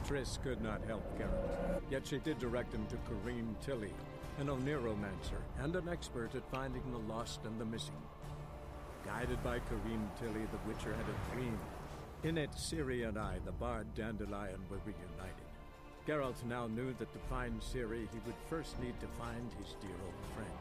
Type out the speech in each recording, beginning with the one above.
Triss could not help Geralt, yet she did direct him to Kareem Tilly, an Oniromancer and an expert at finding the lost and the missing. Guided by Kareem Tilly, the Witcher had a dream. In it, Ciri and I, the bard Dandelion, were reunited. Geralt now knew that to find Ciri, he would first need to find his dear old friend.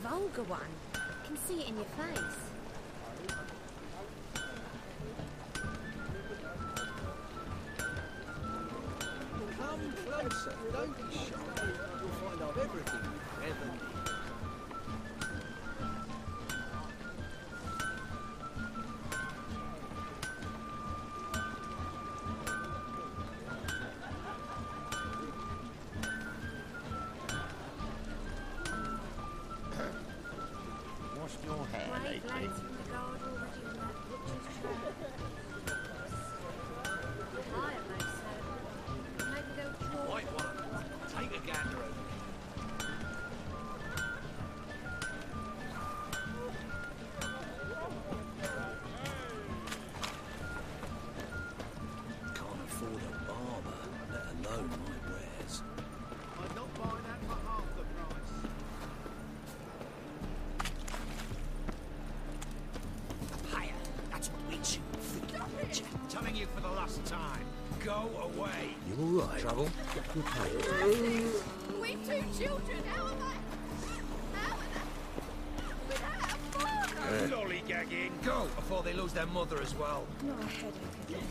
Vulgar one. I can see it in your face. Come closer, don't be shy. You'll find out everything you ever need. Telling you for the last time. Go away. You all right? Trouble? We two children, how am I? How am I? Without a father! Lollygagging. Go before they lose their mother as well. Not a headache again.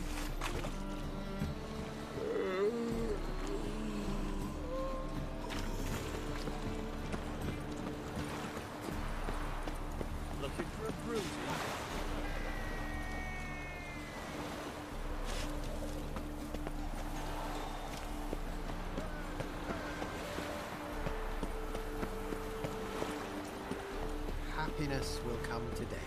Looking for a bruise? Happiness will come today.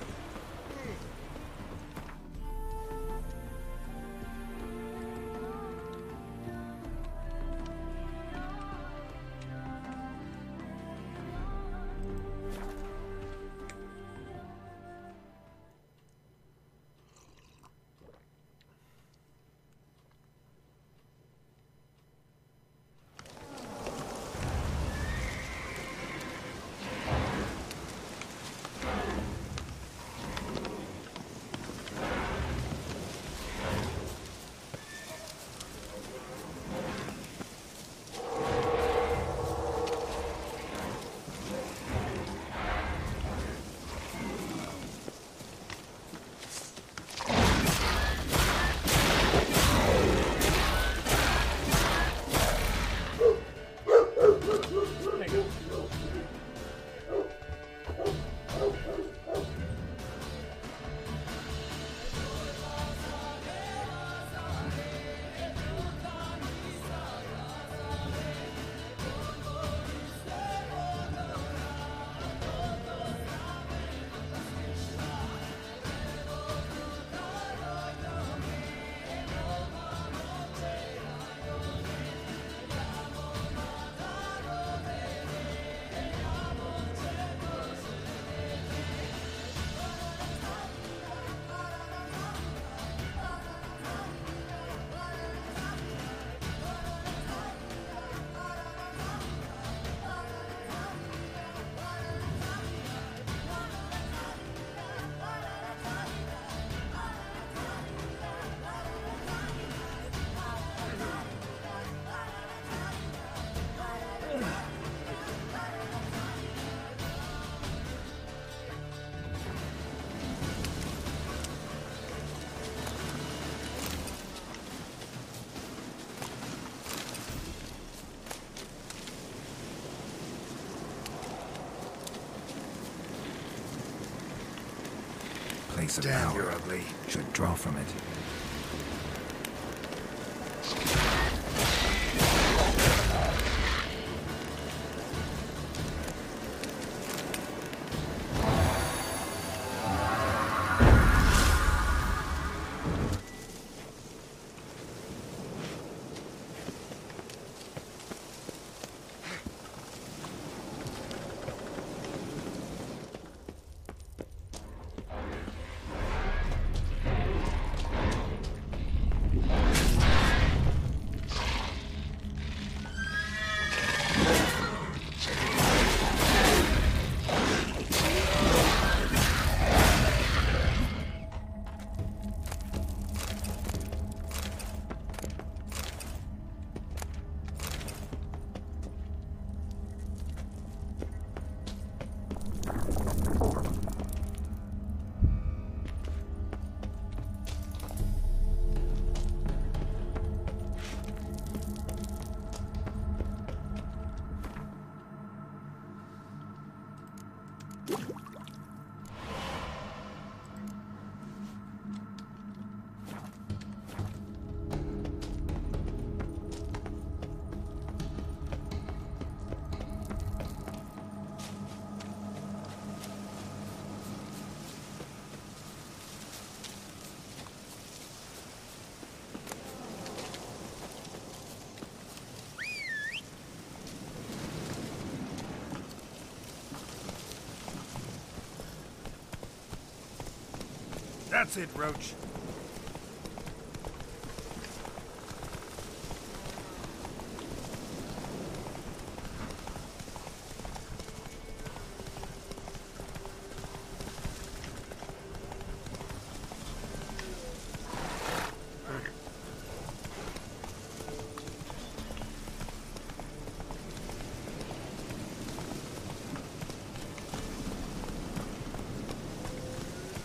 place of Damn, power. you're ugly. Should draw from it. That's it, Roach.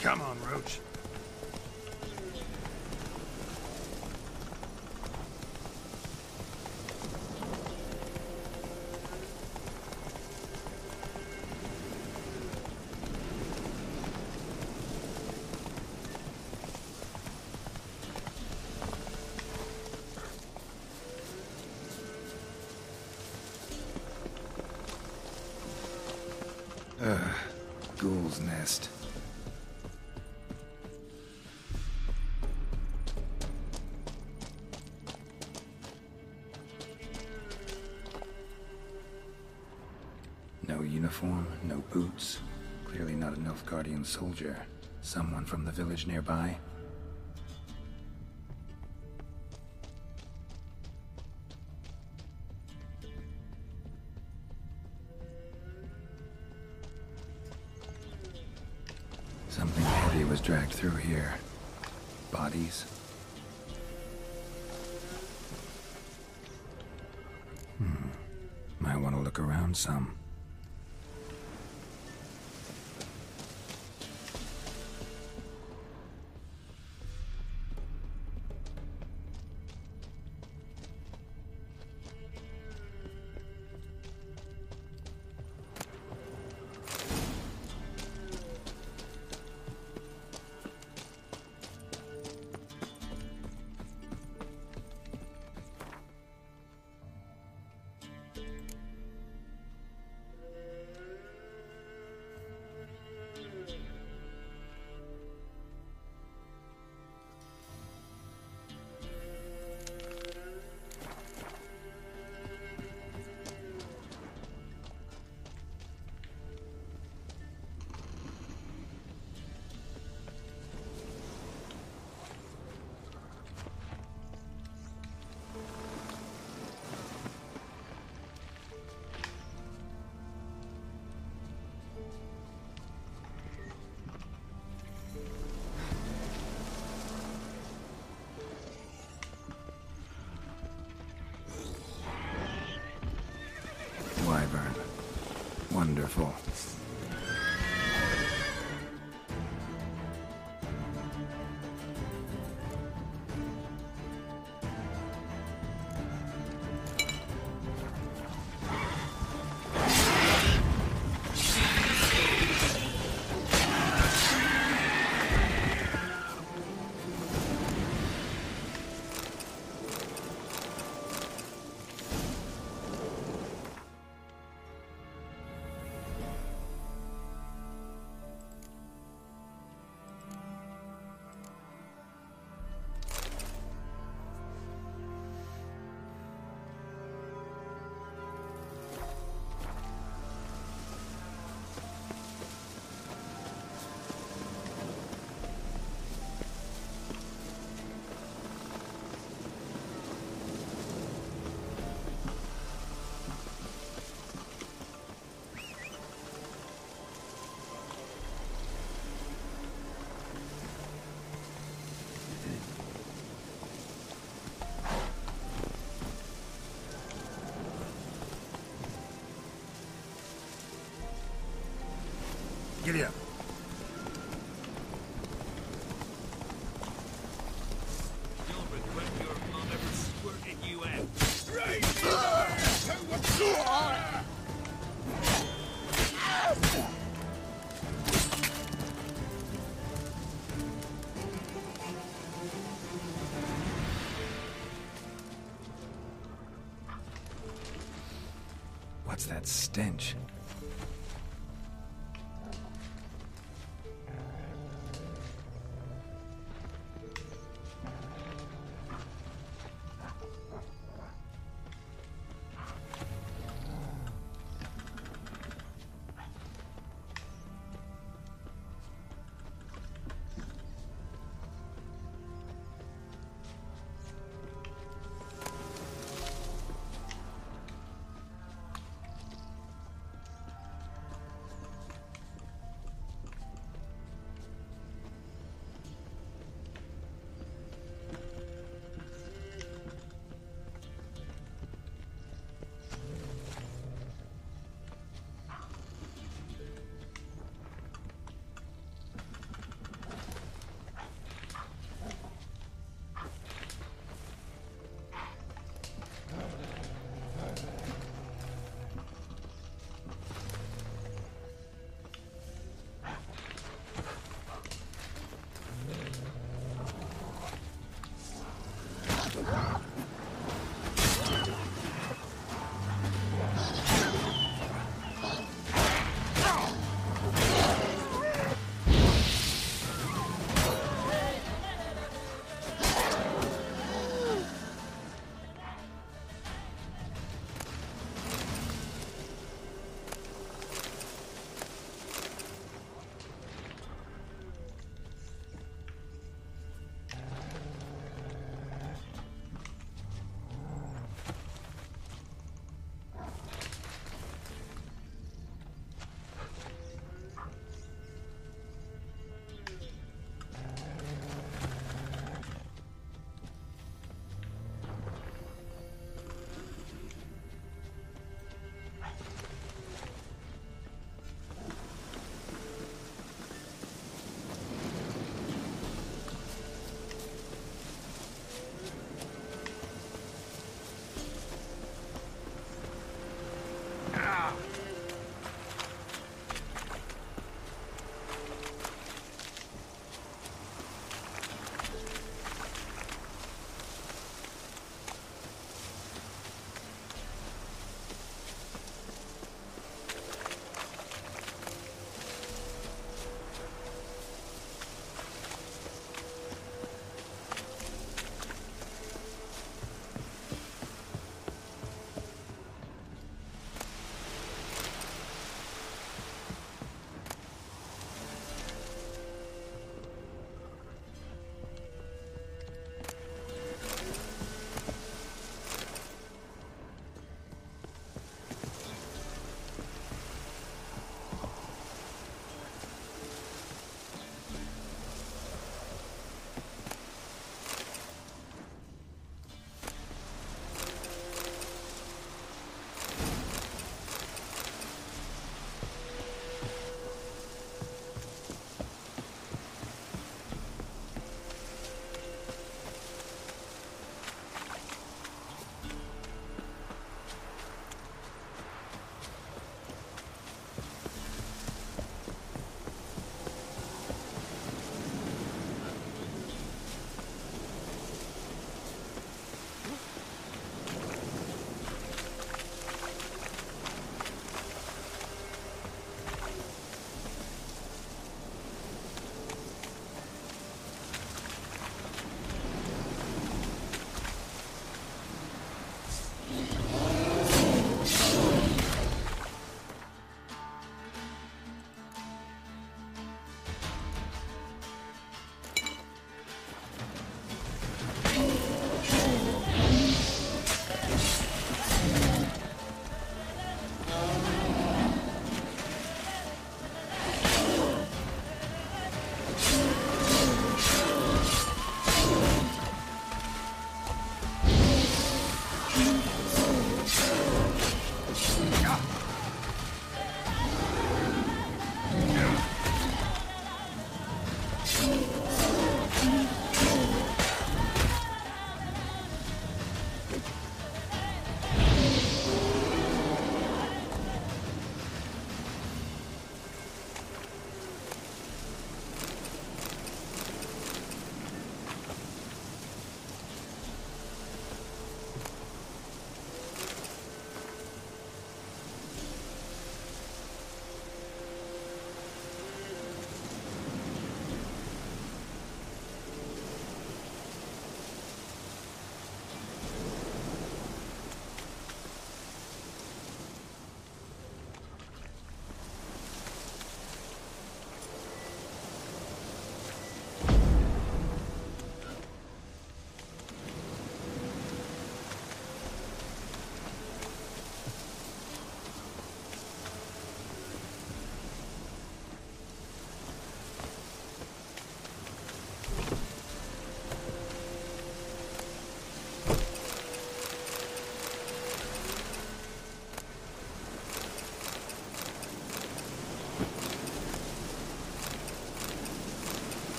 Come on, Roach. Ghoul's nest. No uniform, no boots. Clearly not an Nilfgaardian soldier. Someone from the village nearby. Something heavy was dragged through here. Bodies. Might want to look around some. Wyvern. Wonderful. Giddy up. You'll regret your mom ever squirted you out. What's that stench?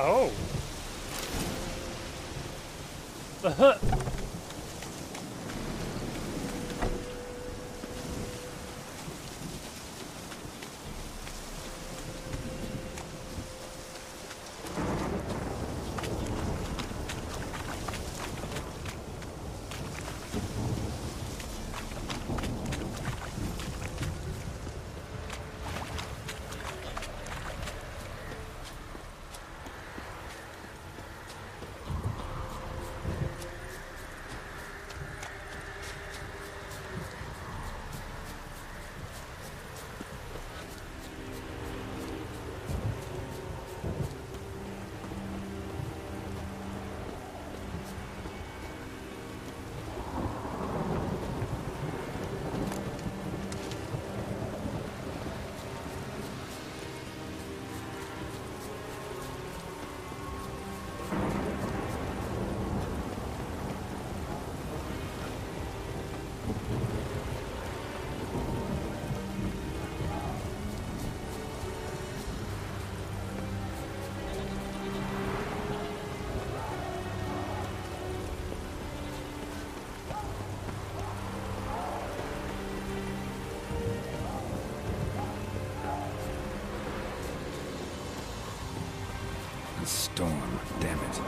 Oh. Storm, damn it.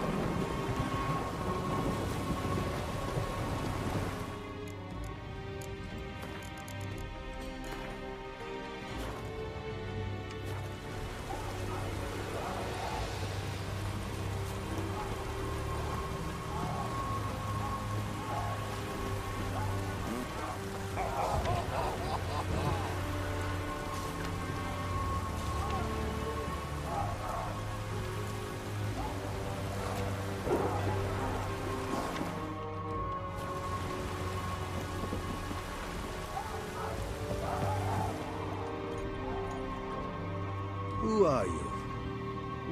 Who are you?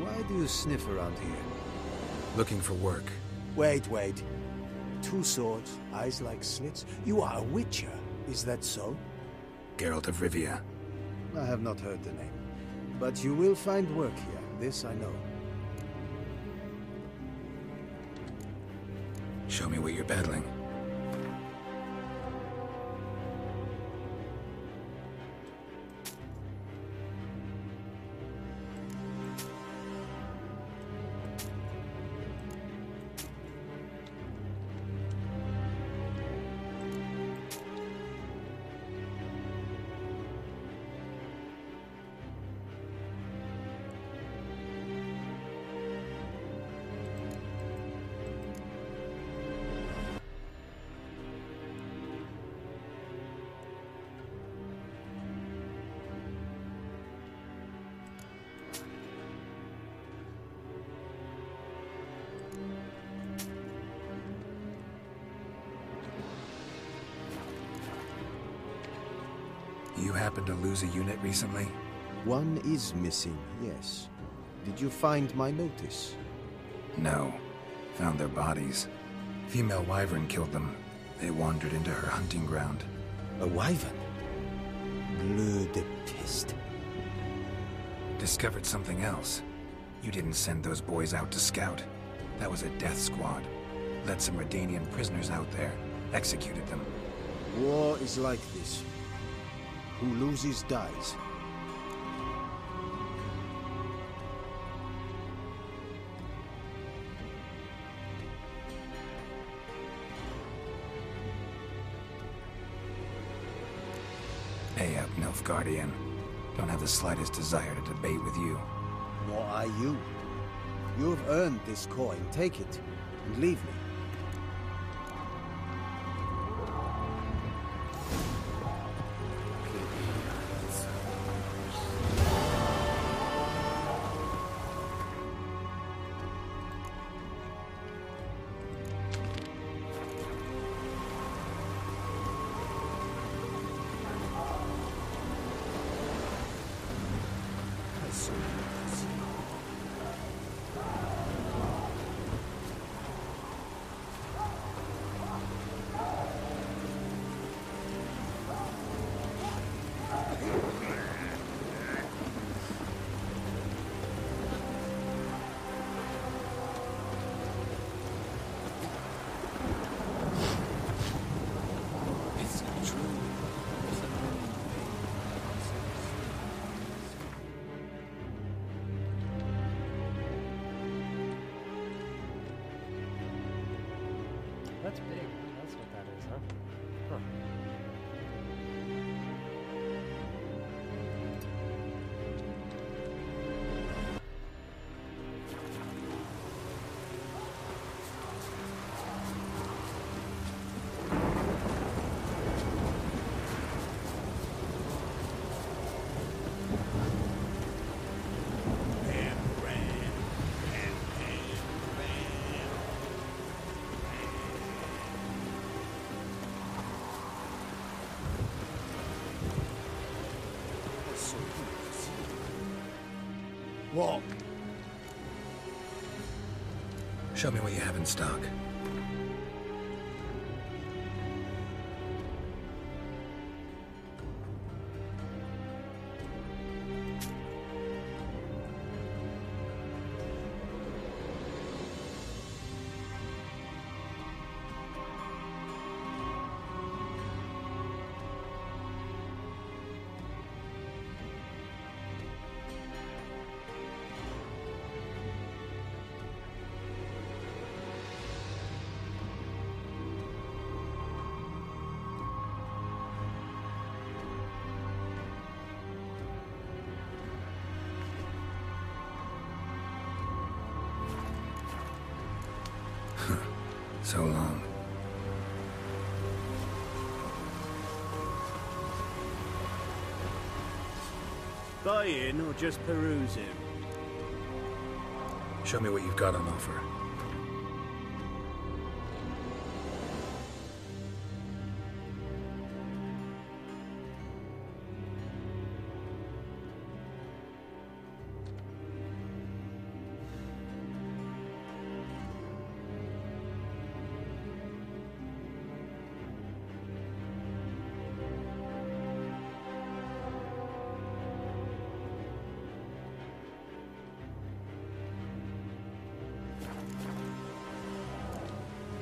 Why do you sniff around here? Looking for work. Wait. 2 swords, eyes like slits. You are a witcher, is that so? Geralt of Rivia. I have not heard the name. But you will find work here, this I know. Show me what you're battling. You happen to lose a unit recently? One is missing, yes. Did you find my notice? No. Found their bodies. Female wyvern killed them. They wandered into her hunting ground. A wyvern? Bleu de peste. Discovered something else. You didn't send those boys out to scout. That was a death squad. Led some Redanian prisoners out there. Executed them. War is like this. Who loses dies. Hey up, Nilfgaardian. Don't have the slightest desire to debate with you. Nor I you. You have earned this coin. Take it, and leave me. That's big. That's what that is, huh? Huh. What? Show me what you have in stock. So long. Buying or just perusing? Show me what you've got on offer.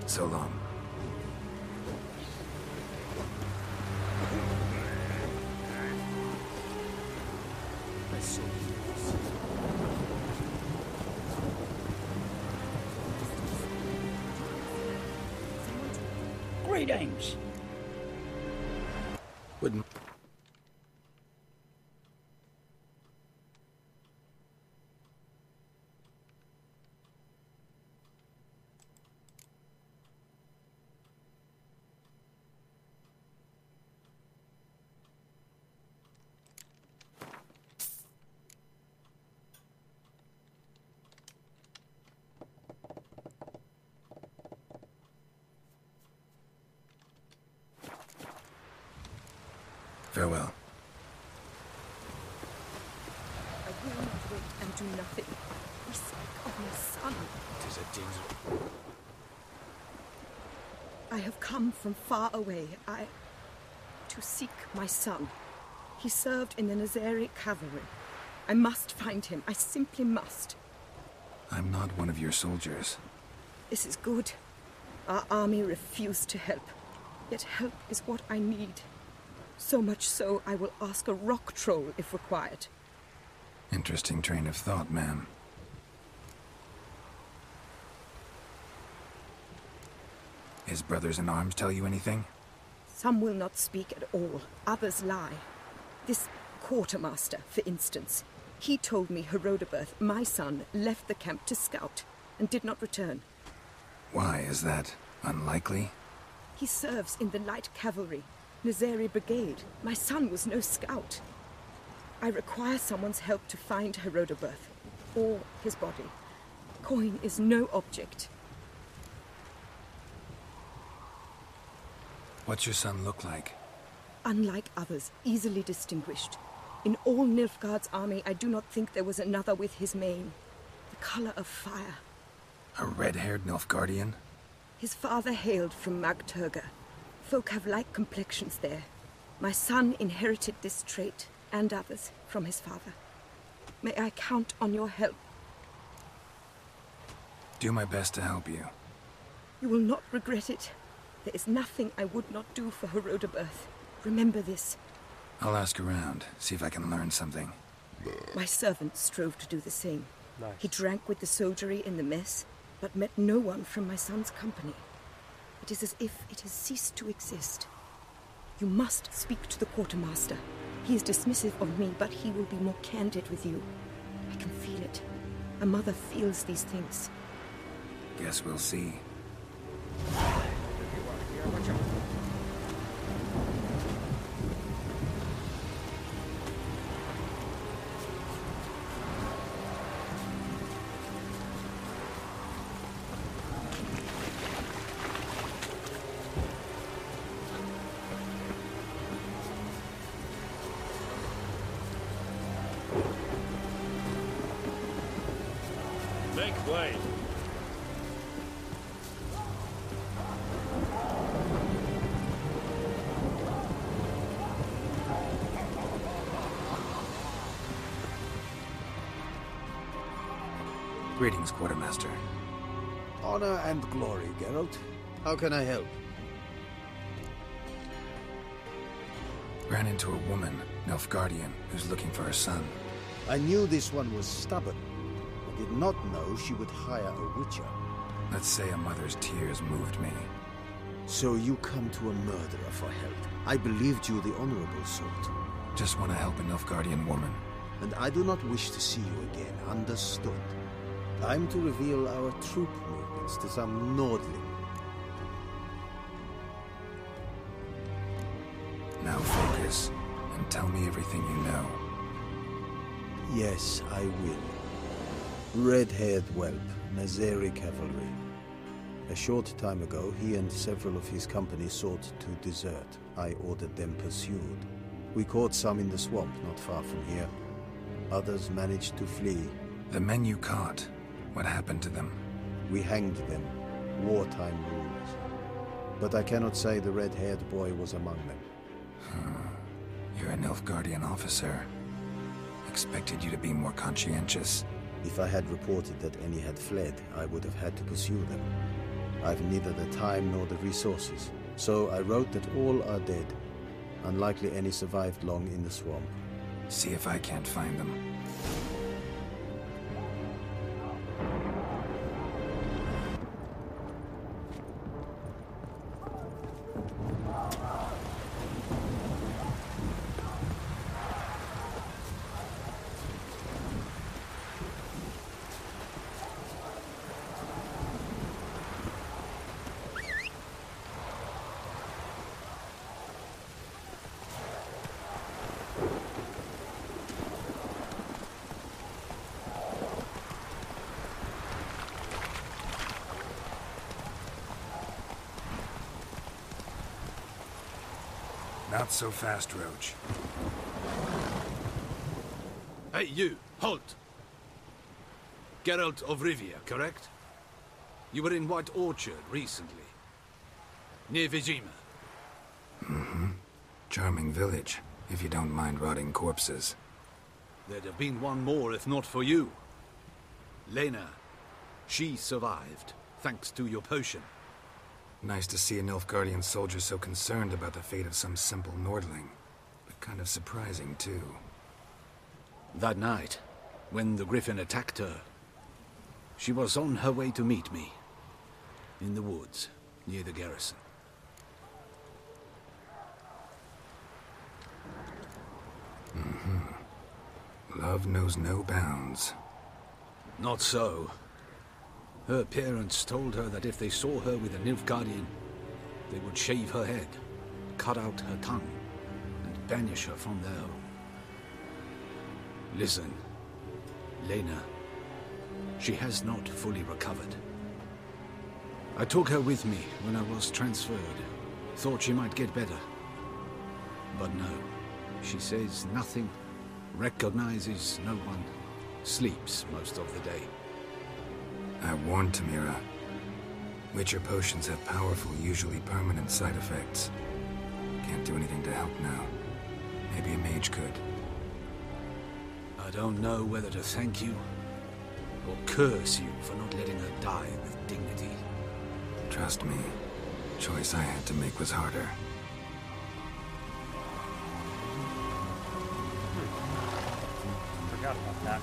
So long. Greetings. Wouldn't... Farewell. I will not wait and do nothing. We speak of my son. It is a danger. I have come from far away. To seek my son. He served in the Nazari cavalry. I must find him. I simply must. I'm not one of your soldiers. This is good. Our army refused to help. Yet help is what I need. So much so, I will ask a rock troll if required. Interesting train of thought, ma'am. His brothers in arms tell you anything? Some will not speak at all. Others lie. This quartermaster, for instance. He told me Herodoberth, my son, left the camp to scout and did not return. Why, is that unlikely? He serves in the light cavalry, Nazari brigade. My son was no scout. I require someone's help to find Herodoberth, or his body. Coin is no object. What's your son look like? Unlike others, easily distinguished. In all Nilfgaard's army, I do not think there was another with his mane. The color of fire. A red-haired Nilfgaardian? His father hailed from Magturga. Folk have light complexions there. My son inherited this trait, and others, from his father. May I count on your help? Do my best to help you. You will not regret it. There is nothing I would not do for Herodoberth. Remember this. I'll ask around, see if I can learn something. My servant strove to do the same. Nice. He drank with the soldiery in the mess, but met no one from my son's company. It is as if it has ceased to exist. You must speak to the quartermaster. He is dismissive of me, but he will be more candid with you. I can feel it. A mother feels these things. Guess we'll see. Make way. Greetings, Quartermaster. Honor and glory, Geralt. How can I help? Ran into a woman, Nilfgaardian, who's looking for her son. I knew this one was stubborn. I did not know she would hire a witcher. Let's say a mother's tears moved me. So you come to a murderer for help. I believed you the honorable sort. Just want to help a Nilfgaardian woman. And I do not wish to see you again, understood? Time to reveal our troop movements to some Nordling. Now focus, and tell me everything you know. Yes, I will. Red-haired whelp, Nazeri cavalry. A short time ago, he and several of his company sought to desert. I ordered them pursued. We caught some in the swamp not far from here. Others managed to flee. The men you caught, what happened to them? We hanged them. Wartime rules. But I cannot say the red-haired boy was among them. You're a Nilfgaardian officer. Expected you to be more conscientious. If I had reported that any had fled, I would have had to pursue them. I've neither the time nor the resources, so I wrote that all are dead. Unlikely any survived long in the swamp. See if I can't find them. Not so fast, Roach. Hey, you! Halt! Geralt of Rivia, correct? You were in White Orchard recently. Near Vizima. Mm-hmm. Charming village, if you don't mind rotting corpses. There'd have been one more if not for you. Lena. She survived, thanks to your potion. Nice to see a Nilfgaardian soldier so concerned about the fate of some simple Nordling. But kind of surprising, too. That night, when the Griffin attacked her, she was on her way to meet me. In the woods, near the garrison. Mm-hmm. Love knows no bounds. Not so. Her parents told her that if they saw her with a Nilfgaardian, they would shave her head, cut out her tongue, and banish her from their home. Listen, Lena, she has not fully recovered. I took her with me when I was transferred. Thought she might get better. But no, she says nothing, recognizes no one, sleeps most of the day. I warned Tamira. Witcher potions have powerful, usually permanent side effects. Can't do anything to help now. Maybe a mage could. I don't know whether to thank you or curse you for not letting her die with dignity. Trust me, the choice I had to make was harder. Forgot about that.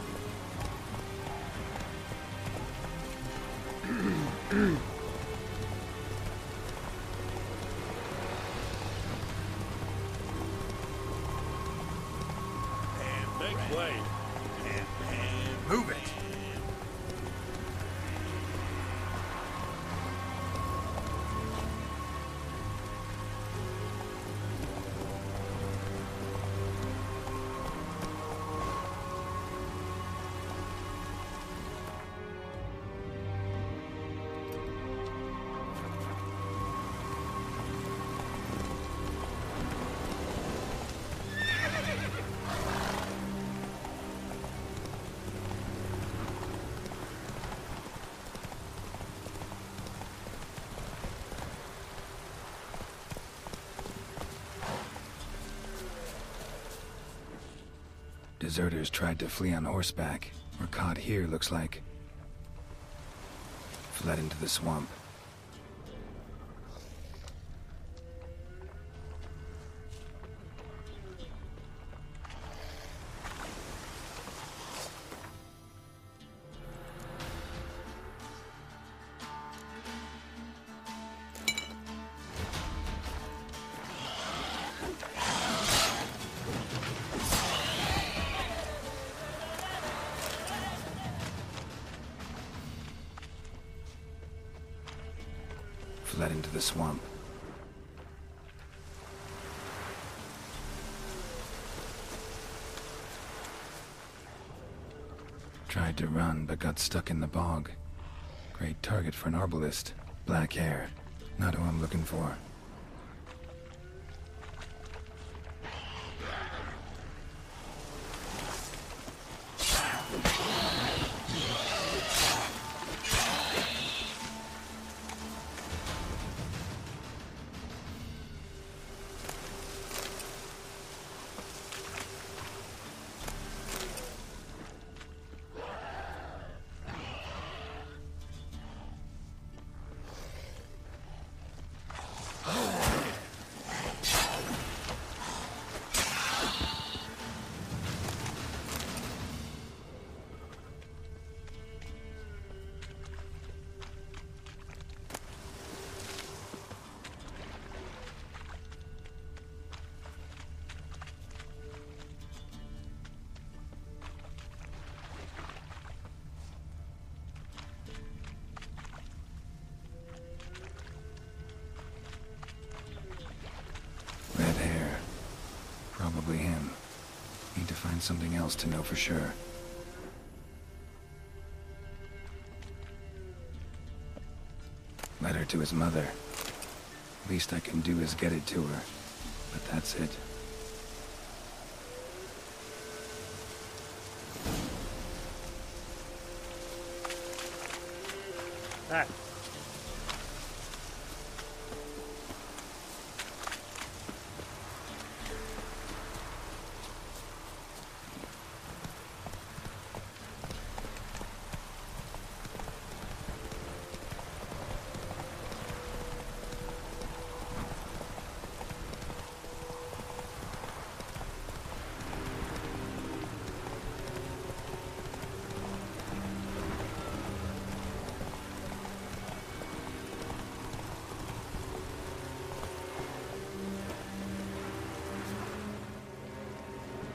Make way. Move it. Deserters tried to flee on horseback. Were caught here, looks like. Fled into the swamp. Fled into the swamp. Tried to run, but got stuck in the bog. Great target for an arbalist. Black hair. Not who I'm looking for. Red hair. Probably him. Need to find something else to know for sure. Letter to his mother. Least I can do is get it to her. But that's it. Ah.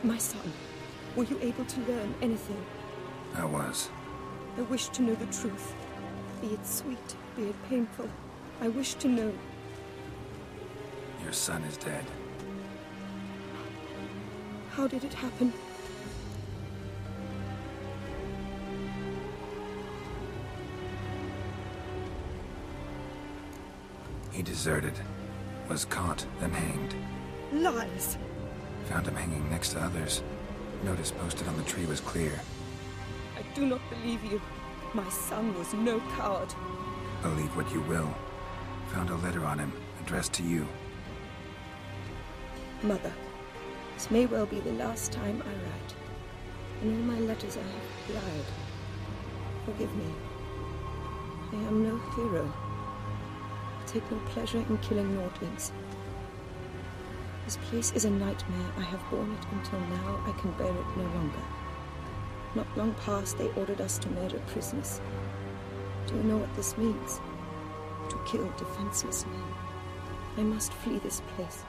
My son, were you able to learn anything? I was. I wish to know the truth. Be it sweet, be it painful. I wish to know. Your son is dead. How did it happen? He deserted. Was caught, then hanged. Lies! Found him hanging next to others. Notice posted on the tree was clear. I do not believe you. My son was no coward. Believe what you will. Found a letter on him, addressed to you. Mother, this may well be the last time I write. In all my letters I have lied. Forgive me. I am no hero. I take no pleasure in killing Nordlings. This place is a nightmare. I have borne it until now. I can bear it no longer. Not long past, they ordered us to murder prisoners. Do you know what this means? To kill defenseless men. I must flee this place.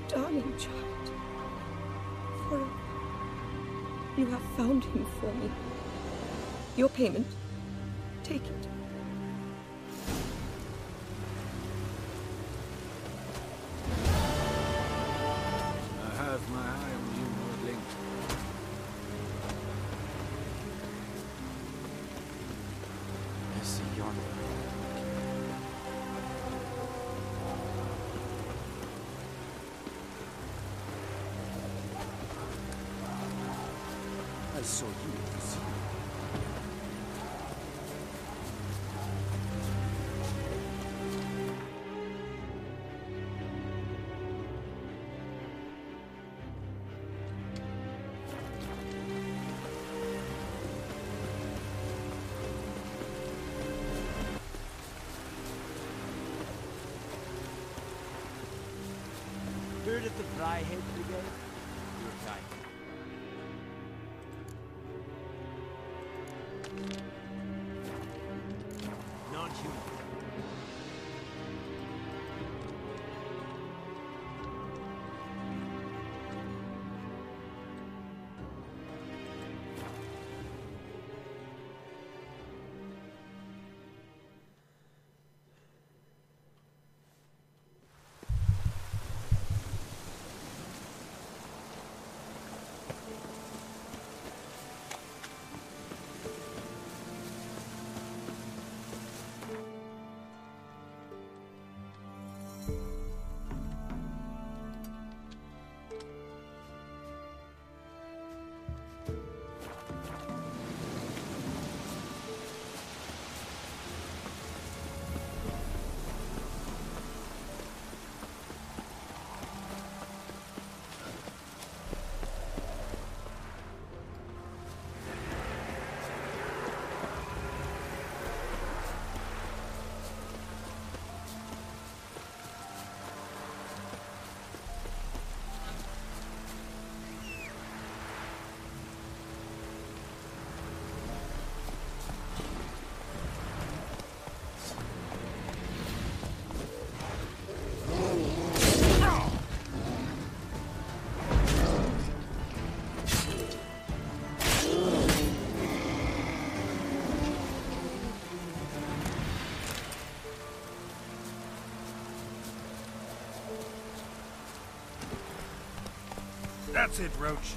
Darling child, Toril, you have found him for me. Your payment. Take it. I have my eye on you, Nordling. I see yonder. I saw you this year. Heard of the Fryhead Brigade? Your kind. Non-human. That's it, Roach.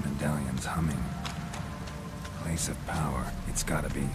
Medallion's humming. Place of power. It's gotta be.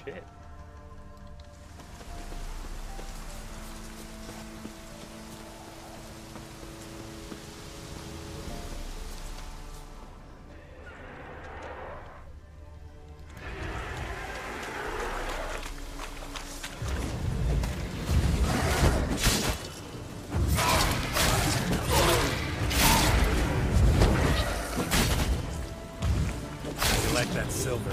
shit. Like that silver.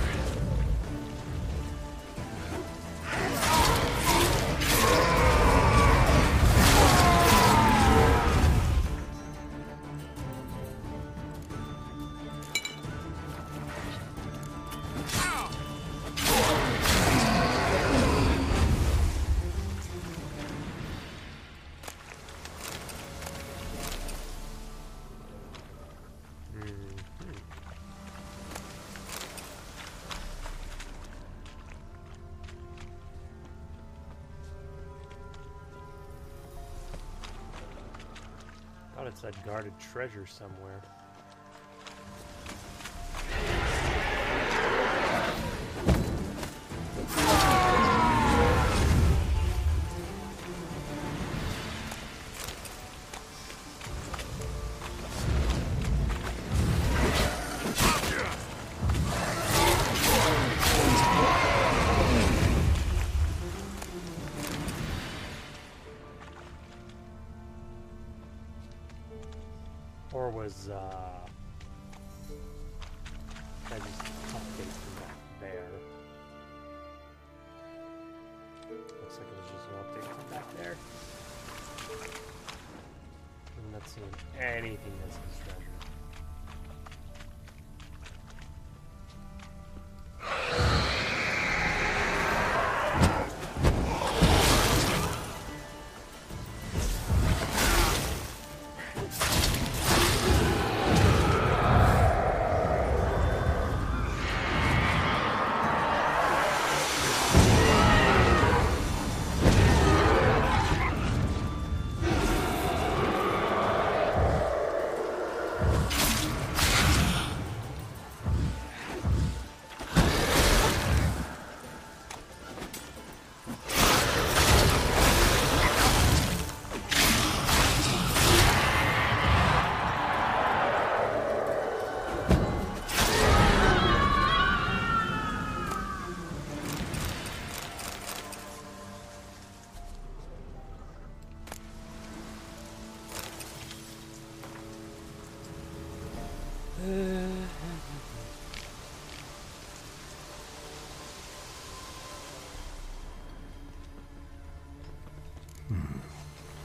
Thought it said guarded treasure somewhere. Or was, I just update from back there? Looks like it was just an update from back there. I'm not seeing anything that says treasure.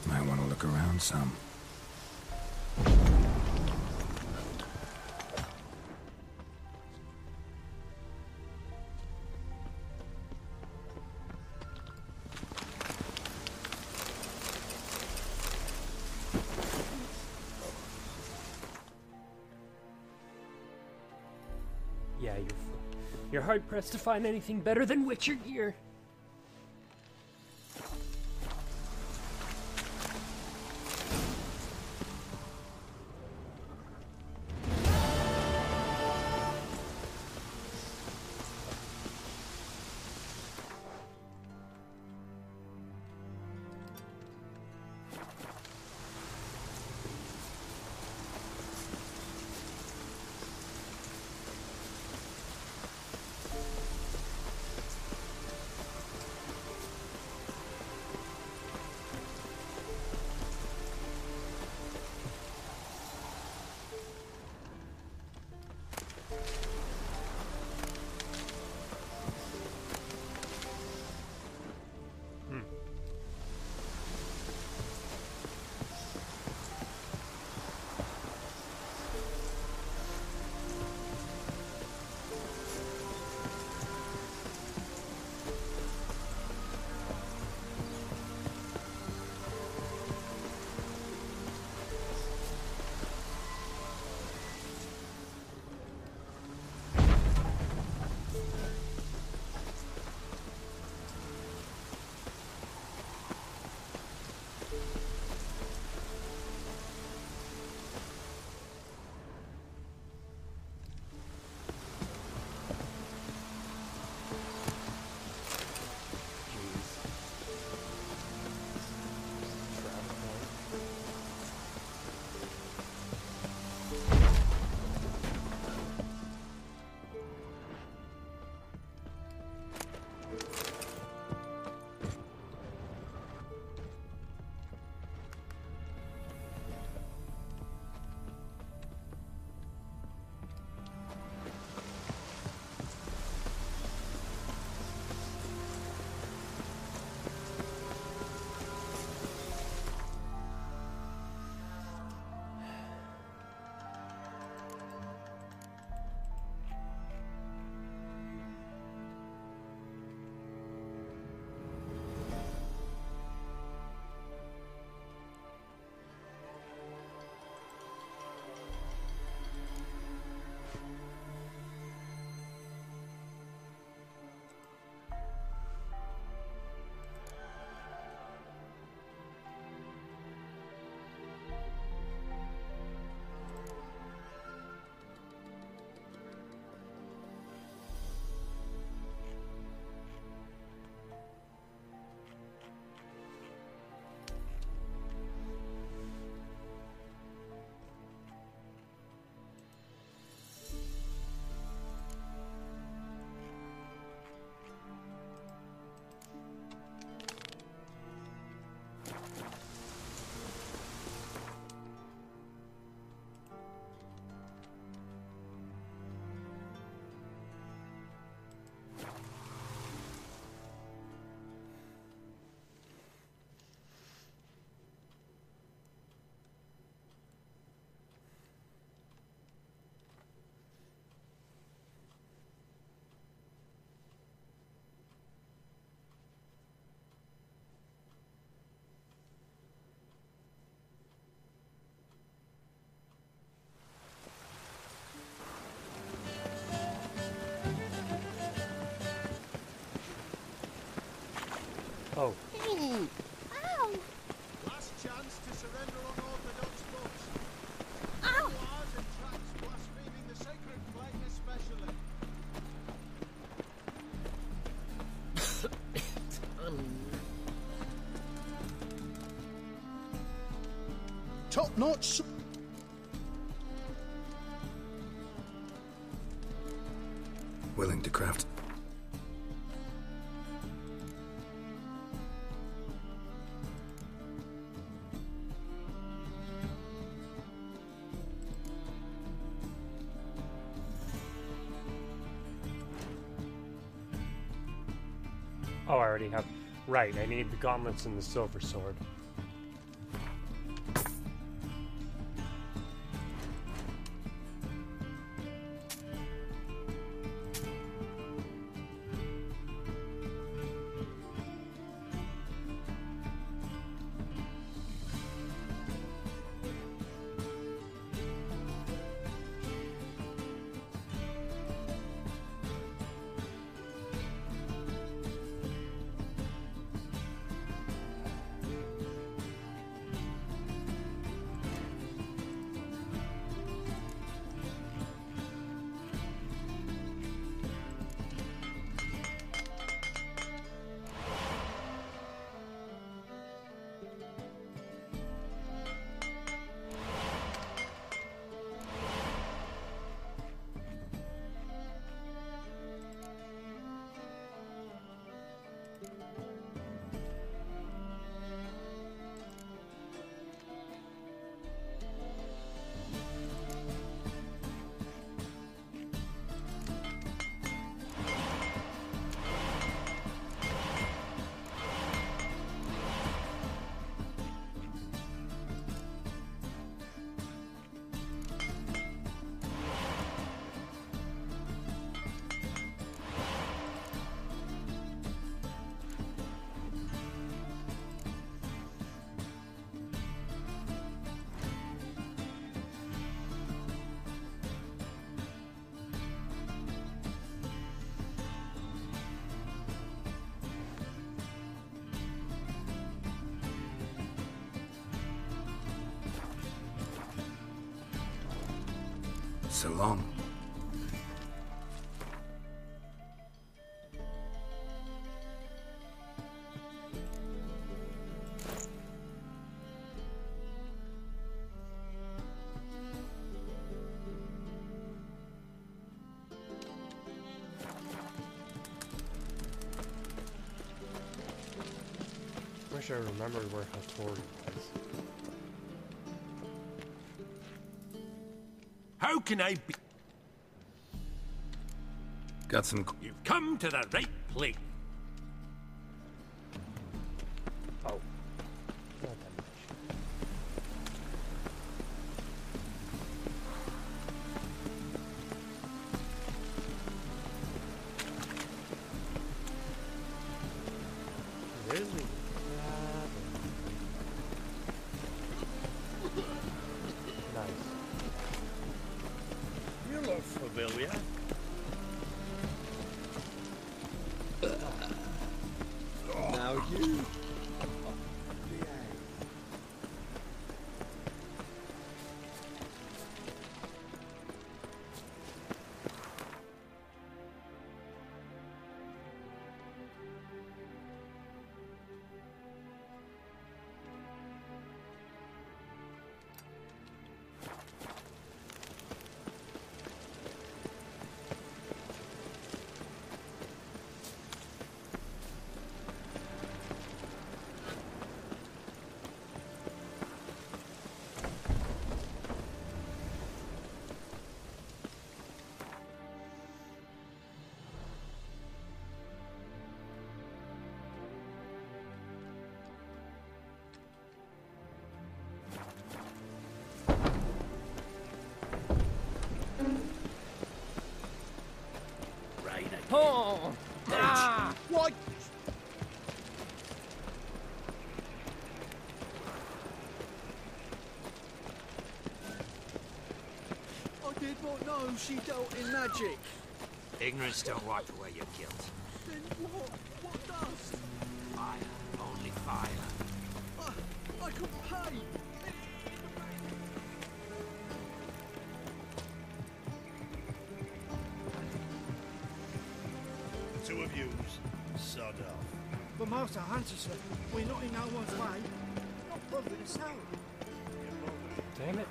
Might want to look around some. Yeah, you're hard pressed to find anything better than Witcher gear. Not so. Willing to craft. Oh, I already have. Right, I need the gauntlets and the silver sword. So long. Wish I remembered where Hattori was. How can I be? Got some. You've come to the right place. Oh. Not that much. Really? Nice. You look familiar. Now you. Oh! Ah! What? I did not know she dealt in magic. Ignorance don't wipe away your guilt. Then what? What does? Fire. Only fire. I could pay. The two of yous, sod off. But Master Hunter, sir, we're not in no one's way. Not bothering us out. You're bothering Damn it.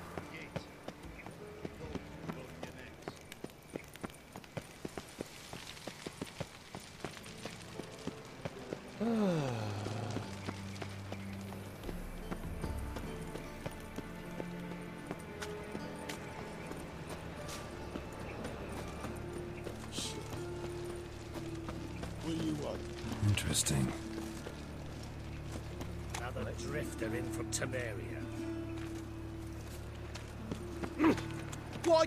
Interesting. Another drifter in from Temeria. Why?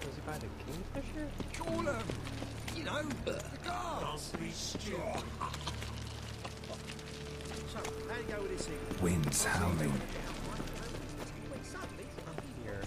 Was it by the Kingfisher? Call him! You know, the guards. Don't be stupid. So, how you go with this thing? Winds howling. Here.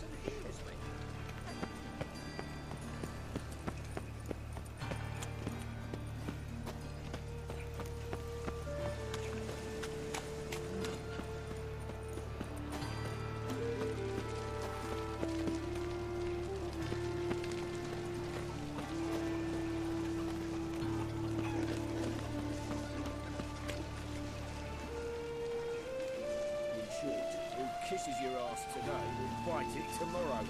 Kisses your ass today, will bite it tomorrow.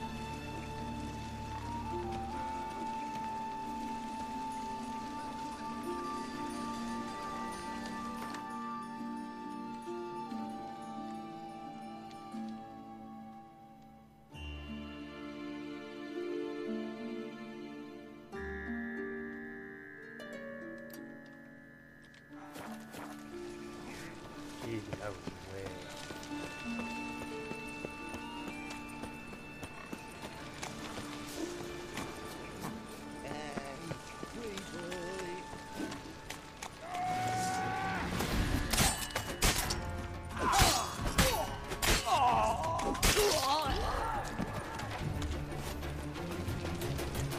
Gee, that was way up.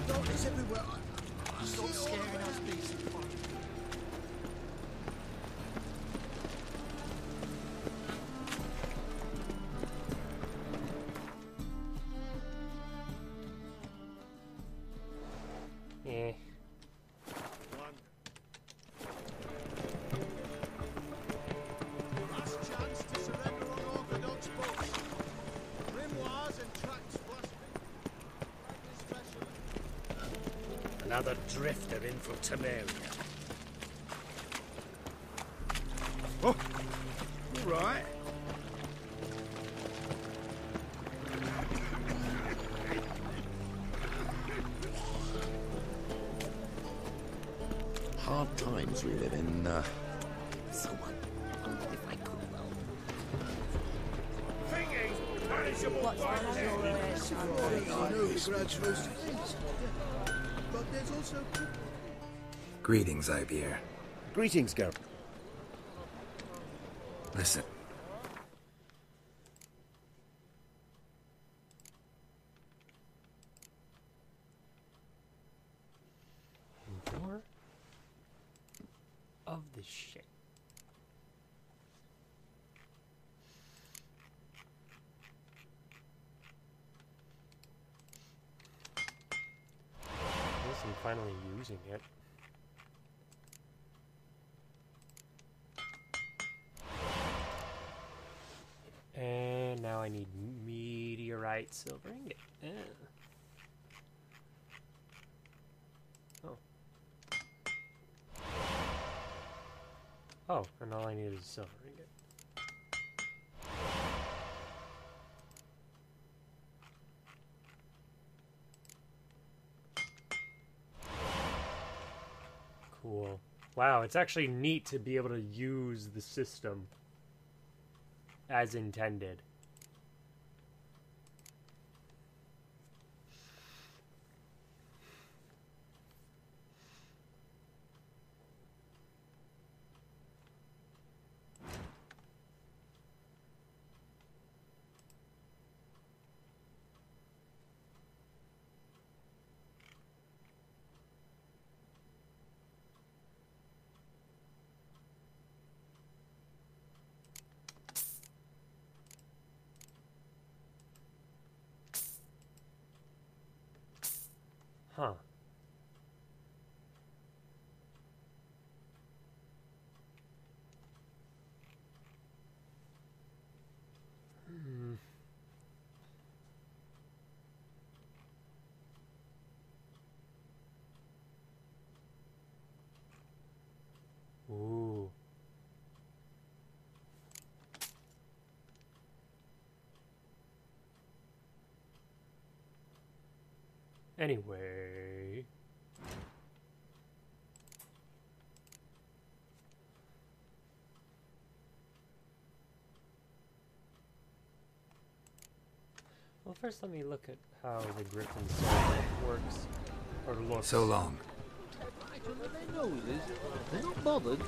Darkness everywhere. Stop scaring us, beast. Eh. Last chance to surrender unorthodox books. Grimoires and tracts special. Another drifter in from Temeria. Oh, all right. Hard times we live in, Someone, if I could well. Thingy, manageable I know the graduates. But there's also... Greetings, Ibeer. Greetings, Gareth. Listen. More of this shit. I guess I'm finally using it. And now I need meteorite silver ingot. Oh. Oh, and all I need is a silver ingot. Cool. Wow, it's actually neat to be able to use the system as intended. Huh. Anyway. Well, first let me look at how the Griffin Soul works, or looks. So long. Their noses, they're not bothered.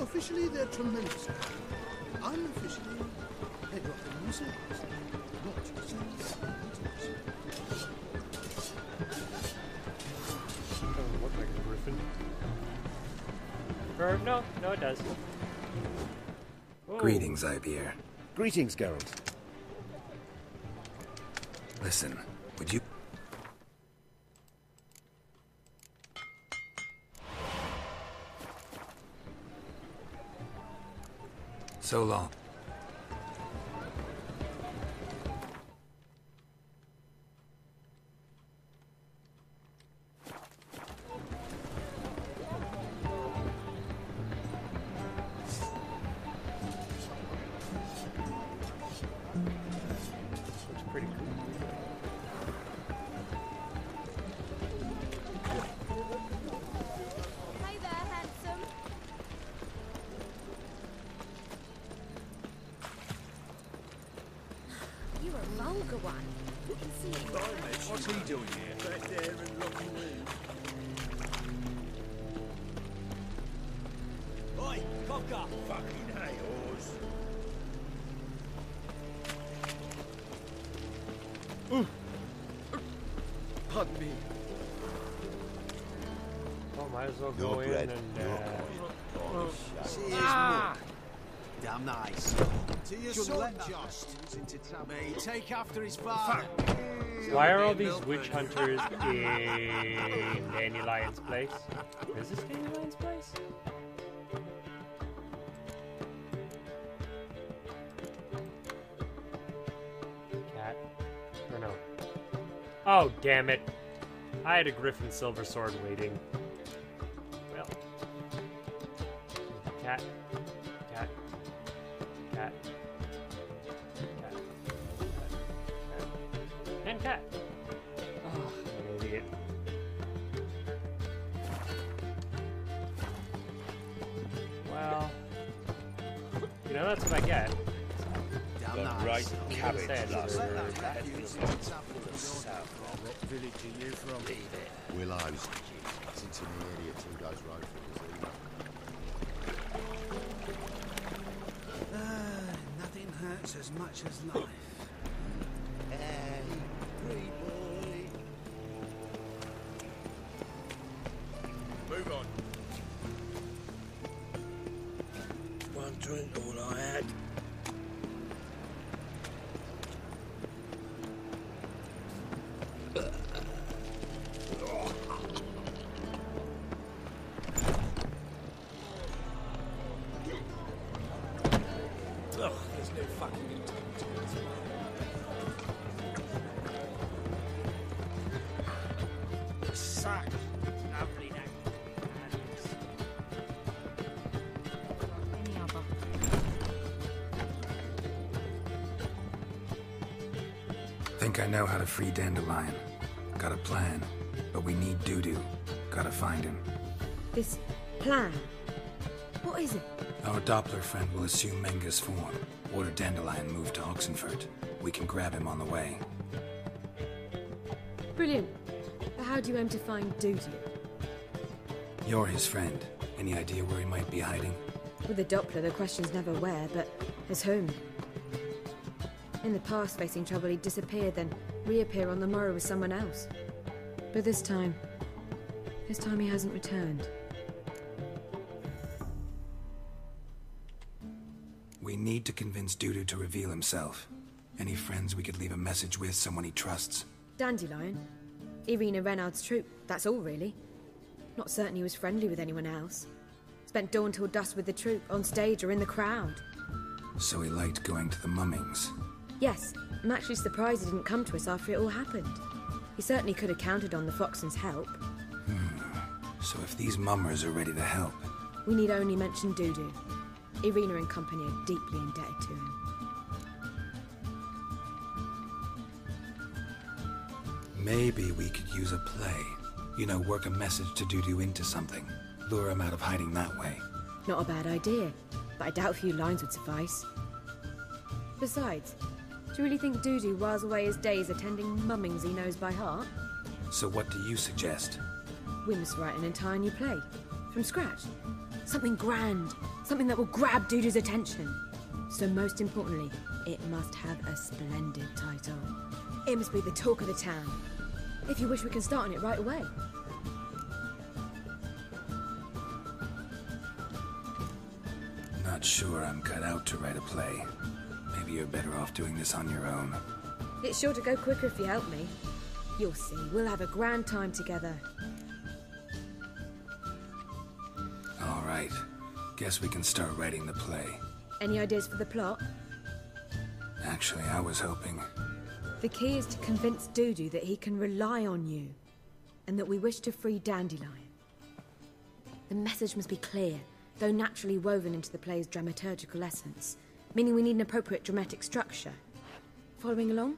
Officially, they're tremendous. Unofficially, they're nothing themselves. Not yourselves. Doesn't look like a griffin. Or, no, it does. Whoa. Greetings, Ibier. Greetings, Geralt. Listen, would you... So long. Looks pretty cool. Hey there, handsome. You're a vulgar one. You can see it. What's he doing here? Back there and looking Oi, cocker! fucking hay-horse. Pardon me. Oh, might as well go in and, Damn nice. To your sword, just. Me, take after his father. Why are all these witch hunters in Dandelion's place? Is this Dandelion's place? Cat? Or no? Oh, damn it. I had a Griffin Silver Sword waiting. Well. Cat. Cat. Cat. Cat. Cat. And cat. Oh, I'm an idiot. Well, you know, that's what I get. Damn nice. Right cabbage Sad last for- night. What village are you from? Willows. It's into the area 2 days road from Nothing hurts as much as life. Hey, free boy. Move on. One drink, all I had. Ugh, there's no fucking intent to it. Suck. Lovely night. Any other. Think I know how to free Dandelion. Got a plan, but we need Dudu. Gotta find him. This plan? What is it? Our Doppler friend will assume Menga's form. Order Dandelion move to Oxenfurt. We can grab him on the way. Brilliant. But how do you aim to find Dudu? You're his friend. Any idea where he might be hiding? With the Doppler, the question's never where, but his home. In the past, facing trouble, he'd disappear, then reappear on the morrow with someone else. But this time he hasn't returned. We need to convince Dudu to reveal himself. Any friends we could leave a message with, someone he trusts? Dandelion? Irina Renard's troop, that's all really. Not certain he was friendly with anyone else. Spent dawn till dusk with the troop, on stage or in the crowd. So he liked going to the mummings. Yes, I'm actually surprised he didn't come to us after it all happened. He certainly could have counted on the Foxen's help. So if these mummers are ready to help... We need only mention Dudu. Irina and company are deeply indebted to him. Maybe we could use a play. You know, work a message to Dudu into something. Lure him out of hiding that way. Not a bad idea, but I doubt a few lines would suffice. Besides, do you really think Dudu whiles away his days attending mummings he knows by heart? So what do you suggest? We must write an entire new play. From scratch. Something grand. Something that will grab Dudu's attention. So most importantly, it must have a splendid title. It must be the talk of the town. If you wish, we can start on it right away. Not sure I'm cut out to write a play. Maybe you're better off doing this on your own. It's sure to go quicker if you help me. You'll see, we'll have a grand time together. All right. Guess we can start writing the play. Any ideas for the plot? Actually, I was hoping... The key is to convince Dudu that he can rely on you, and that we wish to free Dandelion. The message must be clear, though naturally woven into the play's dramaturgical essence, meaning we need an appropriate dramatic structure. Following along?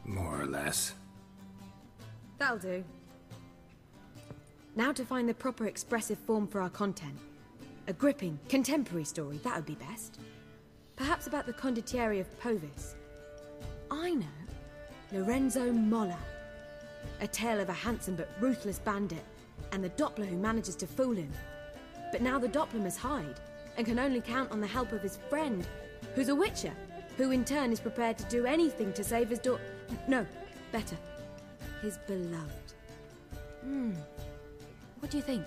More or less. That'll do. Now to find the proper expressive form for our content. A gripping, contemporary story, that would be best. Perhaps about the condottieri of Povis. I know. Lorenzo Molla. A tale of a handsome but ruthless bandit, and the Doppler who manages to fool him. But now the Doppler must hide, and can only count on the help of his friend, who's a witcher, who in turn is prepared to do anything to save his No, better. His beloved. What do you think?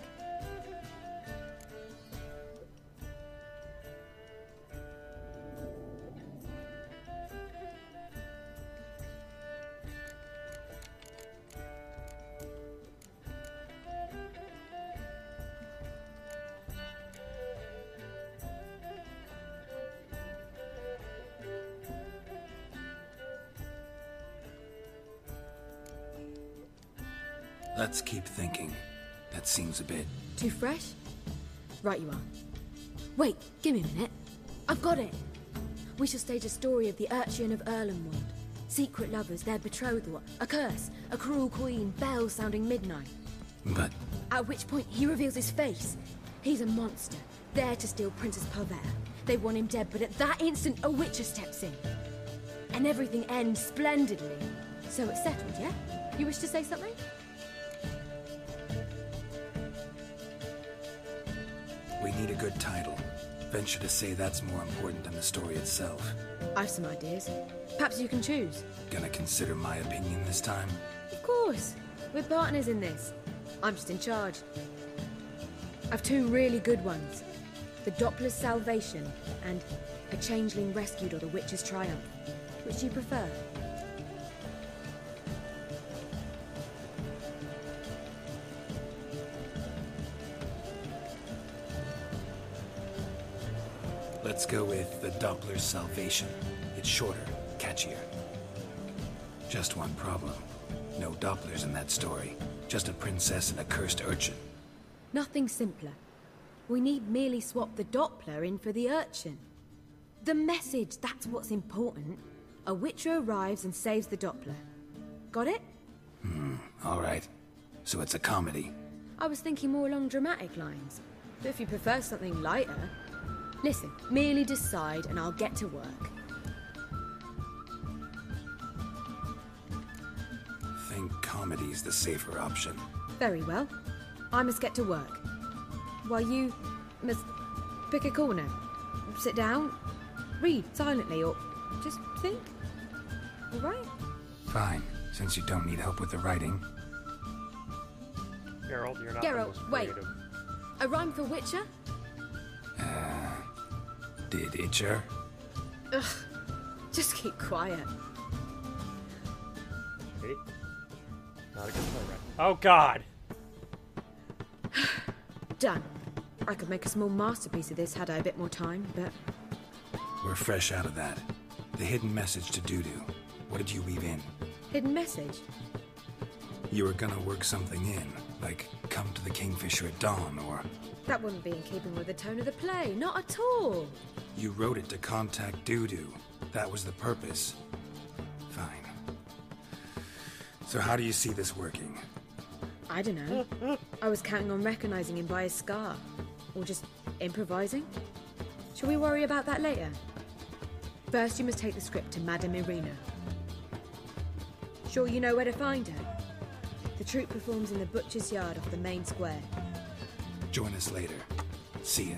Let's keep thinking. That seems a bit... Too fresh? Right you are. Wait, give me a minute. I've got it. We shall stage a story of the urchin of Erlenwold. Secret lovers, their betrothal, a curse, a cruel queen, bells sounding midnight. But... At which point he reveals his face. He's a monster, there to steal Princess Pavetta. They want him dead, but at that instant a witcher steps in. And everything ends splendidly. So it's settled, yeah? You wish to say something? We need a good title. Venture to say that's more important than the story itself. I've some ideas. Perhaps you can choose. Gonna consider my opinion this time? Of course. We're partners in this. I'm just in charge. I've two really good ones. The Doppler's Salvation and A Changeling Rescued or The Witcher's Triumph. Which do you prefer? Let's go with The Doppler's Salvation. It's shorter, catchier. Just one problem. No Dopplers in that story. Just a princess and a cursed urchin. Nothing simpler. We need merely swap the Doppler in for the urchin. The message, that's what's important. A witcher arrives and saves the Doppler. Got it? All right. So it's a comedy. I was thinking more along dramatic lines. But if you prefer something lighter... Listen, merely decide and I'll get to work. Think comedy's the safer option. Very well. I must get to work. While you must pick a corner. Sit down, read silently, or just think. All right? Fine, since you don't need help with the writing. Geralt, you're not Geralt, the most wait. creative. A rhyme for Witcher? Did Itcher? Ugh. Just keep quiet. Okay. Not a good play, right? Oh, God! Done. I could make a small masterpiece of this had I a bit more time, but... We're fresh out of that. The hidden message to Dudu. What did you weave in? Hidden message? You were gonna work something in, like come to the Kingfisher at dawn, or... That wouldn't be in keeping with the tone of the play, not at all. You wrote it to contact Dudu. That was the purpose. Fine. So how do you see this working? I don't know. I was counting on recognizing him by his scar. Or just improvising. Shall we worry about that later? First, you must take the script to Madame Irina. Sure you know where to find her? The troupe performs in the butcher's yard off the main square. Join us later. See ya.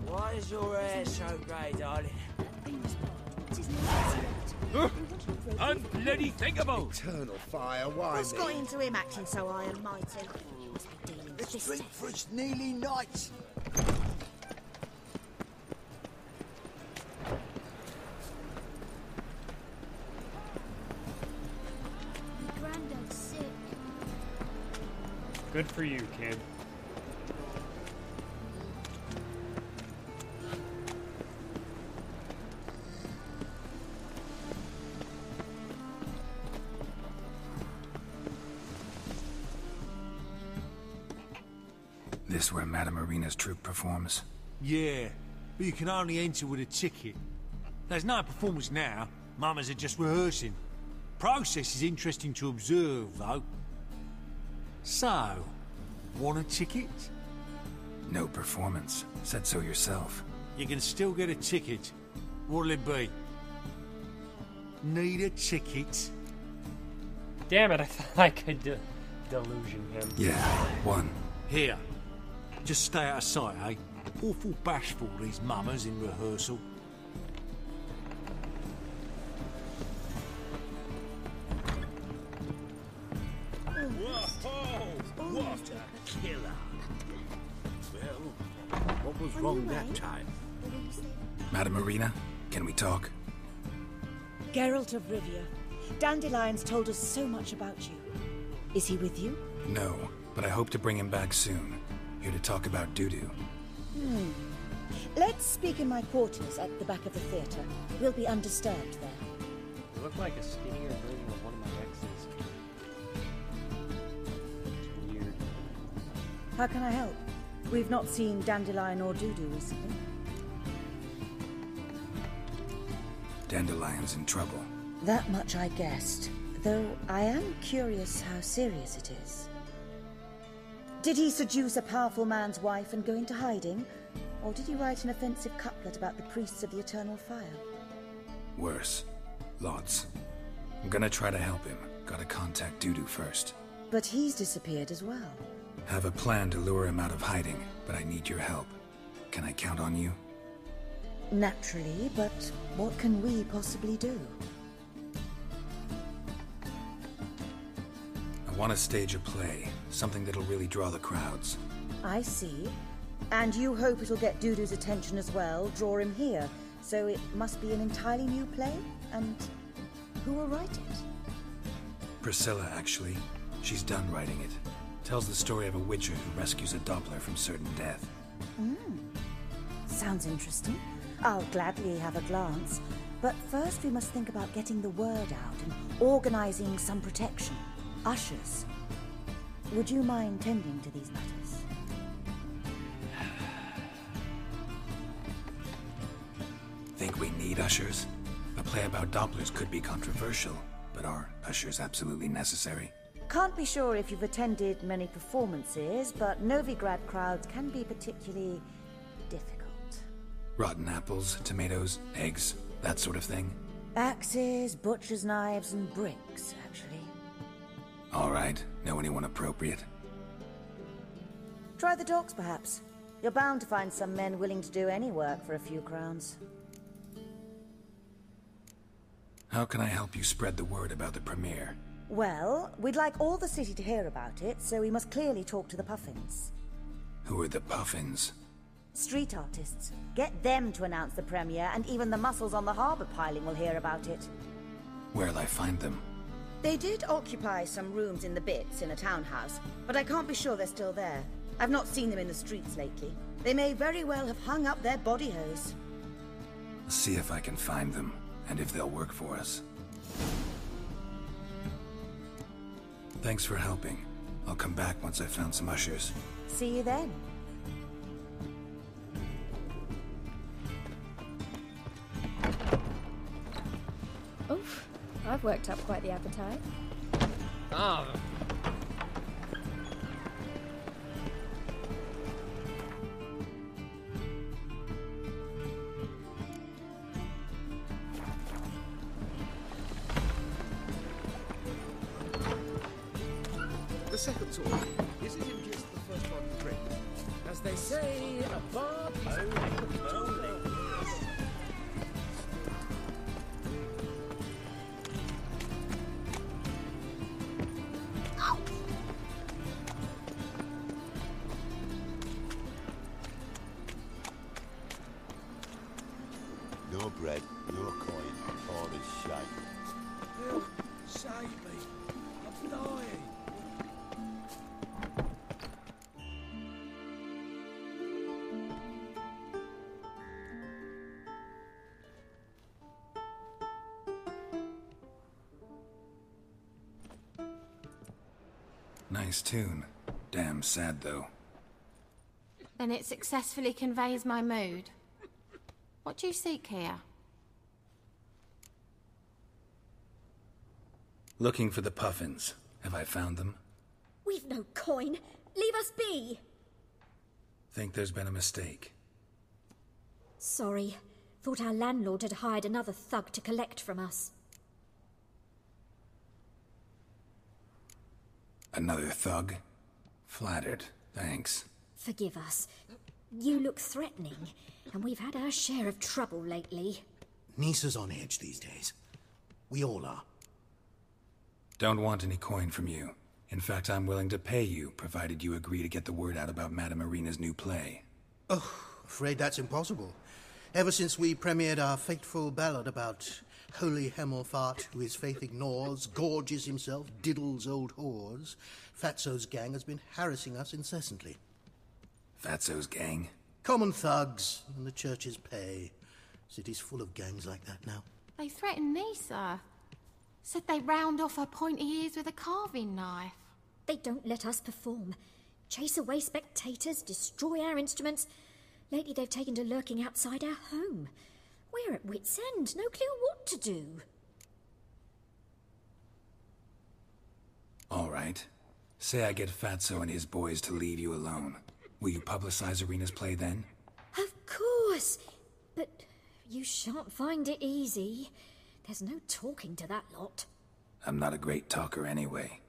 Why is your hair so grey, darling? Unbloody thinkable! Eternal fire, why What's me? got into him acting so high and mighty? Must be dealing with Let's this drink for its nearly night. Granddad's sick. Good for you, kid. This where Madame Irina's troupe performs? Yeah, but you can only enter with a ticket. There's no performance now. Mamas are just rehearsing. Process is interesting to observe, though. So, want a ticket? No performance. Said so yourself. You can still get a ticket. What'll it be? Need a ticket? Damn it, I thought I could delusion him. Yeah, one. Here. Just stay out of sight, eh? Awful bashful, these mamas in rehearsal. Whoa! What a killer! Well, what was wrong that time? Madame Irina, can we talk? Geralt of Rivia. Dandelion's told us so much about you. Is he with you? No, but I hope to bring him back soon. Here to talk about Dudu. Let's speak in my quarters at the back of the theatre. We'll be undisturbed there. You look like a skinnier version of one of my exes. It's weird. How can I help? We've not seen Dandelion or Dudu recently. Dandelion's in trouble. That much I guessed, though I am curious how serious it is. Did he seduce a powerful man's wife and go into hiding? Or did he write an offensive couplet about the priests of the eternal fire? Worse. Lots. I'm gonna try to help him. Gotta contact Dudu first. But he's disappeared as well. Have a plan to lure him out of hiding, but I need your help. Can I count on you? Naturally, but what can we possibly do? I want to stage a play. Something that'll really draw the crowds. I see. And you hope it'll get Dudu's attention as well, draw him here. So it must be an entirely new play? And who will write it? Priscilla, actually. She's done writing it. Tells the story of a witcher who rescues a Doppler from certain death. Sounds interesting. I'll gladly have a glance. But first we must think about getting the word out and organizing some protection. Ushers. Would you mind tending to these matters? Think we need ushers? A play about Dopplers could be controversial, but are ushers absolutely necessary? Can't be sure if you've attended many performances, but Novigrad crowds can be particularly difficult. Rotten apples, tomatoes, eggs, that sort of thing? Axes, butcher's knives, and bricks, actually. All right. Know anyone appropriate? Try the docks, perhaps. You're bound to find some men willing to do any work for a few crowns. How can I help you spread the word about the premiere? Well, we'd like all the city to hear about it, so we must clearly talk to the Puffins. Who are the Puffins? Street artists. Get them to announce the premiere, and even the muscles on the harbour piling will hear about it. Where'll I find them? They did occupy some rooms in the Bits in a townhouse, but I can't be sure they're still there. I've not seen them in the streets lately. They may very well have hung up their body hose. See if I can find them, and if they'll work for us. Thanks for helping. I'll come back once I've found some ushers. See you then. Oof, I've worked up quite the appetite. Ah. The second tour, is it in just the first one to drink? As they say, a bar is No bread, no coin, all is shame. Bill, save me. I'm dying. Nice tune. Damn sad, though. Then it successfully conveys my mood. What do you seek here? Looking for the Puffins. Have I found them? We've no coin. Leave us be. Think there's been a mistake. Sorry. Thought our landlord had hired another thug to collect from us. Another thug? Flattered. Thanks. Forgive us. You look threatening, and we've had our share of trouble lately. Nisa's on edge these days. We all are. Don't want any coin from you. In fact, I'm willing to pay you, provided you agree to get the word out about Madame Irina's new play. Oh, afraid that's impossible. Ever since we premiered our fateful ballad about Holy Hemelfart, who his faith ignores, gorges himself, diddles old whores, Fatso's gang has been harassing us incessantly. Fatso's gang? Common thugs, and the church's pay. City's full of gangs like that now. They threatened Nisa. Said they round off her pointy ears with a carving knife. They don't let us perform. Chase away spectators, destroy our instruments. Lately they've taken to lurking outside our home. We're at wit's end, no clue what to do. All right. Say I get Fatso and his boys to leave you alone. Will you publicize Irina's play then? Of course. But you shan't find it easy. There's no talking to that lot. I'm not a great talker anyway.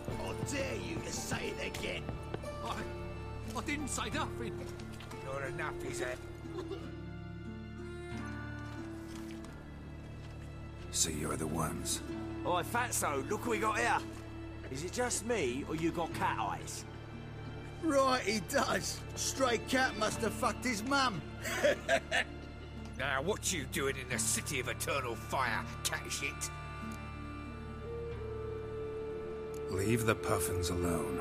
I dare you to say it again. I didn't say nothing. Not enough, is it? So you're the ones. Oi, Fatso, look what we got here. Is it just me, or you got cat eyes? Right, he does. Stray cat must have fucked his mum. Now, what you doing in the city of eternal fire, cat shit? Leave the Puffins alone.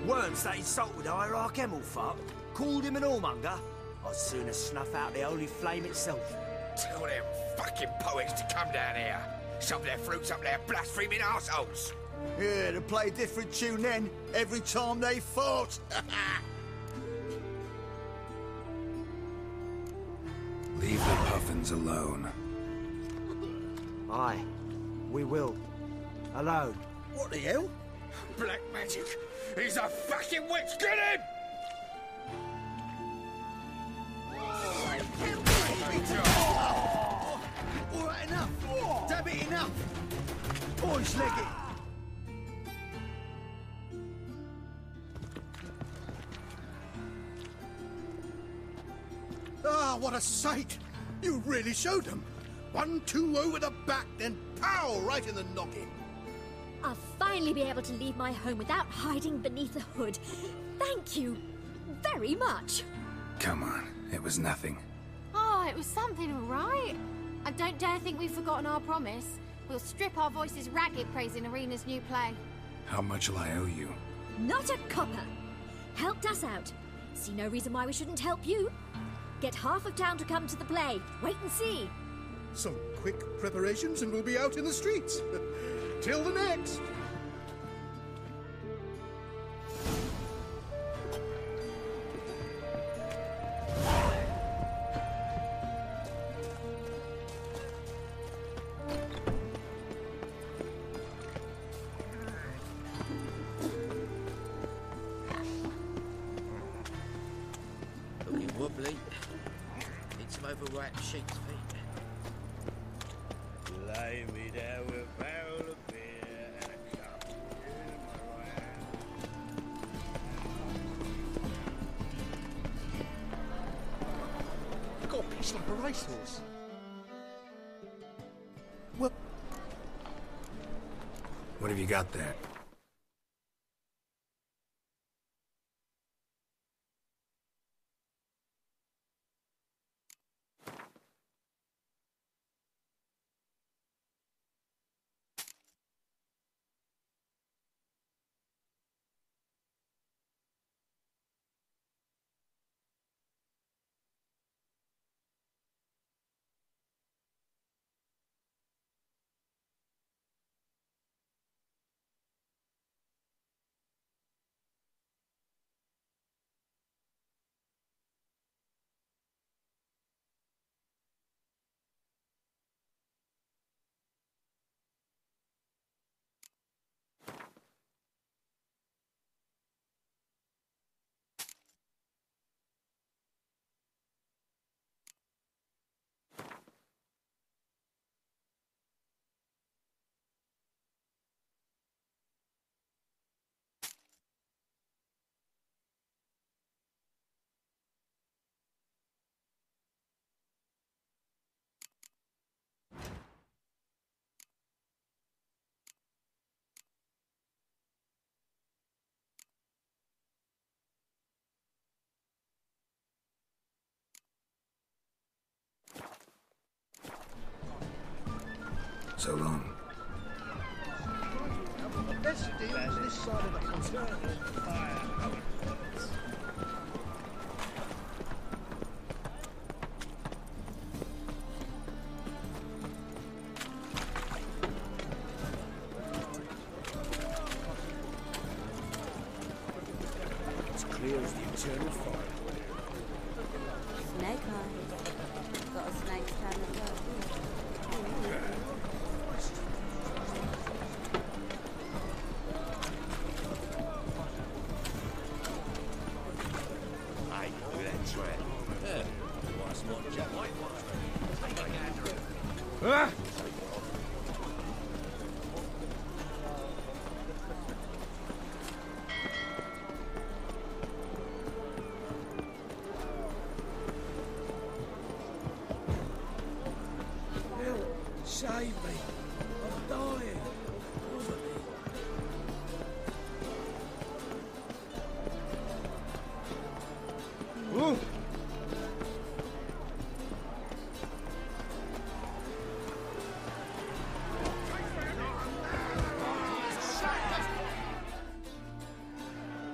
Worms that insulted Hierarch Hemelfart, called him an whoremonger. I'd sooner snuff out the holy flame itself. Tell them fucking poets to come down here. Shove their fruits up their blaspheming arseholes. Yeah, to play a different tune then, every time they fought. Sessions alone. Aye, we will. Alone. What the hell? Black magic! He's a fucking witch! Get him! All right, enough. Damn it, enough. Boys, leg it. Ah, what a sight! You really showed them. 1-2 over the back, then pow, right in the noggin. I'll finally be able to leave my home without hiding beneath a hood. Thank you very much. Come on, it was nothing. Oh, it was something, all right. I don't dare think we've forgotten our promise. We'll strip our voices ragged praising Arena's new play. How much will I owe you? Not a copper. Helped us out. See no reason why we shouldn't help you. Get half of town to come to the play. Wait and see. Some quick preparations and we'll be out in the streets. Till the next. Looking wobbly. Need some overripe sheep's feet. Lay me down with a barrel of beer and a cup in my right hand. God, it's like a racehorse. What have you got there? So long. The best deal is this side of the concern. It's clear as the eternal fire. Snake eye. Got a snake's time as well. Save me. I'm dying. Ooh.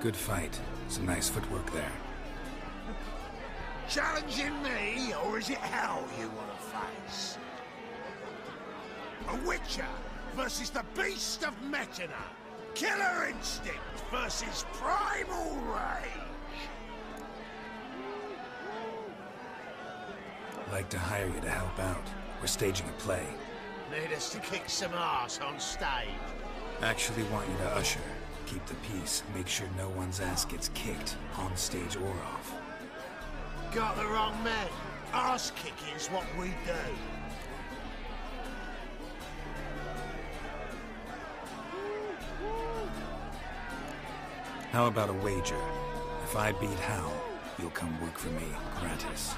Good fight. Some nice footwork there. Challenging me, or is it hell you want to face? A Witcher versus the Beast of Metina. Killer instinct versus primal rage. Like to hire you to help out. We're staging a play. Need us to kick some ass on stage? Actually want you to usher. Keep the peace. Make sure no one's ass gets kicked, on stage or off. Got the wrong man. Ass kicking's what we do. How about a wager? If I beat Hal, you'll come work for me, gratis.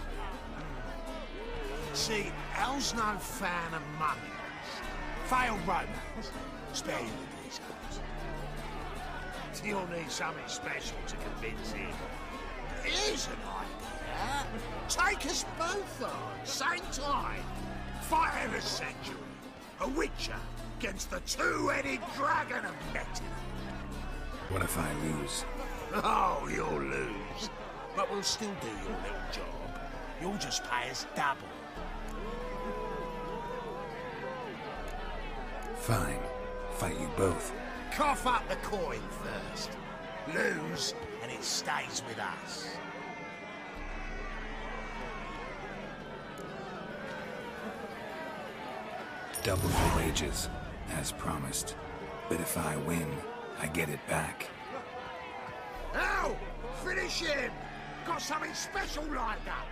See, Hal's no fan of mummies. Failed romance. Spare you the details. You'll need something special to convince him. Here's an idea. Take us both on, same time. Fight of the century. A witcher against the two-headed dragon of Metin. What if I lose? Oh, you'll lose. But we'll still do your little job. You'll just pay us double. Fine. Fight you both. Cough up the coin first. Lose, and it stays with us. Double the wages, as promised. But if I win, I get it back. Ow! Finish him! Got something special lined up!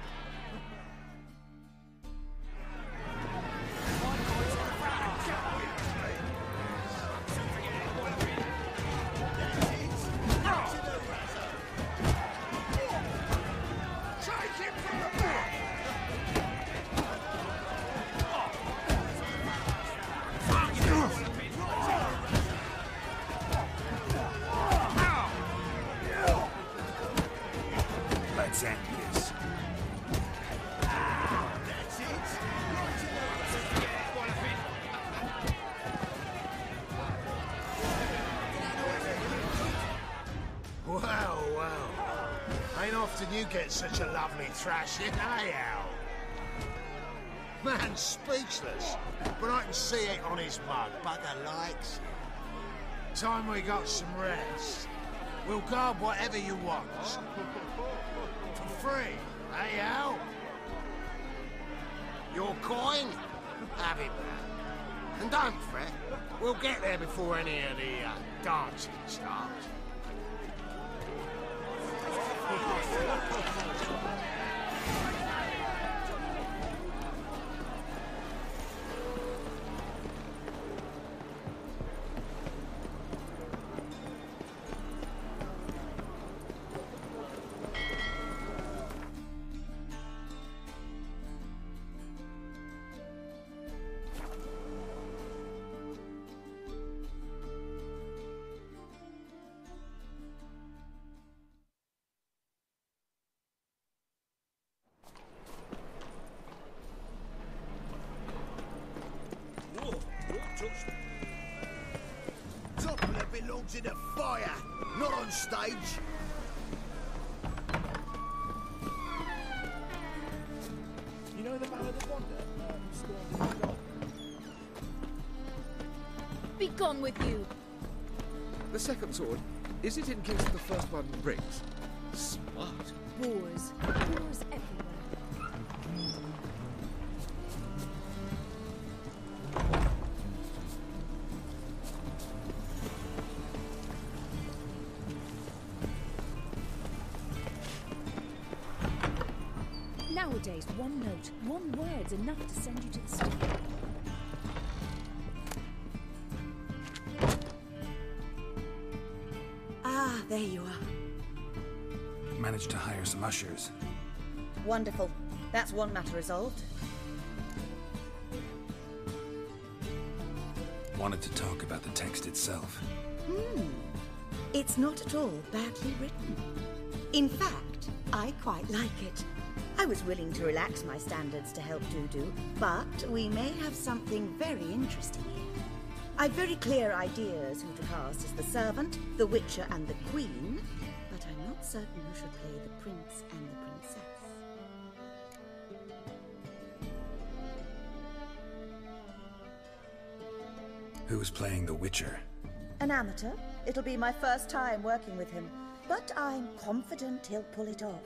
Let's end this. Well, well. Ain't often you get such a lovely thrashing, eh, Al? Man's speechless, but I can see it on his mug. Bugger likes it. Time we got some rest. We'll guard whatever you want. For free, eh, Al? Your coin? Have it back. And don't fret, we'll get there before any of the dancing starts. Doppler belongs in a fire, not on stage. You know the Ballad of Wonder? Be gone with you! The second sword, is it in case the first one breaks? Smart. Wars. Wars everywhere. Nowadays, one note, one word's enough to send you to the stake. Ah, there you are. Managed to hire some ushers. Wonderful. That's one matter resolved. Wanted to talk about the text itself. It's not at all badly written. In fact, I quite like it. I was willing to relax my standards to help Dudu, but we may have something very interesting here. I've very clear ideas who to cast as the servant, the witcher and the queen, but I'm not certain who should play the prince and the princess. Who's playing the witcher? An amateur. It'll be my first time working with him, but I'm confident he'll pull it off.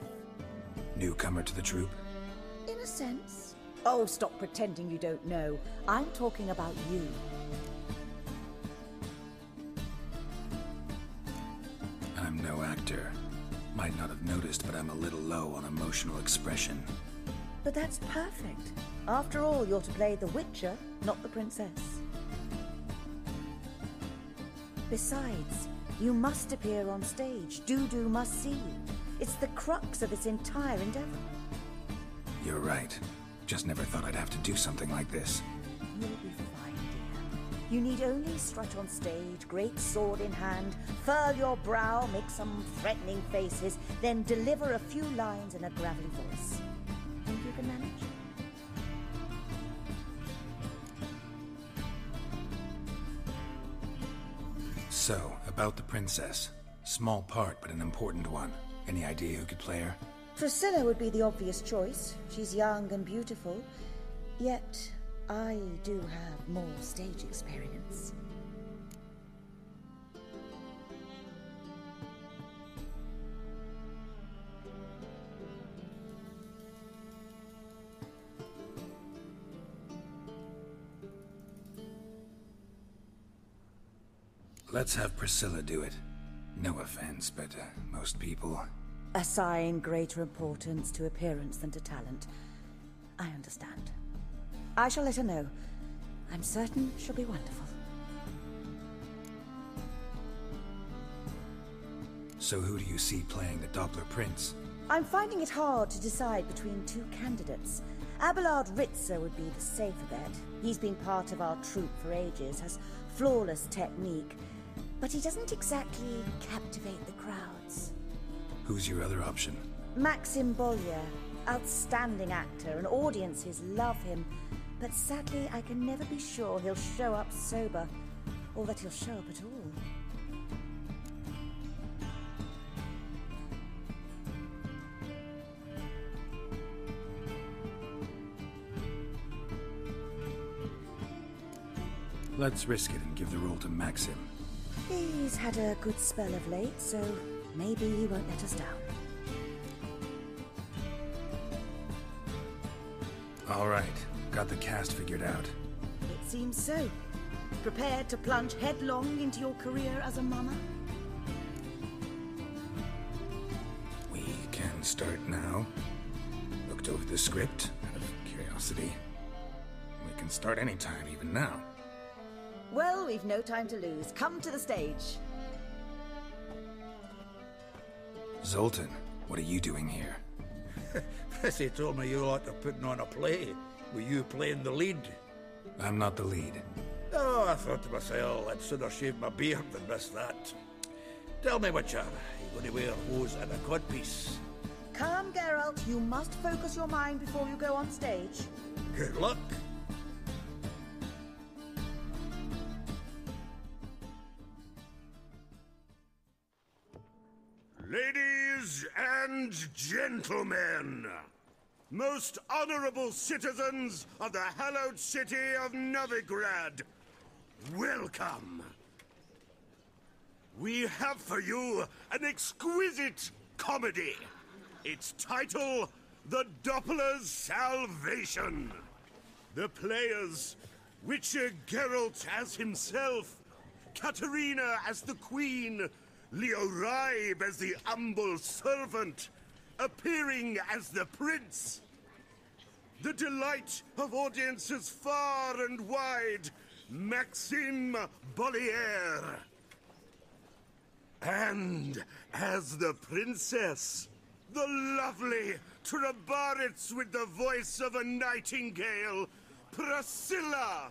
Newcomer to the troupe? In a sense. Oh, stop pretending you don't know. I'm talking about you. I'm no actor. Might not have noticed, but I'm a little low on emotional expression. But that's perfect. After all, you're to play the Witcher, not the princess. Besides, you must appear on stage. Dudu must see you. It's the crux of this entire endeavor. You're right. Just never thought I'd have to do something like this. You'll be fine, dear. You need only strut on stage, great sword in hand, furl your brow, make some threatening faces, then deliver a few lines in a gravelly voice. Think you can manage? So, about the princess. Small part, but an important one. Any idea who could play her? Priscilla would be the obvious choice. She's young and beautiful. Yet, I do have more stage experience. Let's have Priscilla do it. No offense, but most people... Assign greater importance to appearance than to talent. I understand. I shall let her know. I'm certain she'll be wonderful. So who do you see playing the Doppler Prince? I'm finding it hard to decide between two candidates. Abelard Ritzer would be the safer bet. He's been part of our troupe for ages, has flawless technique, but he doesn't exactly captivate the crowds. Who's your other option? Maxim Bollier, outstanding actor, and audiences love him. But sadly, I can never be sure he'll show up sober, or that he'll show up at all. Let's risk it and give the role to Maxim. He's had a good spell of late, so maybe he won't let us down. All right, got the cast figured out. It seems so. Prepared to plunge headlong into your career as a mama? We can start now. Looked over the script out of curiosity. We can start anytime, even now. Well, we've no time to lose. Come to the stage. Zoltan, what are you doing here? Prissy told me you like to putting on a play. Were you playing the lead? I'm not the lead. Oh, I thought to myself, I'd sooner shave my beard than miss that. Tell me, Witcher, are you going to wear hose and a codpiece? Come, Geralt. You must focus your mind before you go on stage. Good luck. Ladies and gentlemen, most honorable citizens of the hallowed city of Novigrad, welcome. We have for you an exquisite comedy. Its title, The Doppler's Salvation. The players, Witcher Geralt as himself, Katerina as the Queen, Leo Raib as the humble servant, appearing as the prince. The delight of audiences far and wide, Maxim Bollier. And as the princess, the lovely Trabaritz with the voice of a nightingale, Priscilla.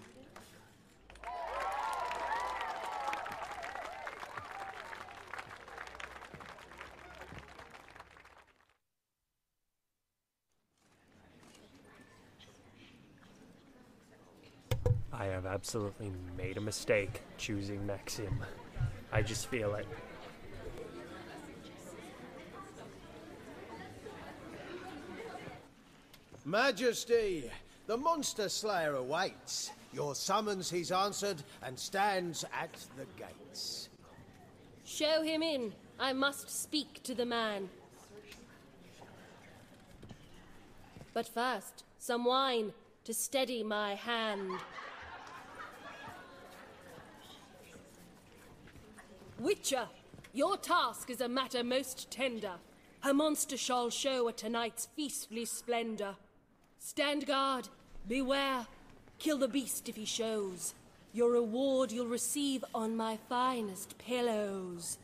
I have absolutely made a mistake choosing Maxim. I just feel it. Majesty, the monster slayer awaits. Your summons he's answered and stands at the gates. Show him in. I must speak to the man. But first, some wine to steady my hand. Witcher, your task is a matter most tender. Her monster shall show at tonight's feastly splendor. Stand guard, beware, kill the beast if he shows. Your reward you'll receive on my finest pillows.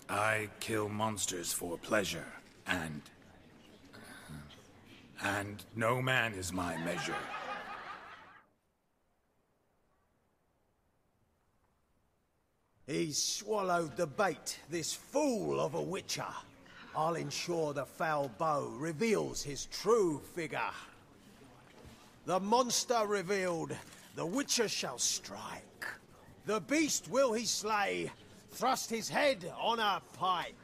I kill monsters for pleasure, and no man is my measure. He's swallowed the bait, this fool of a witcher. I'll ensure the foul bow reveals his true figure. The monster revealed, the witcher shall strike. The beast will he slay, thrust his head on a pike.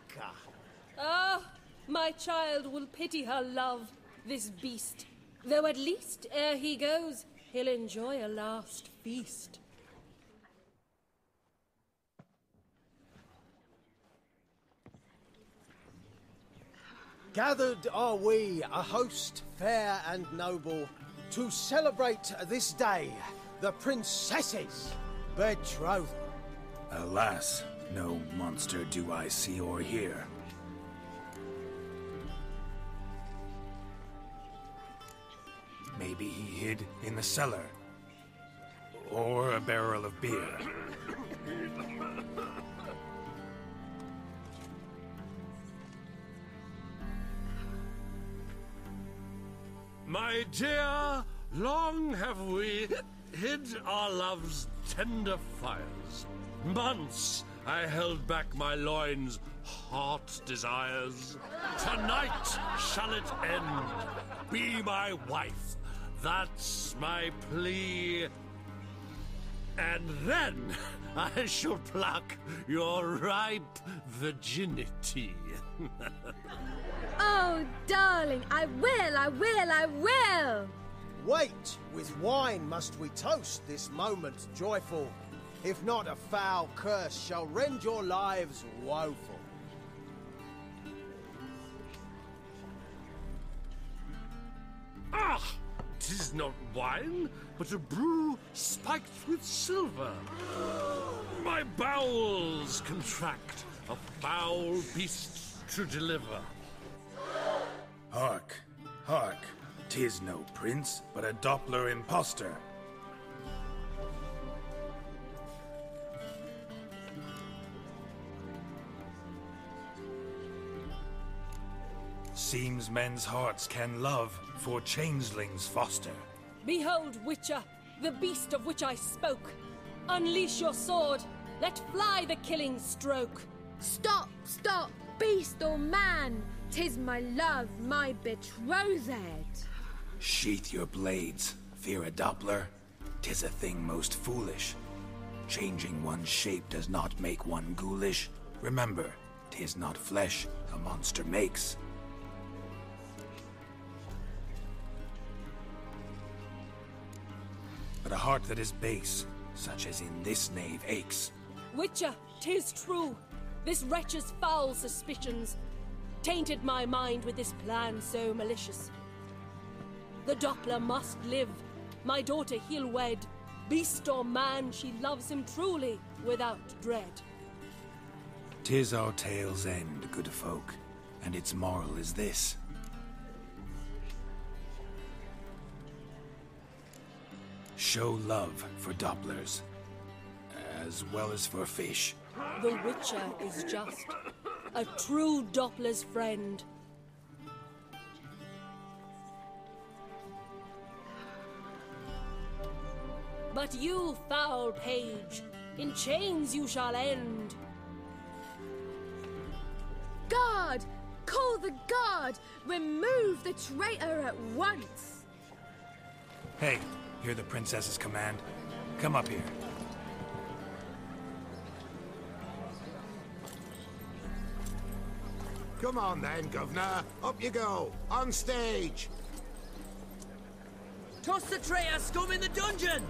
Ah, my child will pity her love, this beast. Though at least, ere he goes, he'll enjoy a last feast. Gathered are we, a host fair and noble, to celebrate this day, the princess's betrothal. Alas, no monster do I see or hear. Maybe he hid in the cellar. Or a barrel of beer. My dear, long have we hid our love's tender fires. Months I held back my loins' heart desires. Tonight shall it end. Be my wife. That's my plea. And then I shall pluck your ripe virginity. Oh, darling, I will, I will, I will! Wait, with wine must we toast this moment joyful. If not, a foul curse shall rend your lives woeful. Ah! 'Tis not wine, but a brew spiked with silver. My bowels contract, a foul beast to deliver. Hark, hark, 'tis no prince, but a Doppler impostor. Seems men's hearts can love, for changelings foster. Behold, Witcher, the beast of which I spoke. Unleash your sword, let fly the killing stroke. Stop, stop, beast or man! 'Tis my love, my betrothed. Sheath your blades, fear a Doppler. 'Tis a thing most foolish. Changing one's shape does not make one ghoulish. Remember, 'tis not flesh a monster makes. But a heart that is base, such as in this knave aches. Witcher, 'tis true. This wretch's foul suspicions tainted my mind with this plan so malicious. The Doppler must live. My daughter he'll wed. Beast or man, she loves him truly, without dread. 'Tis our tale's end, good folk, and its moral is this. Show love for Dopplers, as well as for fish. The Witcher is just, a true Doppler's friend. But you, foul page, in chains you shall end. Guard! Call the guard! Remove the traitor at once! Hey, hear the princess's command? Come up here. Come on then, Governor. Up you go. On stage. Toss the traitor scum in the dungeon!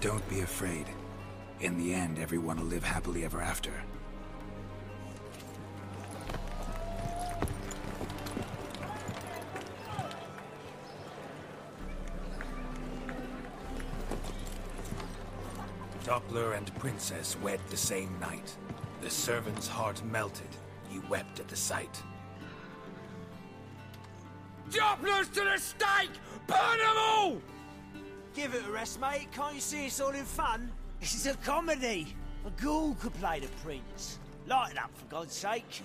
Don't be afraid. In the end, everyone will live happily ever after. Doppler and Princess wed the same night. The servant's heart melted. He wept at the sight. Dopplers to the stake! Burn them all! Give it a rest, mate. Can't you see it's all in fun? This is a comedy. A ghoul could play the prince. Lighten up, for God's sake.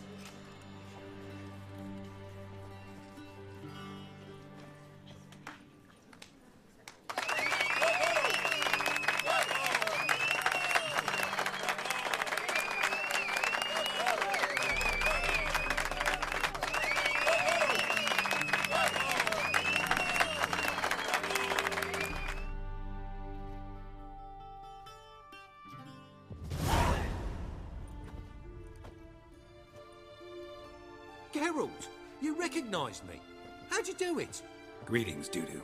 Geralt, you recognized me. How'd you do it? Greetings, Dudu.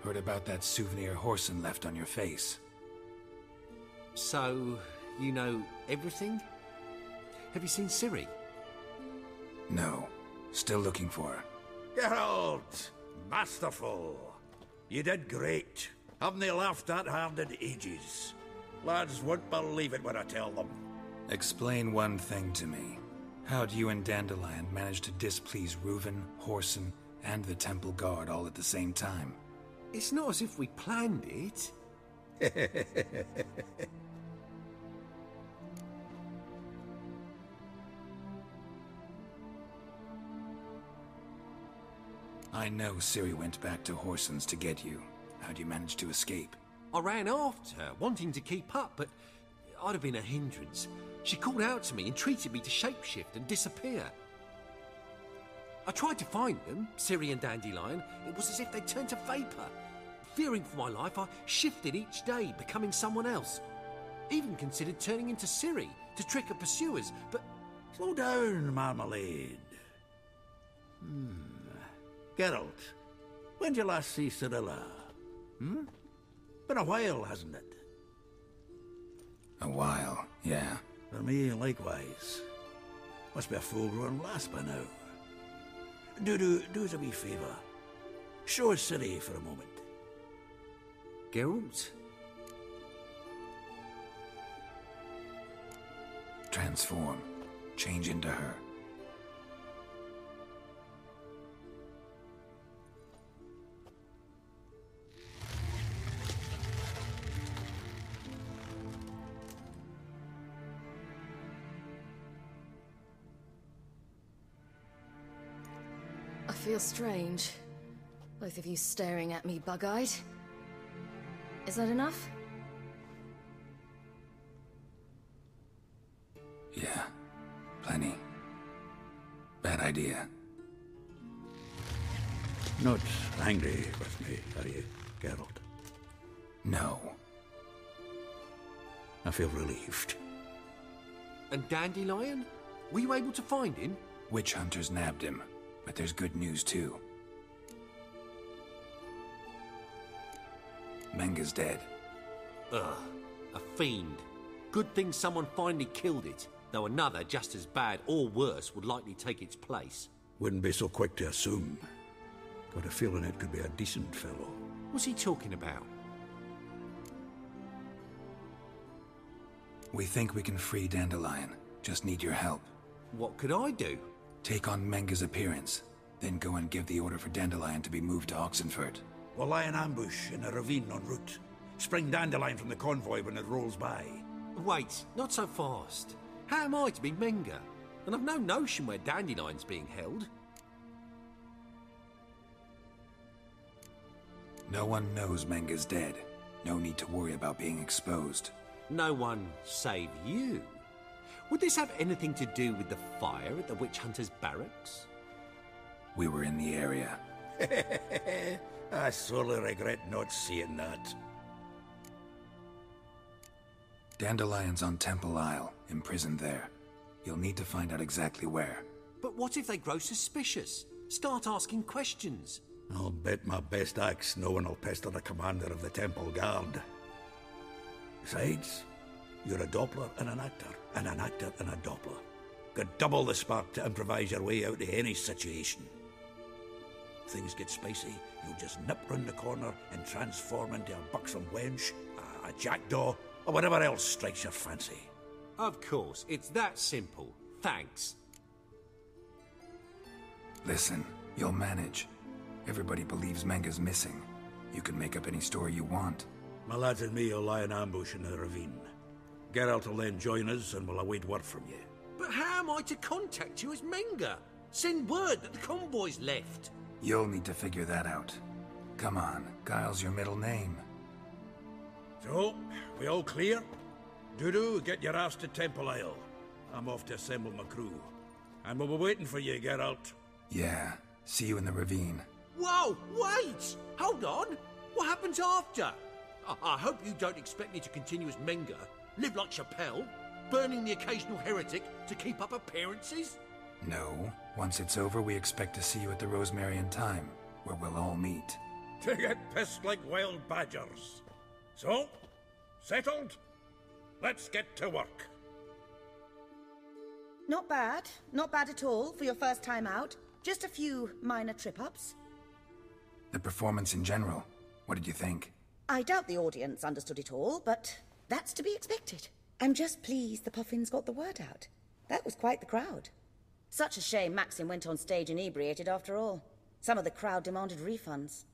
Heard about that souvenir Horson left on your face. So, you know everything? Have you seen Ciri? No. Still looking for her. Geralt! Masterful! You did great. Haven't they laughed that hard in ages? Lads won't believe it when I tell them. Explain one thing to me. How'd you and Dandelion manage to displease Reuven, Horson, and the Temple Guard all at the same time? It's not as if we planned it. I know Ciri went back to Horson's to get you. How'd you manage to escape? I ran after her, wanting to keep up, but I'd have been a hindrance. She called out to me and treated me to shapeshift and disappear. I tried to find them, Ciri and Dandelion. It was as if they'd turned to vapour. Fearing for my life, I shifted each day, becoming someone else. Even considered turning into Ciri to trick her pursuers, but... Slow down, Marmalade. Geralt, when'd you last see Cirilla? Been a while, hasn't it? A while, yeah. For me, likewise. Must be a full-grown lass by now. Do us a wee favour. Show us Ciri for a moment. Geralt? Transform. Change into her. I feel strange. Both of you staring at me bug-eyed. Is that enough? Yeah. Plenty. Bad idea. Not angry with me, are you, Geralt? No. I feel relieved. And Dandelion? Were you able to find him? Witch hunters nabbed him, but there's good news too. Menga's dead. Ugh, a fiend. Good thing someone finally killed it, though another just as bad or worse would likely take its place. Wouldn't be so quick to assume. Got a feeling it could be a decent fellow. What's he talking about? We think we can free Dandelion. Just need your help. What could I do? Take on Menga's appearance, then go and give the order for Dandelion to be moved to Oxenfurt. We'll lie in ambush in a ravine en route. Spring Dandelion from the convoy when it rolls by. Wait, not so fast. How am I to be Menga? And I've no notion where Dandelion's being held. No one knows Menga's dead. No need to worry about being exposed. No one save you. Would this have anything to do with the fire at the witch hunters' barracks? We were in the area. I sorely regret not seeing that. Dandelion's on Temple Isle, imprisoned there. You'll need to find out exactly where. But what if they grow suspicious? Start asking questions? I'll bet my best axe no one will pester the commander of the Temple Guard. Besides, you're a Doppler and an actor and a Doppler. Got double the spark to improvise your way out of any situation. If things get spicy, you'll just nip round the corner and transform into a buxom wench, a jackdaw, or whatever else strikes your fancy. Of course, it's that simple. Thanks. Listen, you'll manage. Everybody believes Menga's missing. You can make up any story you want. My lads and me will lie in ambush in the ravine. Geralt will then join us and we'll await word from you. But how am I to contact you as Menga? Send word that the convoy's left. You'll need to figure that out. Come on, Guile's your middle name. So, we all clear? Dudu, get your ass to Temple Isle. I'm off to assemble my crew. And we'll be waiting for you, Geralt. Yeah, see you in the ravine. Whoa, wait! Hold on! What happens after? I hope you don't expect me to continue as Menga, live like Chappelle, burning the occasional heretic to keep up appearances? No. Once it's over, we expect to see you at the Rosemary in Time, where we'll all meet. To get pissed like wild badgers. So, settled? Let's get to work. Not bad. Not bad at all for your first time out. Just a few minor trip-ups. The performance in general, what did you think? I doubt the audience understood it all, but that's to be expected. I'm just pleased the Puffins got the word out. That was quite the crowd. Such a shame Maxim went on stage inebriated after all. Some of the crowd demanded refunds.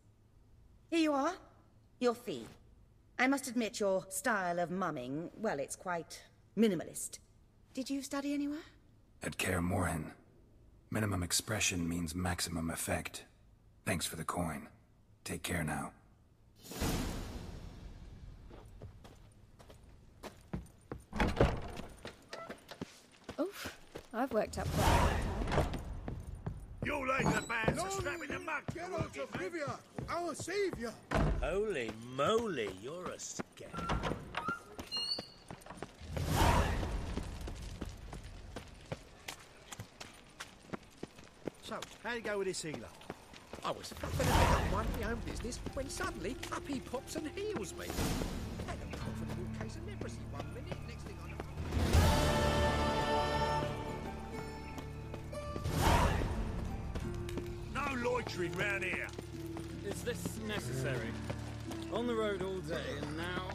Here you are. Your fee. I must admit your style of mumming, well, it's quite minimalist. Did you study anywhere? At Kaer Morhen. Minimum expression means maximum effect. Thanks for the coin. Take care now. Oof, I've worked up quite a lot. You like the bands are strapping the mug. Get out of Rivia, our savior. Holy moly, you're a scam. So, how'd it go with this healer? I was flipping a bit up minding my own business when suddenly up he pops and heals me. Had a profitable case of leprosy 1 minute, next thing I know... No loitering round here. Is this necessary? On the road all day and now...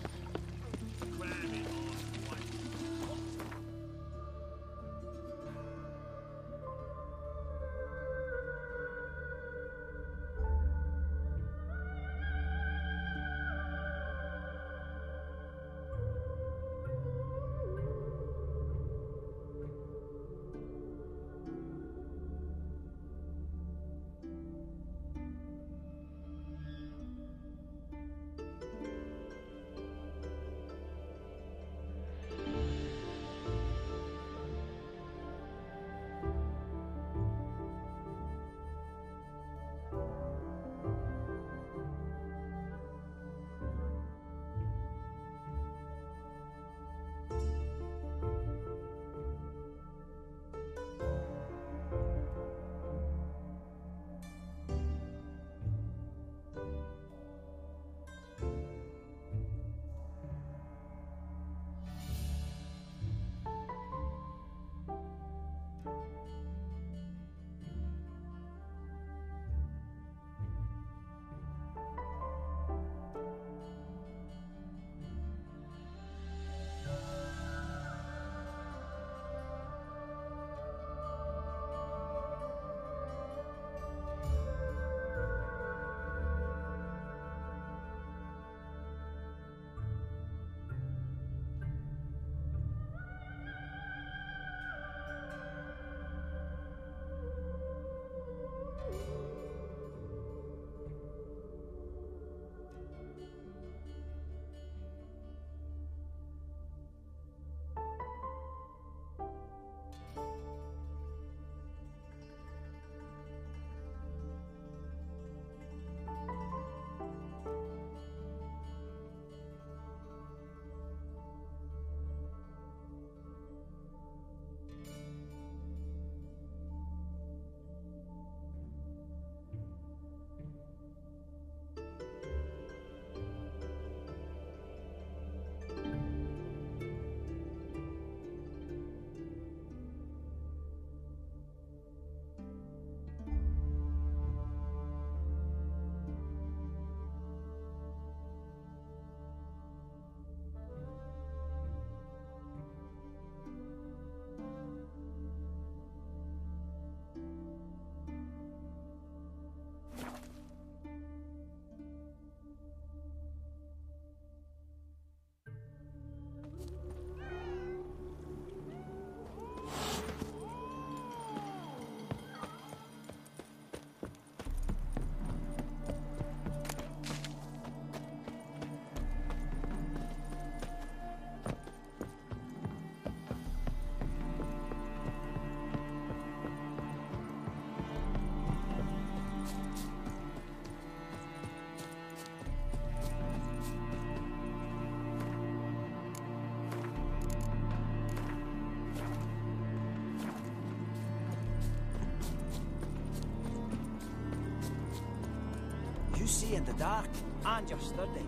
You see in the dark, and you're sturdy.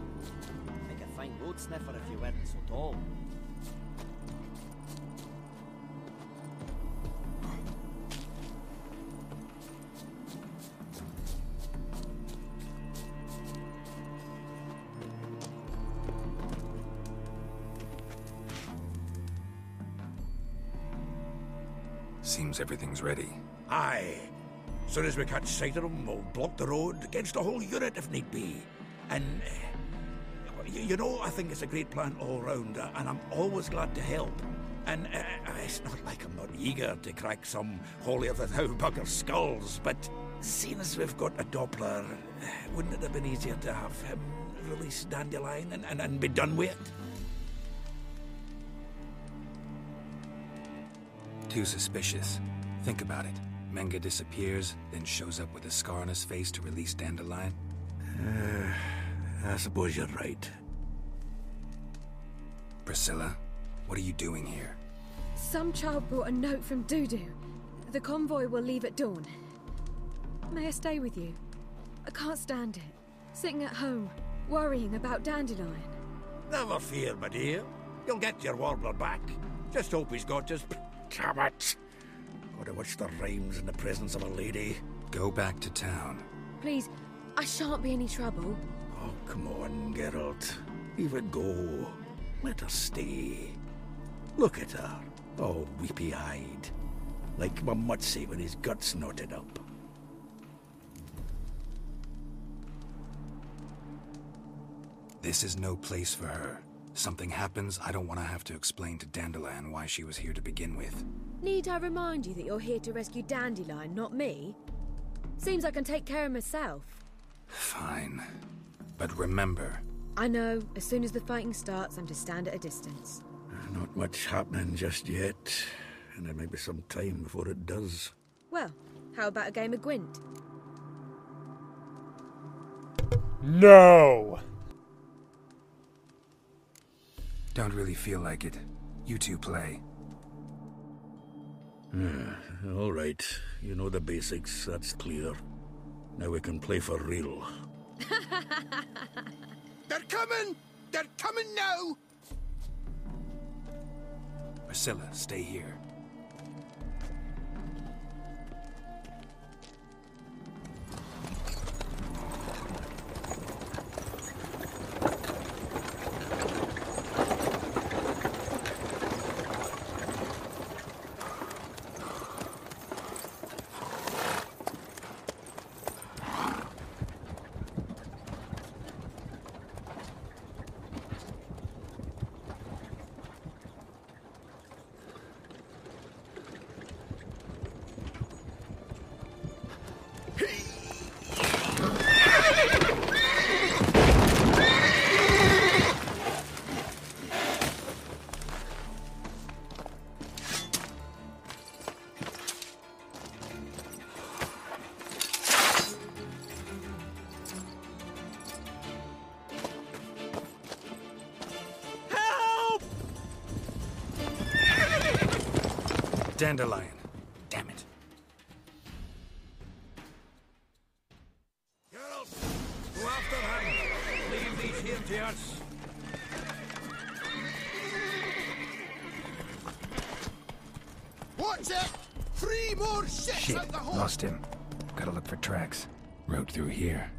Make a fine road sniffer if you weren't so tall. Seems everything's ready. Aye. Soon as we catch sight of them, we'll block the road against the whole unit if need be. And, you know, I think it's a great plan all round, and I'm always glad to help. And it's not like I'm not eager to crack some holier-than-thou bugger skulls, but seeing as we've got a Doppler, wouldn't it have been easier to have him release Dandelion and be done with it? Too suspicious. Think about it. Menga disappears, then shows up with a scar on his face to release Dandelion. I suppose you're right. Priscilla, what are you doing here? Some child brought a note from Dudu. The convoy will leave at dawn. May I stay with you? I can't stand it. Sitting at home, worrying about Dandelion. Never fear, my dear. You'll get your warbler back. Just hope he's got his... Damn it! Gotta watch the rhymes in the presence of a lady. Go back to town. Please, I shan't be any trouble. Oh, come on, Geralt. Leave it go. Let her stay. Look at her, all weepy-eyed. Like my Mutsy with his guts knotted up. This is no place for her. Something happens, I don't want to have to explain to Dandelion why she was here to begin with. Need I remind you that you're here to rescue Dandelion, not me? Seems I can take care of myself. Fine. But remember... I know. As soon as the fighting starts, I'm to stand at a distance. Not much happening just yet. And there may be some time before it does. Well, how about a game of Gwent? No! Don't really feel like it. You two play. All right. You know the basics, that's clear. Now we can play for real. They're coming! They're coming now! Priscilla, stay here. Dandelion. Damn it. Girls, go after him. Leave these here to us. Watch it! 3 more ships Shit, out the hole! lost him. Gotta look for tracks. Road through here.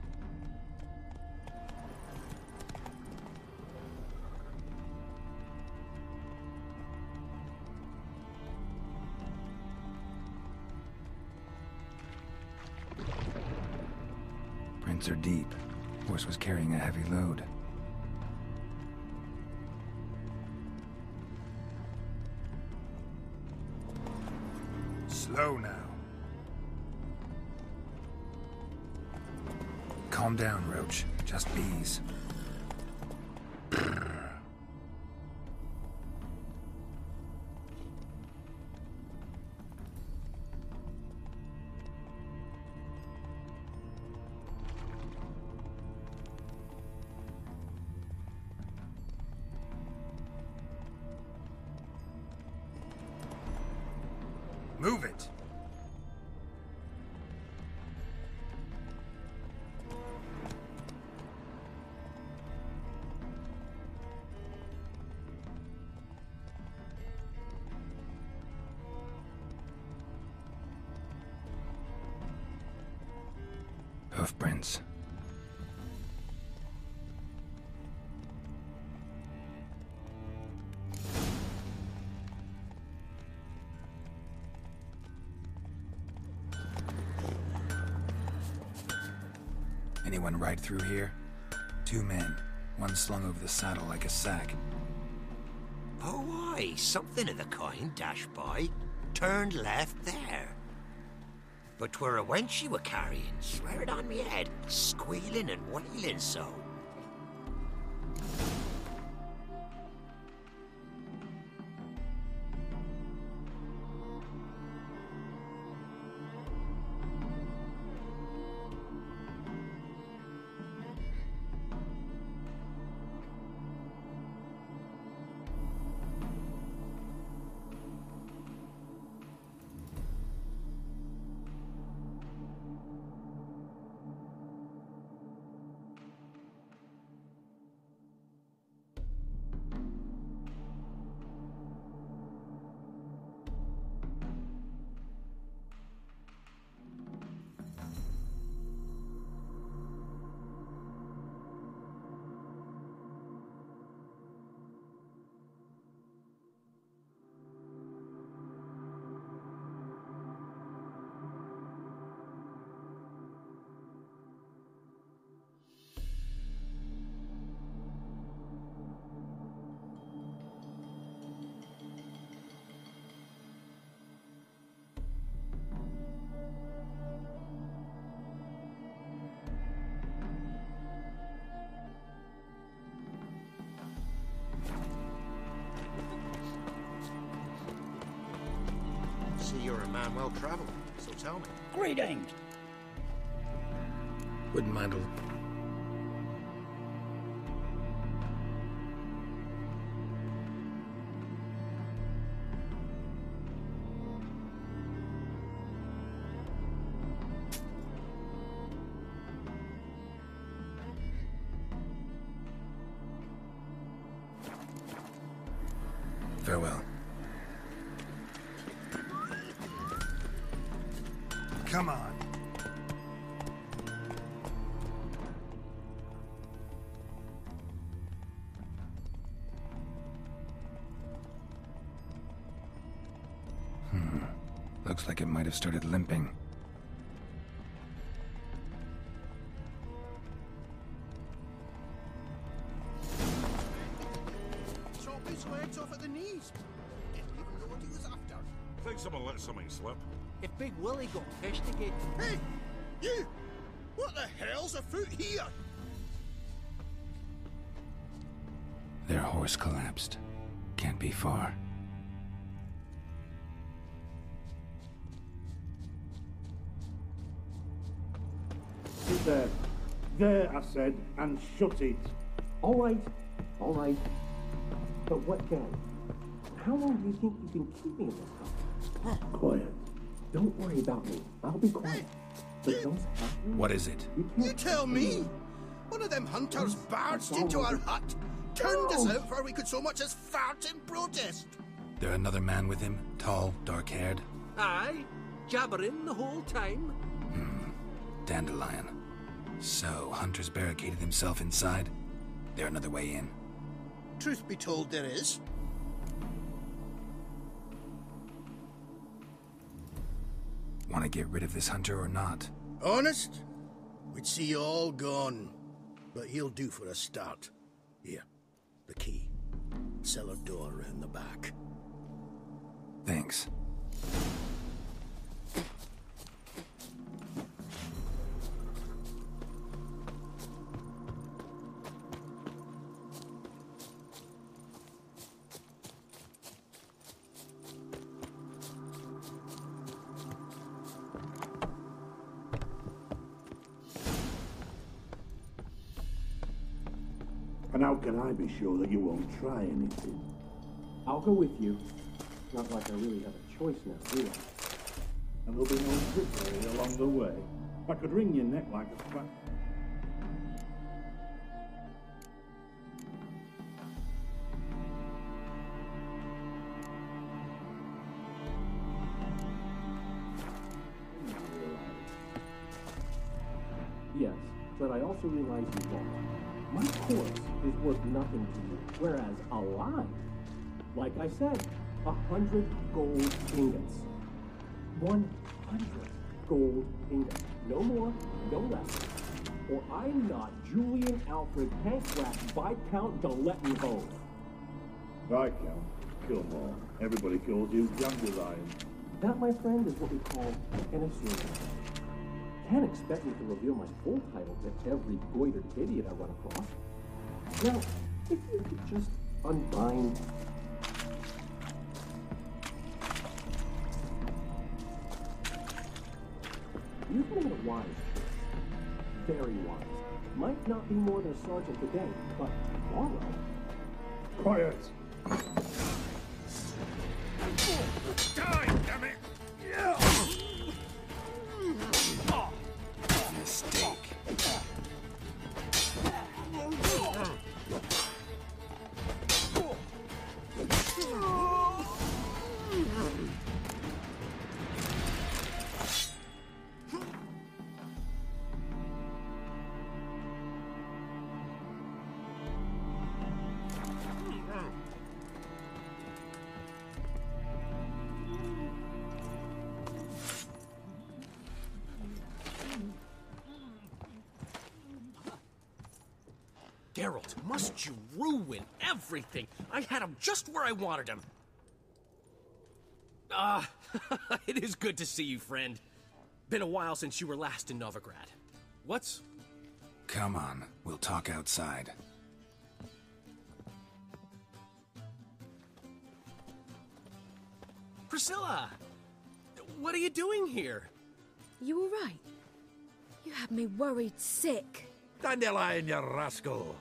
Prints are deep. Horse was carrying a heavy load. Slow now. Calm down, Roach. Just bees. Move it! hoofprints. Anyone ride through here? 2 men, one slung over the saddle like a sack. Oh, aye, something of the kind dashed by. Turned left there. But 'twere a wench she were carrying, swear it on me head, squealing and wailing so. See, you're a man well-travelled, so tell me. Greetings. Wouldn't mind a... Farewell. Come on. Looks like it might have started limping. Chop his legs off at the knees. Didn't even know what he was after. Think someone let something slip. If Big Willie got pissed again. Hey, you! What the hell's afoot here? Their horse collapsed. Can't be far. Sit there. There, I said, and shut it. All right. But what then? How long do you think you can keep me in this house? Quiet. Don't worry about me. I'll be quiet. But don't stop me. What is it? You tell me! One of them hunters barged into our hut, turned us out before we could so much as fart in protest. There another man with him? Tall, dark-haired? Aye, jabbering the whole time. Dandelion. So, Hunter's barricaded himself inside? There another way in? Truth be told, there is. Want to get rid of this Hunter or not? Honest? We'd see you all gone. But he'll do for a start. Here, the key. Cellar door round the back. Thanks. And how can I be sure that you won't try anything? I'll go with you. Not like I really have a choice now, do I? And there'll be no trickery along the way. I could wring your neck like a fat... Yes, but I also realize you won't. My corpse is worth nothing to you, whereas alive, like I said, 100 gold ingots. 100 gold ingots. No more, no less. Or I'm not Julian Alfred Pankrat Viscount de Lettenhove. Viscount, kill them all. Everybody calls you Dandelion. That, my friend, is what we call an assumption. Can't expect me to reveal my full title to every goitered idiot I run across. Now, if you could just unbind... You've been a wise choice. Very wise. Might not be more than a sergeant today, but tomorrow... Quiet! Die, damn it! Mistake. Geralt, must you ruin everything? I had him just where I wanted him. It is good to see you, friend. Been a while since you were last in Novigrad. What's... Come on, we'll talk outside. Priscilla! What are you doing here? You all right? You had me worried sick. Dandelion, you rascal.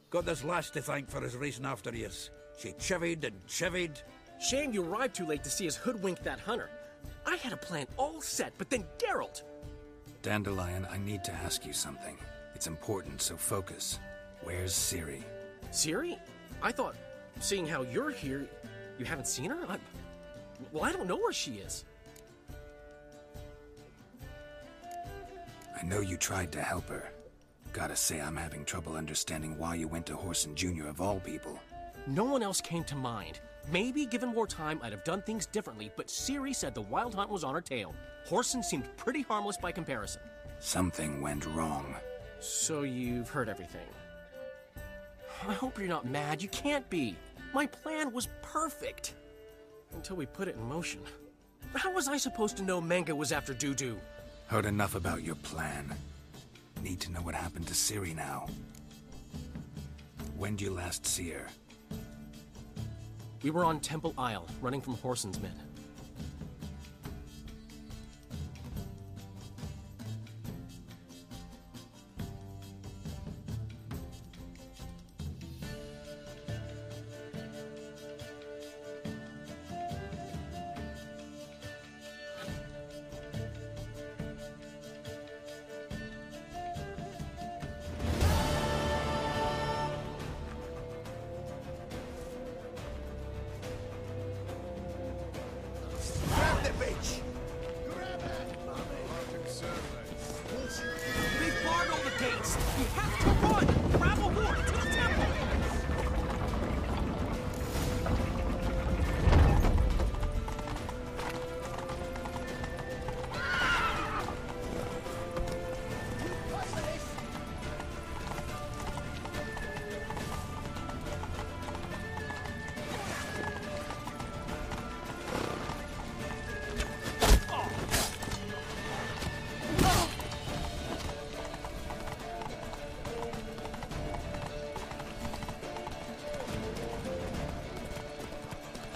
Got this lass to thank for his racing after years. She chivied and chivied. Shame you arrived too late to see us hoodwink that hunter. I had a plan all set, but then Geralt... Dandelion, I need to ask you something. It's important, so focus. Where's Ciri? Ciri? I thought, seeing how you're here, you haven't seen her? Well, I don't know where she is. I know you tried to help her. Gotta say, I'm having trouble understanding why you went to Whoreson Jr. of all people. No one else came to mind. Maybe, given more time, I'd have done things differently, but Ciri said the Wild Hunt was on her tail. Whoreson seemed pretty harmless by comparison. Something went wrong. So you've heard everything. I hope you're not mad. You can't be. My plan was perfect. Until we put it in motion. How was I supposed to know Manga was after Dudu? Heard enough about your plan. Need to know what happened to Ciri now. When did you last see her? We were on Temple Isle, running from Whoreson's men.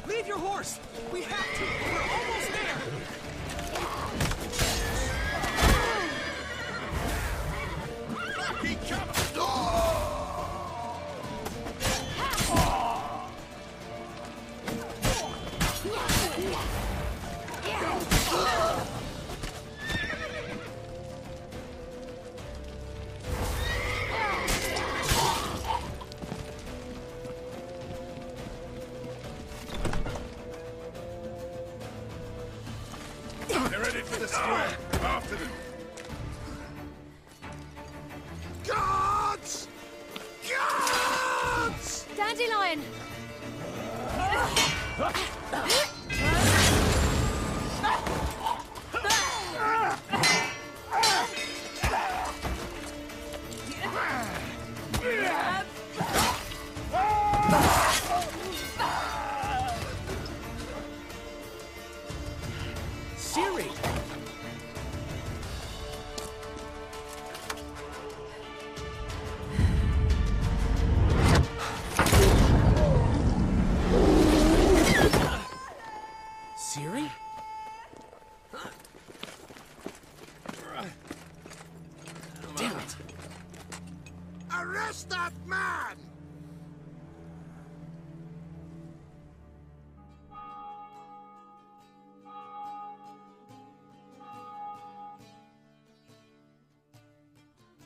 Leave your horse! We have to! We're almost there! He comes! They're ready for the square. After them. then! Siri! Siri? Damn it! Arrest that man!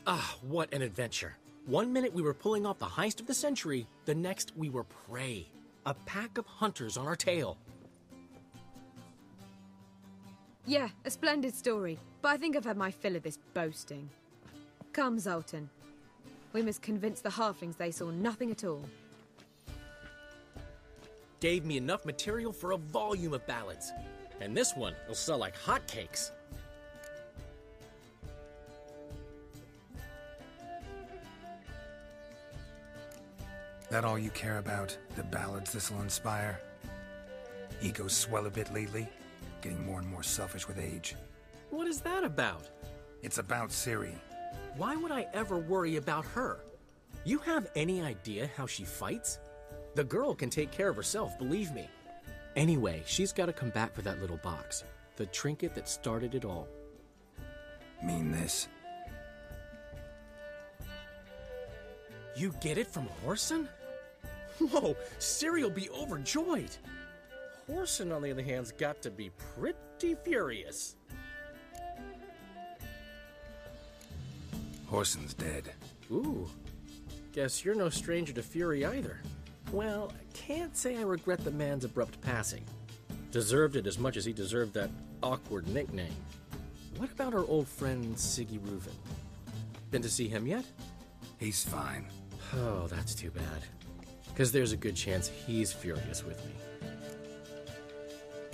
Ah, what an adventure. One minute we were pulling off the heist of the century, the next we were prey. A pack of hunters on our tail. Yeah, a splendid story, but I think I've had my fill of this boasting. Come, Zoltan. We must convince the halflings they saw nothing at all. Gave me enough material for a volume of ballads. And this one will sell like hotcakes. That all you care about? The ballads this'll inspire? Ego swell a bit lately? Getting more and more selfish with age. What is that about? It's about Ciri. Why would I ever worry about her? You have any idea how she fights? The girl can take care of herself, believe me. Anyway, she's got to come back for that little box. The trinket that started it all. Mean this? You get it from Whoreson? Whoa, Ciri'll be overjoyed. Whoreson, on the other hand, has got to be pretty furious. Whoreson's dead. Ooh, guess you're no stranger to fury either. Well, I can't say I regret the man's abrupt passing. Deserved it as much as he deserved that awkward nickname. What about our old friend Siggy Reuven? Been to see him yet? He's fine. Oh, that's too bad. Because there's a good chance he's furious with me.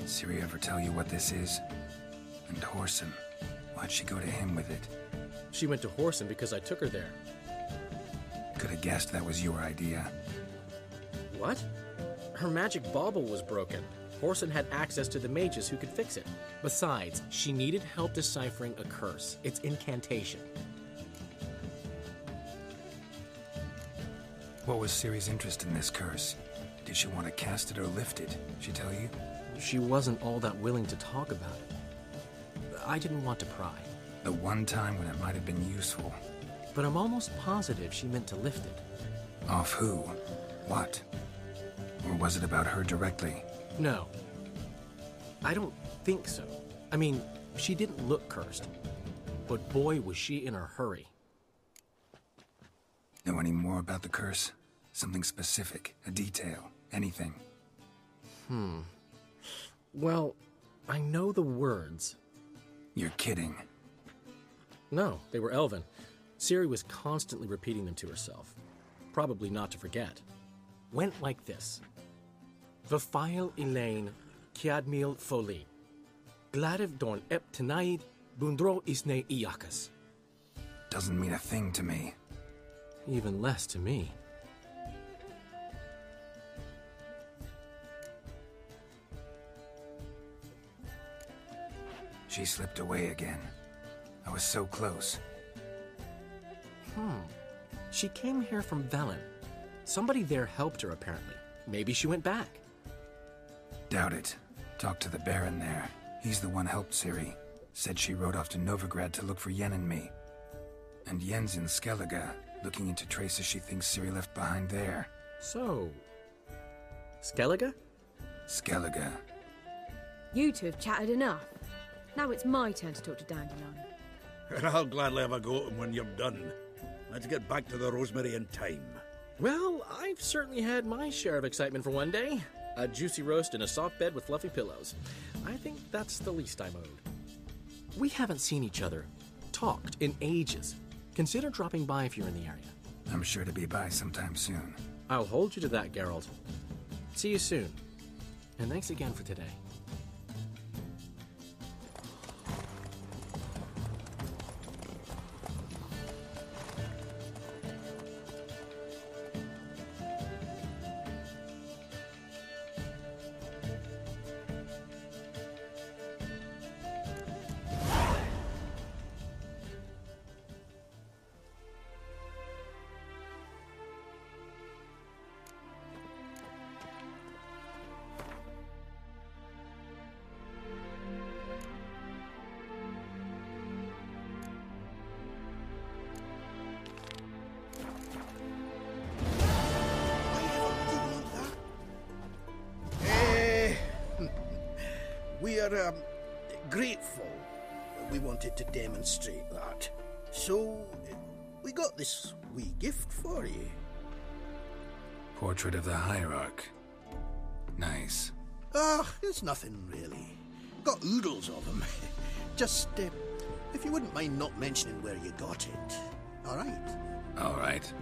Ciri ever tell you what this is? And Whoreson, why'd she go to him with it? She went to Whoreson because I took her there. Could have guessed that was your idea. What? Her magic bauble was broken. Whoreson had access to the mages who could fix it. Besides, she needed help deciphering a curse. It's incantation. What was Ciri's interest in this curse? Did she want to cast it or lift it? She tell you? She wasn't all that willing to talk about it. I didn't want to pry. The one time when it might have been useful. But I'm almost positive she meant to lift it. Off who? What? Or was it about her directly? No. I don't think so. I mean, she didn't look cursed. But boy, was she in a hurry. Know any more about the curse? Something specific, a detail, anything? Well, I know the words. You're kidding. No, they were Elven. Ciri was constantly repeating them to herself. Probably not to forget. Went like this. Vafile Elaine Kiadmil Foli. Gladiv Dorn Ep Tenaid Bundro Isne Iakas. Doesn't mean a thing to me. Even less to me. She slipped away again. I was so close. She came here from Velen. Somebody there helped her, apparently. Maybe she went back. Doubt it. Talked to the Baron there. He's the one helped Ciri. Said she rode off to Novigrad to look for Yen and me. And Yen's in Skellige, looking into traces she thinks Ciri left behind there. So... Skellige? Skellige. You two have chatted enough. Now it's my turn to talk to Dandelion. And I'll gladly have a go at him when you're done. Let's get back to the Rosemary in time. Well, I've certainly had my share of excitement for one day. A juicy roast in a soft bed with fluffy pillows. I think that's the least I'm owed. We haven't seen each other, talked in ages. Consider dropping by if you're in the area. I'm sure to be by sometime soon. I'll hold you to that, Geralt. See you soon. And thanks again for today. We are grateful. We wanted to demonstrate that. So, we got this wee gift for you. Portrait of the Hierarch. Nice. It's nothing really. Got oodles of them. Just, if you wouldn't mind not mentioning where you got it. All right? All right.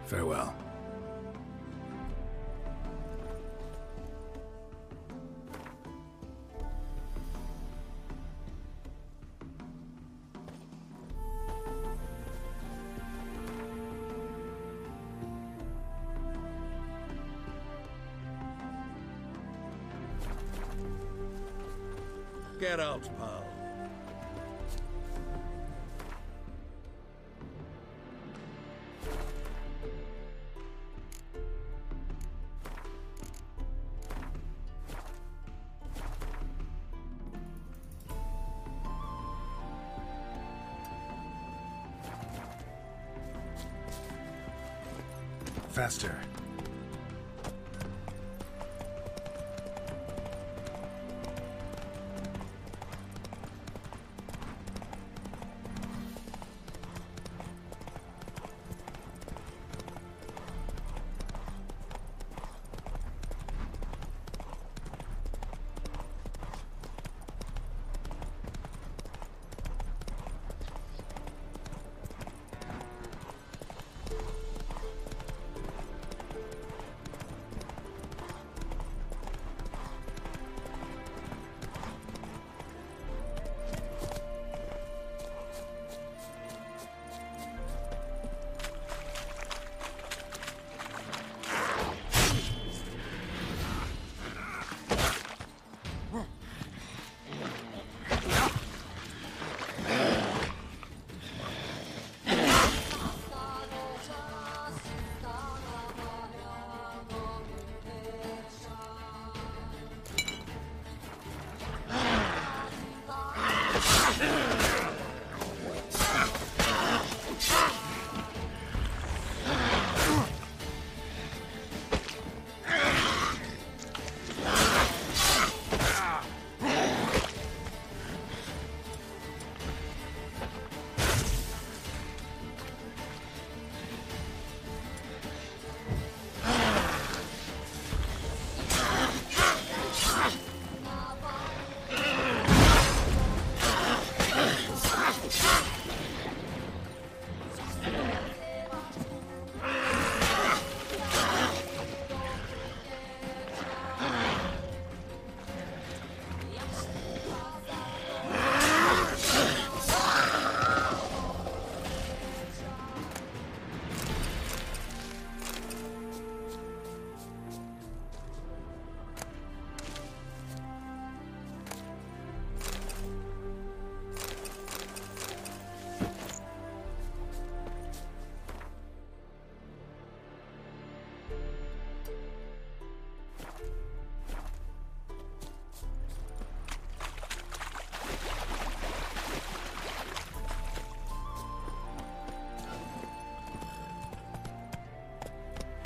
Farewell. Get out, pal. Faster.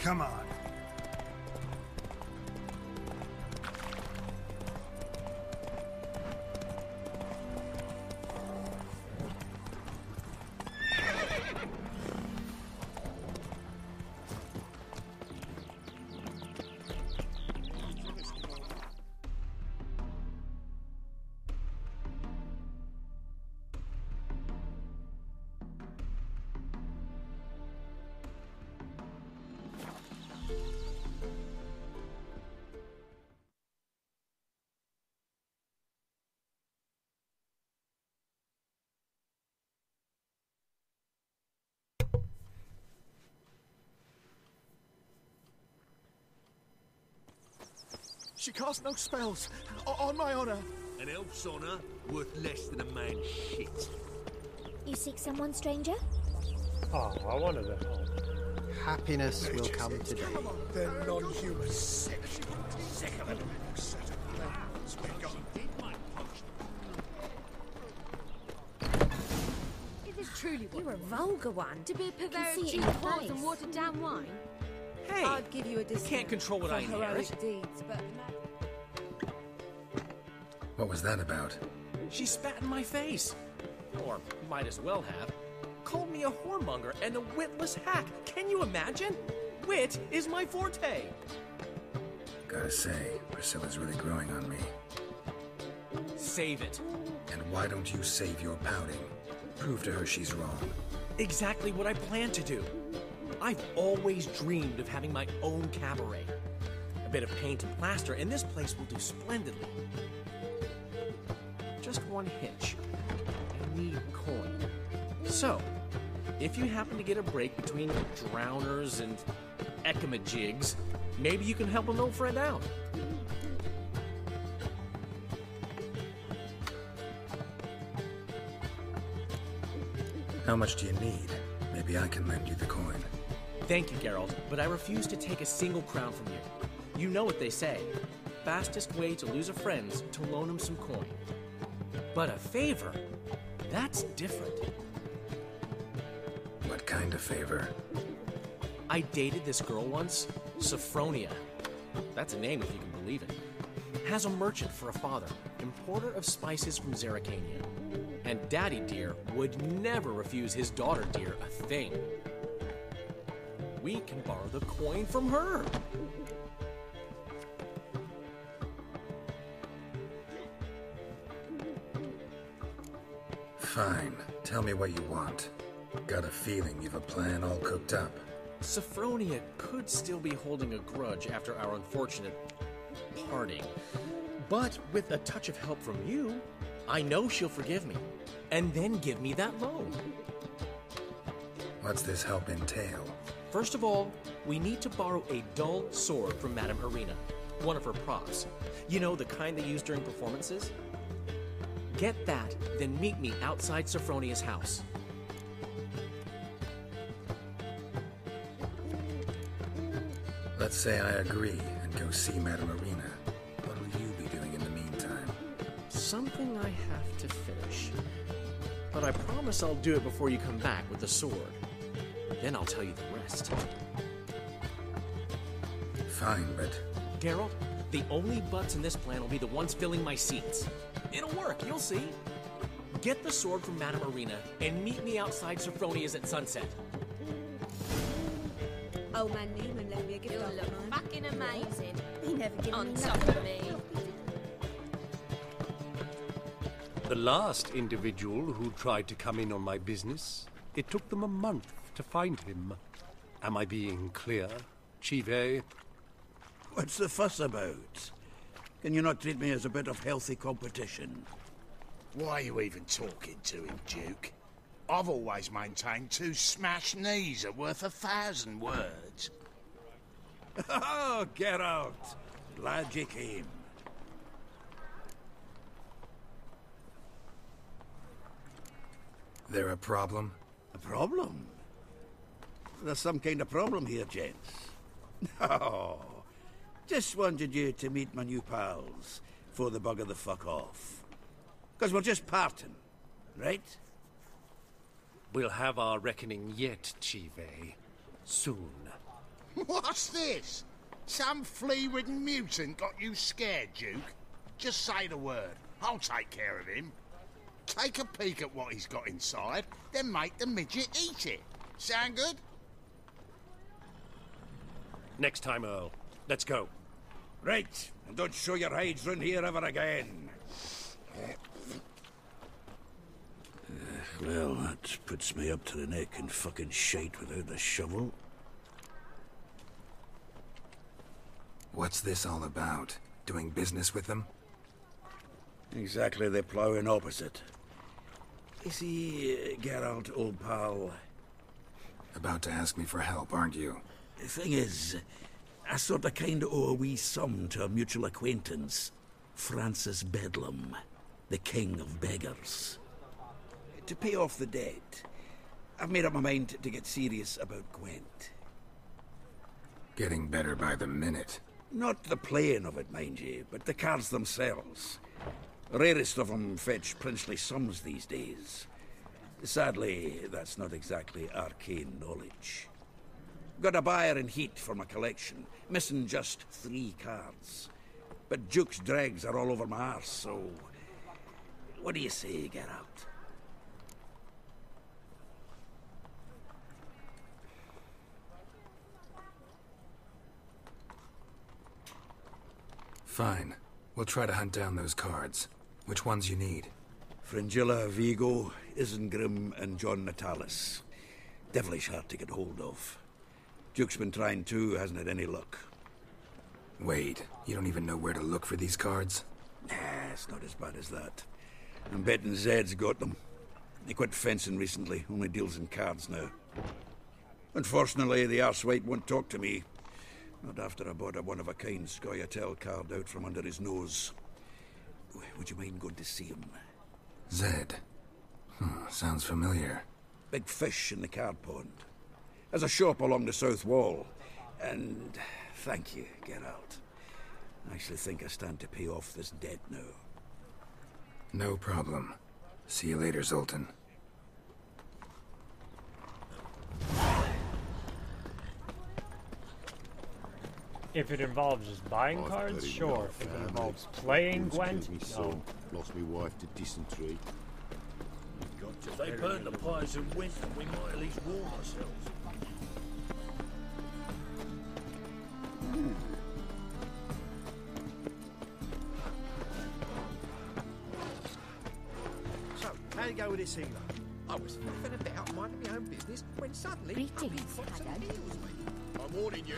Come on. She casts no spells. On my honor. An elf's honor worth less than a man's shit. You seek someone, stranger? Oh, I wanted to help. Happiness will come today. They're non-human. Sick of it. It is truly You're a vulgar one. to be a purveyor see of it cheap in your whores face. and watered-down wine. Hey! I'd give you a discount can't control what for I inherit. heroic deeds, but What was that about? She spat in my face. Or might as well have. Called me a whoremonger and a witless hack. Can you imagine? Wit is my forte. Gotta say, Priscilla's really growing on me. Save it. And why don't you save your pouting? Prove to her she's wrong. Exactly what I plan to do. I've always dreamed of having my own cabaret. A bit of paint and plaster, and this place will do splendidly. Just one hitch. I need coin. So, if you happen to get a break between drowners and ekamajigs, maybe you can help an old friend out. How much do you need? Maybe I can lend you the coin. Thank you, Geralt, but I refuse to take a single crown from you. You know what they say. Fastest way to lose a friend's to loan him some coin. But a favor? That's different. What kind of favor? I dated this girl once, Sophronia. That's a name if you can believe it. Has a merchant for a father, importer of spices from Zerrikania. And Daddy Dear would never refuse his daughter Dear a thing. We can borrow the coin from her. Fine. Tell me what you want. Got a feeling you've a plan all cooked up. Sophronia could still be holding a grudge after our unfortunate parting. But with a touch of help from you, I know she'll forgive me. And then give me that loan. What's this help entail? First of all, we need to borrow a dull sword from Madame Arena, one of her props. You know, the kind they use during performances? Get that, then meet me outside Sophronia's house. Let's say I agree and go see Madame Arena. What will you be doing in the meantime? Something I have to finish. But I promise I'll do it before you come back with the sword. Then I'll tell you the rest. Fine, but... Geralt, the only butts in this plan will be the ones filling my seats. It'll work, you'll see. Get the sword from Madame Arena and meet me outside Sophronia's at sunset. old man Newman left me a gift. You'll look fucking amazing. He never given on me top nothing. of me. The last individual who tried to come in on my business, it took them a month to find him. Am I being clear, Chive? What's the fuss about? Can you not treat me as a bit of healthy competition? Why are you even talking to him, Duke? I've always maintained 2 smashed knees are worth 1,000 words. Oh, get out! Glad you came. There a problem? A problem? There's some kind of problem here, gents. No. Just wanted you to meet my new pals before they bugger the fuck off. Because we're just parting, right? We'll have our reckoning yet, Chive. Soon. What's this? Some flea-ridden mutant got you scared, Duke? Just say the word. I'll take care of him. Take a peek at what he's got inside, then make the midget eat it. Sound good? Next time, Earl. Let's go. Right, and don't show your hides round here ever again. Well, that puts me up to the neck in fucking shite without a shovel. What's this all about? Doing business with them? Exactly the ploughing opposite. You see, Geralt, old pal... About to ask me for help, aren't you? The thing is, I sort of kinda owe a wee sum to a mutual acquaintance, Francis Bedlam, the king of beggars. To pay off the debt, I've made up my mind to get serious about Gwent. Getting better by the minute. Not the playing of it, mind you, but the cards themselves. The rarest of them fetch princely sums these days. Sadly, that's not exactly arcane knowledge. Got a buyer in heat for my collection, missing just 3 cards. But Duke's dregs are all over my arse, so... What do you say, get out? Fine. We'll try to hunt down those cards. Which ones you need? Fringilla, Vigo, Isengrim, and John Natalis. Devilish hard to get hold of. Duke's been trying too, hasn't had any luck. Wait, you don't even know where to look for these cards? Nah, it's not as bad as that. I'm betting Zed's got them. He quit fencing recently, only deals in cards now. Unfortunately, the arsewite won't talk to me. Not after I bought a one-of-a-kind Scoia'tael card out from under his nose. Would you mind going to see him? Zed. Sounds familiar. Big fish in the card pond. Has a shop along the south wall. And thank you, get out. I actually think I stand to pay off this debt now. No problem. See you later, Zoltan. If it involves just buying cards, sure. If it involves playing Gwent, no. Lost me wife to dysentery. If they burn the pies in winter, we might at least warm ourselves. So, how you go with this healer? I was faffing about minding my own business when suddenly... Greetings, Haddad. I'm warning you.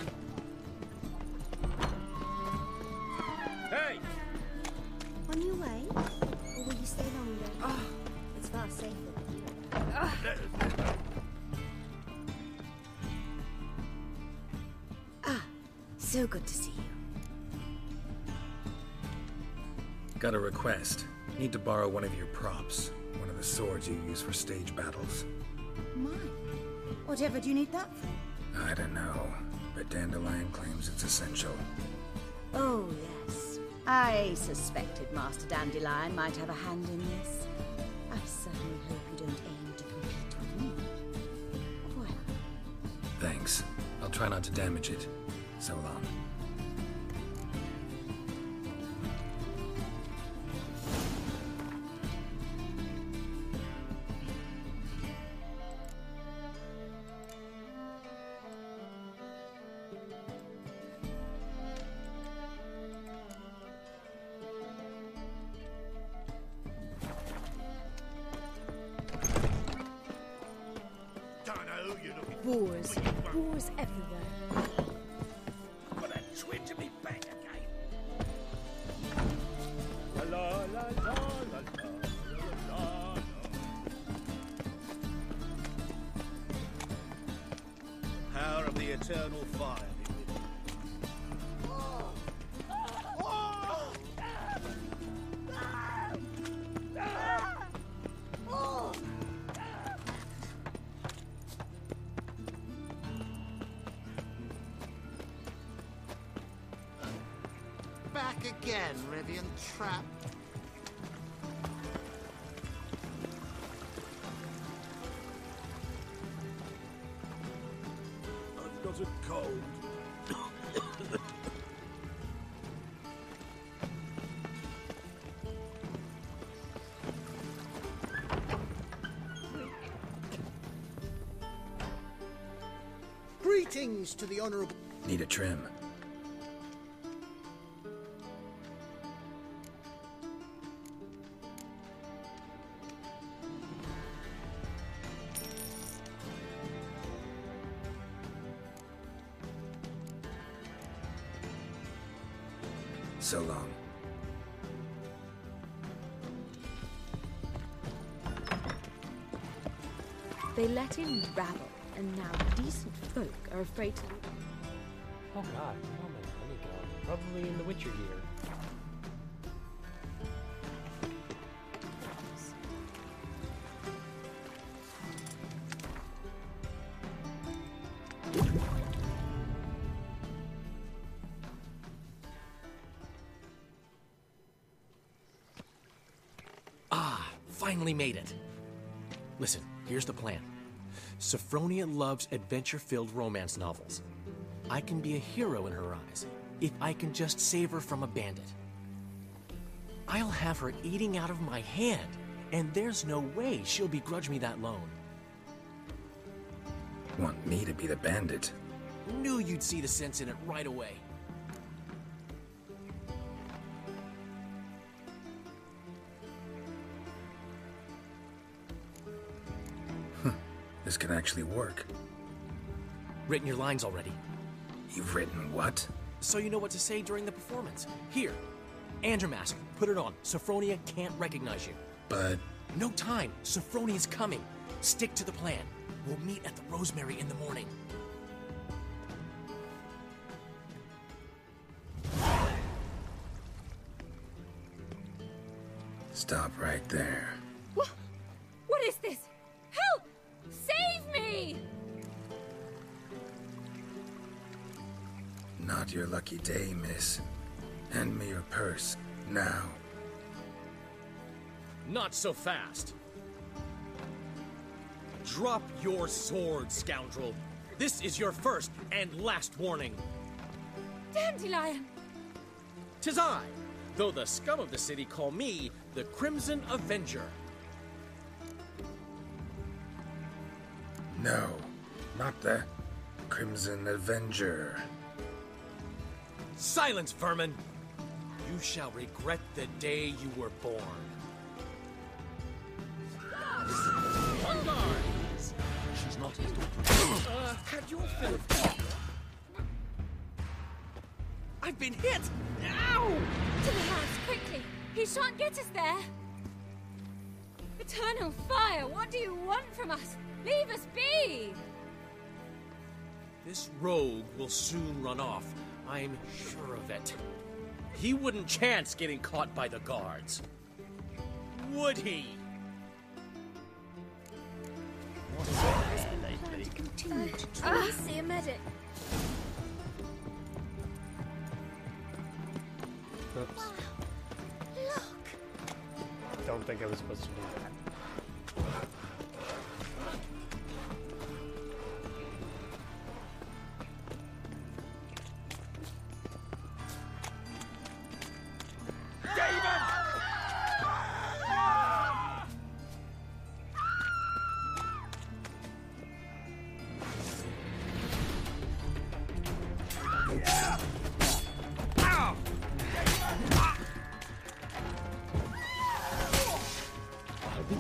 Hey! On your way? Or will you stay longer? Oh, it's far safer. So good to see you. Got a request. Need to borrow one of your props. One of the swords you use for stage battles. My. Whatever do you need that for? I don't know, but Dandelion claims it's essential. Oh, yes. I suspected Master Dandelion might have a hand in this. I certainly hope you don't aim to compete with me. Well. Thanks. I'll try not to damage it. So long. Boars. Boars everywhere. Got a twinge in me back again. La la la la la la. Power of the eternal fire be with you. Back again, Rivian Trap. I've got a cold. Greetings to the honourable... Need a trim. So long. They let in rabble, and now decent folk are afraid to... Oh god, where my money go? Probably in the Witcher gear. Finally made it. Listen, here's the plan. Sophronia loves adventure-filled romance novels. I can be a hero in her eyes if I can just save her from a bandit. I'll have her eating out of my hand, and there's no way she'll begrudge me that loan. Want me to be the bandit? Knew you'd see the sense in it right away. This can actually work. Written your lines already. You've written what? So you know what to say during the performance. Here, Andromask, put it on. Sophronia can't recognize you. But... No time. Sophronia's coming. Stick to the plan. We'll meet at the Rosemary in the morning. Stop right there. What is this? Help! Save me! Not your lucky day, miss. Hand me your purse, now. Not so fast. Drop your sword, scoundrel. This is your first and last warning. Dandelion! 'Tis I, though the scum of the city call me the Crimson Avenger. No, not the Crimson Avenger. Silence, vermin! You shall regret the day you were born. On guard! She's not his daughter. Had your fill of talk. I've been hit! Ow! To the house, quickly! He shan't get us there! Eternal fire, what do you want from us? Leave us be! This rogue will soon run off. I'm sure of it. He wouldn't chance getting caught by the guards. Would he? Please see a medic. Oops. Look! Don't think I was supposed to do that.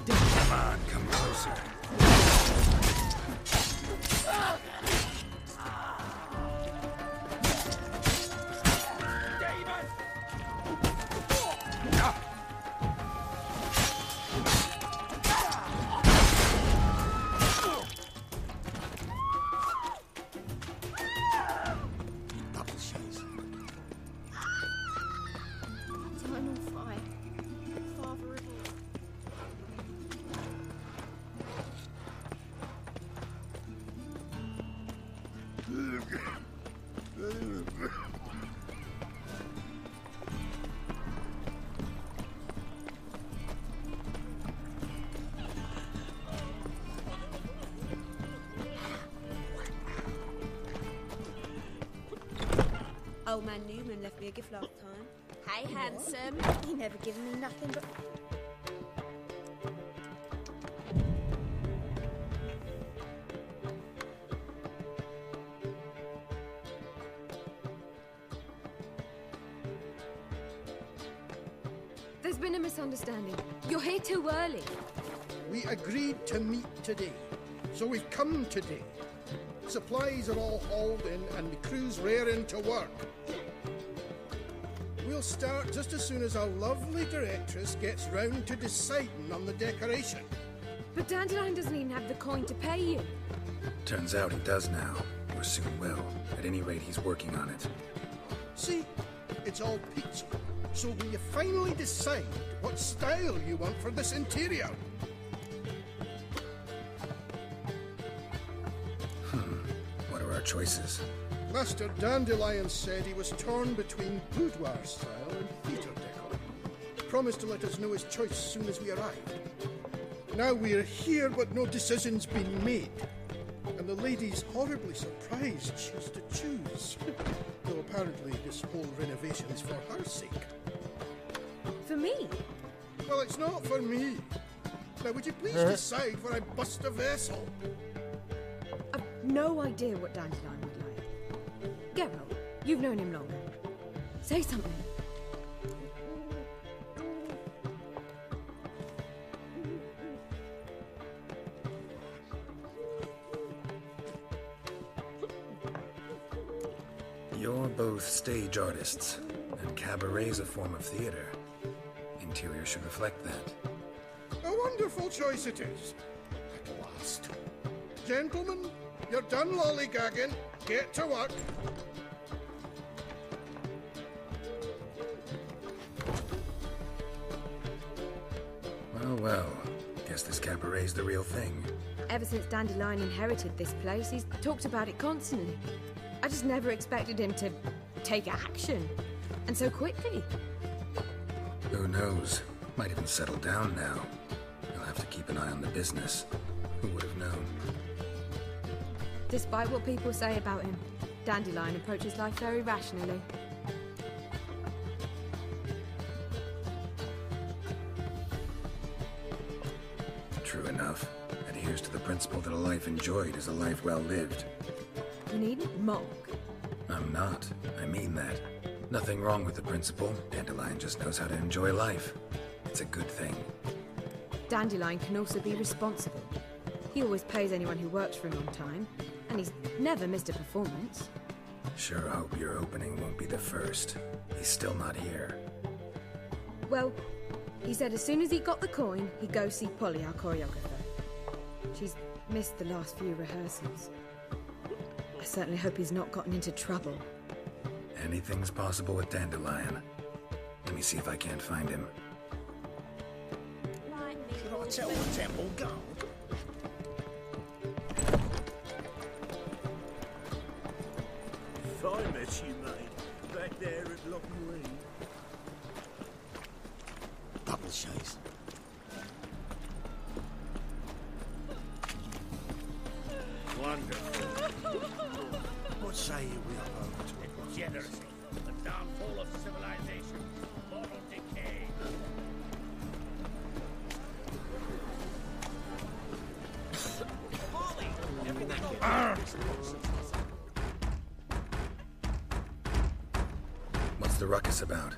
Come on, come closer. Eternal fire. Father of all. Old man Newman left me a gift last time. Hey, handsome. He never given me nothing but... There's been a misunderstanding. You're here too early. We agreed to meet today, so we've come today. Supplies are all hauled in and the crew's raring to work. We'll start just as soon as our lovely directress gets round to deciding on the decoration. But Dandelion doesn't even have the coin to pay you. Turns out he does now. We're soon will. At any rate, he's working on it. See, it's all peachy. So will you finally decide what style you want for this interior? What are our choices? Master Dandelion said he was torn between boudoir style and theatre decor. Promised to let us know his choice as soon as we arrived. Now we're here, but no decision's been made. And the lady's horribly surprised she's to choose. Though apparently this whole renovation is for her sake. For me? Well, it's not for me. Now, would you please decide where I bust a vessel? I've no idea what Dandelion would like. Geralt, you've known him longer. Say something. You're both stage artists, and cabaret's a form of theater. Interior should reflect that. A wonderful choice it is. At last. Gentlemen, you're done lollygagging. Get to work. Well, guess this cabaret's the real thing. Ever since Dandelion inherited this place, he's talked about it constantly. I just never expected him to take action. And so quickly. Who knows? Might even settle down now. You'll have to keep an eye on the business. Who would have known? Despite what people say about him, Dandelion approaches life very rationally. True enough. Adheres to the principle that a life enjoyed is a life well lived. You needn't mock. I'm not. I mean that. Nothing wrong with the principle. Dandelion just knows how to enjoy life. It's a good thing. Dandelion can also be responsible. He always pays anyone who works for him on time, and he's never missed a performance. Sure hope your opening won't be the first. He's still not here. Well, he said as soon as he got the coin, he'd go see Polly, our choreographer. She's missed the last few rehearsals. I certainly hope he's not gotten into trouble. Anything's possible with Dandelion. Let me see if I can't find him. Should I tell the temple guard? Fine mess you made, back there at Loch Marine. Double chase. Wonderful. What say you we are over to it? Degeneracy, the downfall of civilization, moral decay. Polly! Everything. What's the ruckus about?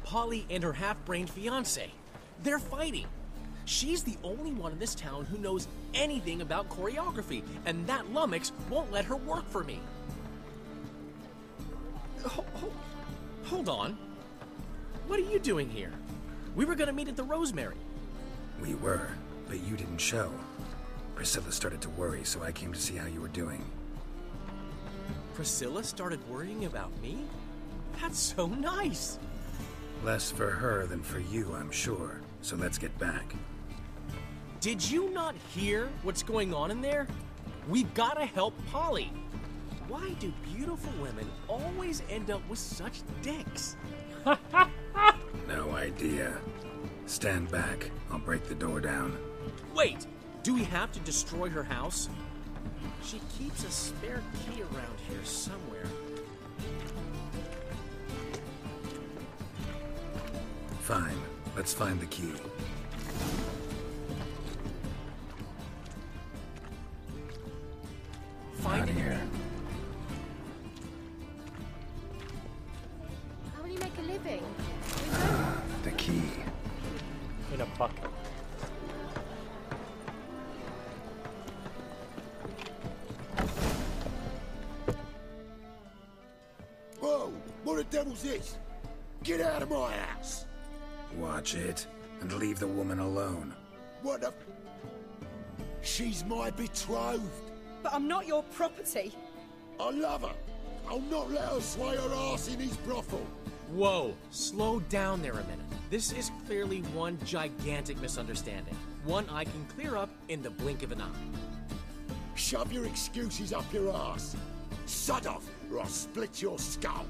Polly and her half-brained fiancé. They're fighting. She's the only one in this town who knows anything about choreography, and that lummox won't let her work for me. Hold on. What are you doing here? We were gonna meet at the Rosemary. We were, but you didn't show. Priscilla started to worry, so I came to see how you were doing. Priscilla started worrying about me? That's so nice. Less for her than for you, I'm sure. So let's get back. Did you not hear what's going on in there? We've got to help Polly. Why do beautiful women always end up with such dicks? No idea. Stand back. I'll break the door down. Wait, do we have to destroy her house? She keeps a spare key around here somewhere. Fine. Let's find the key. Find it here. How will you make a living? The key. In a bucket. Whoa! What the devil's this? Get out of my house! Watch it, and leave the woman alone. What the... She's my betrothed. But I'm not your property. I love her. I'll not let her sway her arse in his brothel. Whoa, slow down there a minute. This is clearly one gigantic misunderstanding. One I can clear up in the blink of an eye. Shove your excuses up your arse. Sod off, or I'll split your skull.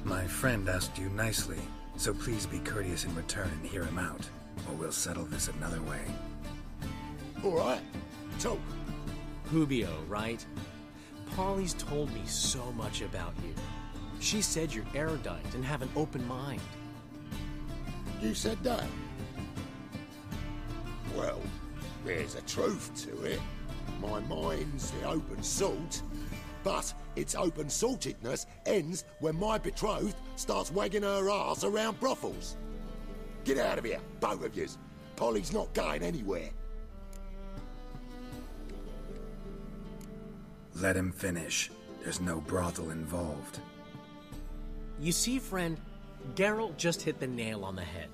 My friend asked you nicely, so please be courteous in return and hear him out, or we'll settle this another way. All right, talk. Hubio, right? Polly's told me so much about you. She said you're erudite and have an open mind. You said that? Well, there's a truth to it. My mind's the open salt, but its open saltedness ends when my betrothed starts wagging her arse around brothels. Get out of here, both of yous. Polly's not going anywhere. Let him finish. There's no brothel involved. You see, friend, Geralt just hit the nail on the head.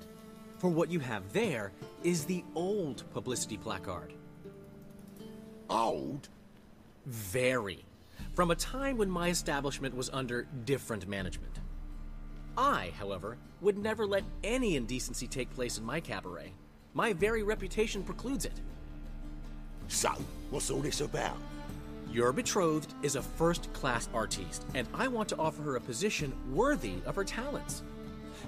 For what you have there is the old publicity placard. Old? Very. From a time when my establishment was under different management. I, however, would never let any indecency take place in my cabaret. My very reputation precludes it. So, what's all this about? Your betrothed is a first-class artiste, and I want to offer her a position worthy of her talents.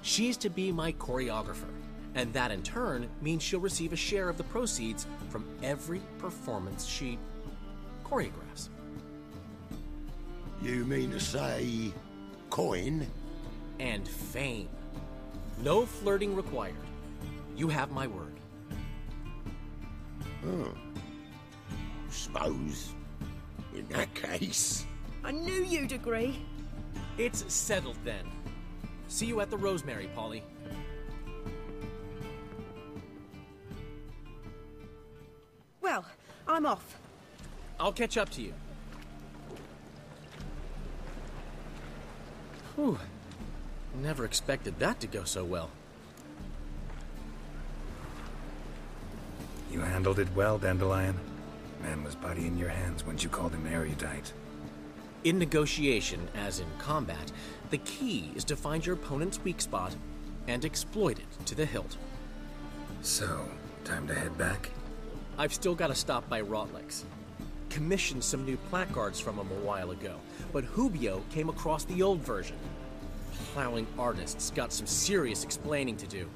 She's to be my choreographer, and that in turn means she'll receive a share of the proceeds from every performance she choreographs. You mean to say coin? And fame. No flirting required. You have my word. Oh. Suppose, in that case... I knew you'd agree. It's settled then. See you at the Rosemary, Polly. Well, I'm off. I'll catch up to you. Whew. Never expected that to go so well. You handled it well, Dandelion. Man was body in your hands once you called him erudite. In negotiation, as in combat, the key is to find your opponent's weak spot and exploit it to the hilt. So, time to head back? I've still got to stop by Rotlick's. Commissioned some new placards from him a while ago, but Hubio came across the old version. Plowing artists got some serious explaining to do.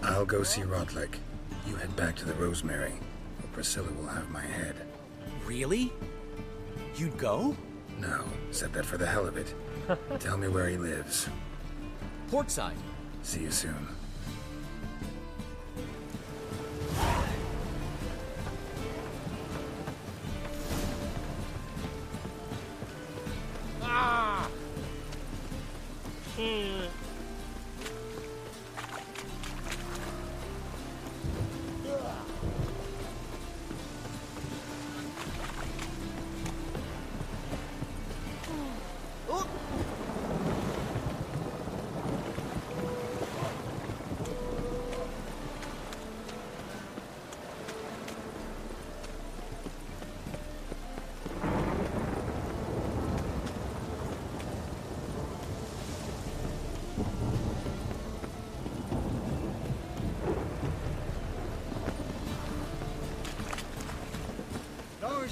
I'll go see Rotlick. You head back to the Rosemary, or Priscilla will have my head. Really? You'd go? No, said that for the hell of it. Tell me where he lives. Portside. See you soon. Ah!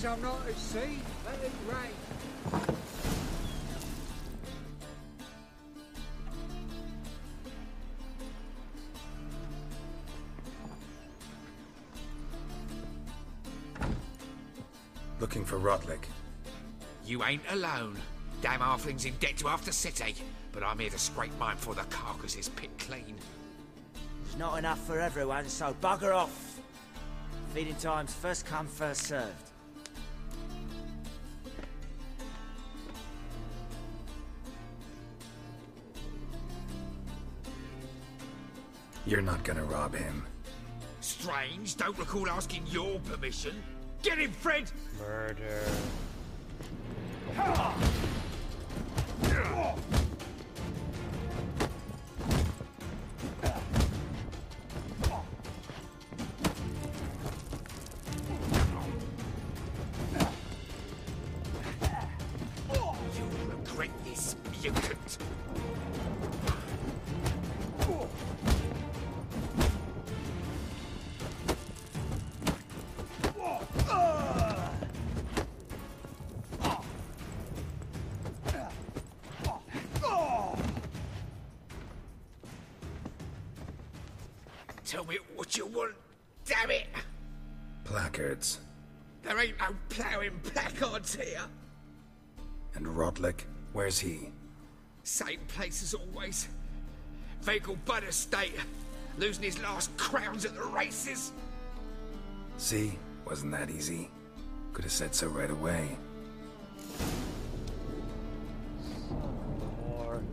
I'm not at sea, let it rain. Looking for Rotlick. You ain't alone. Damn halfling's in debt to half the city, but I'm here to scrape mine before the carcass is picked clean. There's not enough for everyone, so bugger off. Feeding time's first come, first served. You're not gonna rob him. Strange, don't recall asking your permission. Get him, Fred! Murder. regret this, mutant. Tell me what you want, damn it! Placards. There ain't no ploughing placards here. And Rodlick, where's he? Same place as always. Vehicle bud estate. Losing his last crowns at the races. See? Wasn't that easy? Could have said so right away. More.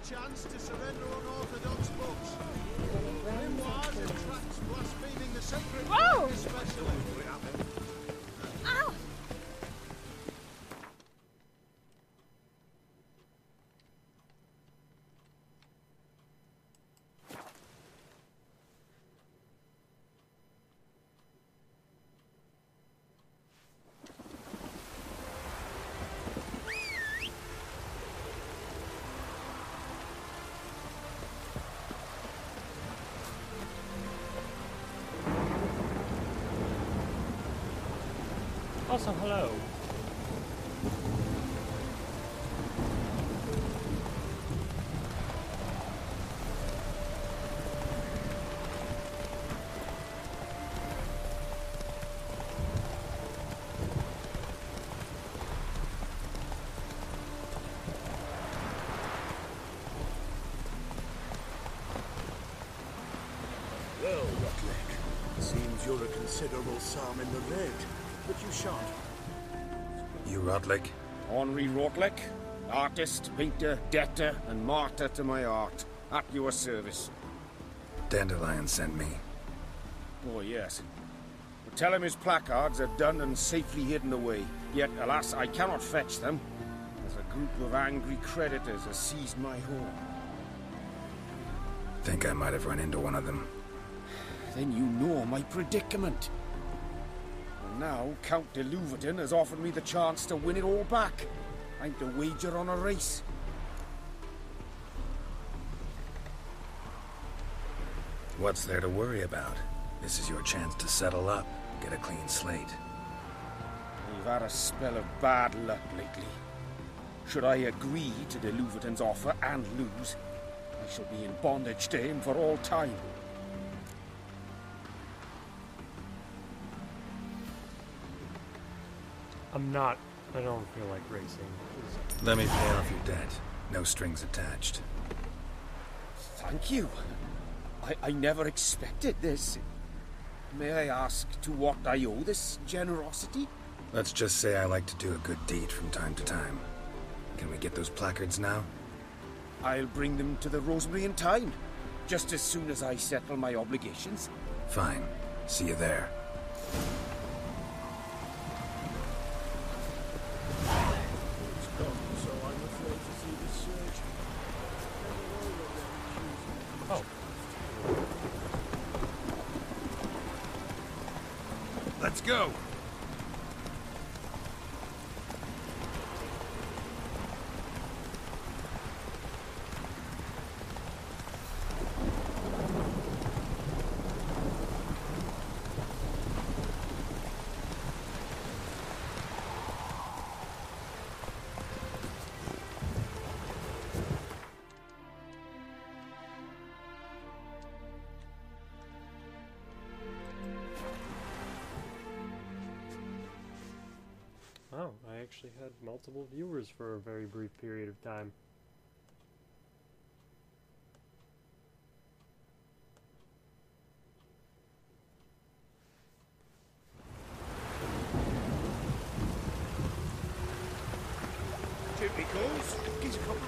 Chance to surrender unorthodox books. Memoirs and tracts blaspheming the sacred Whoa! especially. Ow! Also, hello. Well, Rutlick, seems you're a considerable psalm in the red, but you shan't. You Rodlick? Henri Rotlick, artist, painter, debtor, and martyr to my art. At your service. Dandelion sent me. Oh, yes. But tell him his placards are done and safely hidden away. Yet, alas, I cannot fetch them, as a group of angry creditors has seized my home. Think I might have run into one of them. Then you know my predicament. And now, Count de Louverton has offered me the chance to win it all back. I'm to wager on a race. What's there to worry about? This is your chance to settle up, get a clean slate. You've had a spell of bad luck lately. Should I agree to de Louverton's offer and lose, I shall be in bondage to him for all time. I don't feel like racing. Let me pay off your debt. No strings attached. Thank you. I never expected this. May I ask to what I owe this generosity? Let's just say I like to do a good deed from time to time. Can we get those placards now? I'll bring them to the Rosemary in time, just as soon as I settle my obligations. Fine. See you there. Oh. Let's go. Oh, I actually had multiple viewers for a very brief period of time. Typicals, Gives a copper.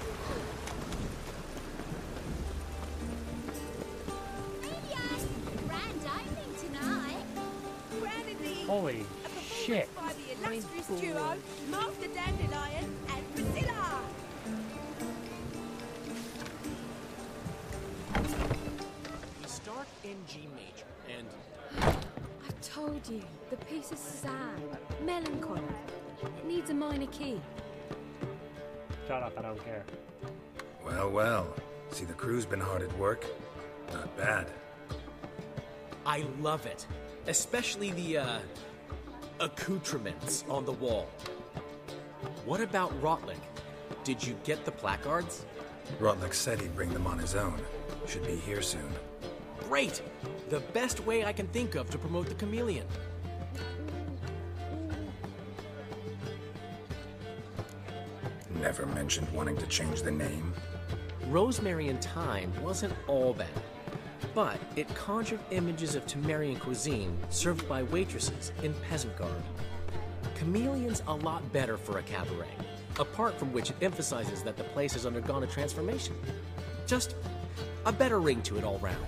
Grand opening tonight. Crowning the Holy shit. by the illustrious duo, Master Dandelion and Priscilla. We start in G major, and I told you, the piece is sad, melancholy. It needs a minor key. Shut up, I don't care. Well, well. See, the crew's been hard at work. Not bad. I love it. Especially the, accoutrements on the wall. What about Rotlick? Did you get the placards? Rotlick said he'd bring them on his own. Should be here soon. Great! The best way I can think of to promote the chameleon. Never mentioned wanting to change the name. Rosemary and Thyme wasn't all bad, but it conjured images of Temerian cuisine served by waitresses in peasant garb. Chameleon's a lot better for a cabaret, apart from which it emphasizes that the place has undergone a transformation. Just a better ring to it all round.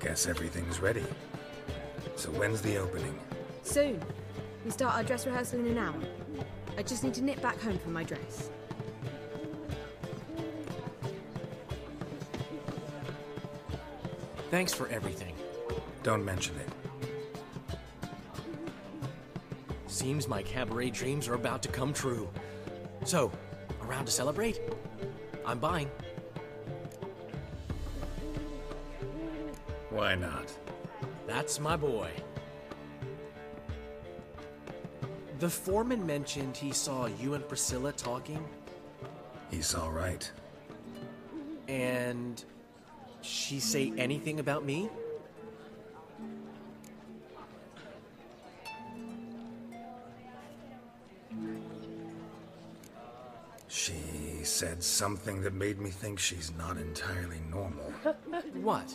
Guess everything's ready. So when's the opening? Soon. We start our dress rehearsal in an hour. I just need to nip back home for my dress. Thanks for everything. Don't mention it. Seems my cabaret dreams are about to come true. So, around to celebrate? I'm buying. Why not? That's my boy. The foreman mentioned he saw you and Priscilla talking. He's all right. And she say anything about me? She said something that made me think she's not entirely normal. What?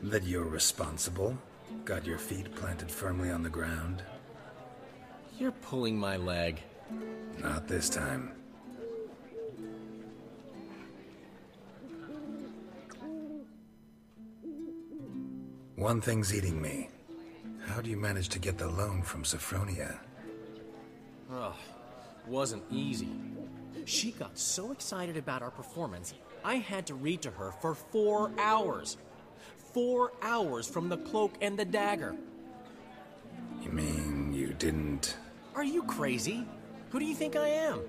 That you're responsible, got your feet planted firmly on the ground. You're pulling my leg. Not this time. One thing's eating me. How do you manage to get the loan from Sophronia? Oh, wasn't easy. She got so excited about our performance, I had to read to her for 4 hours. 4 hours from the Cloak and the Dagger. You mean you didn't... Are you crazy? Who do you think I am?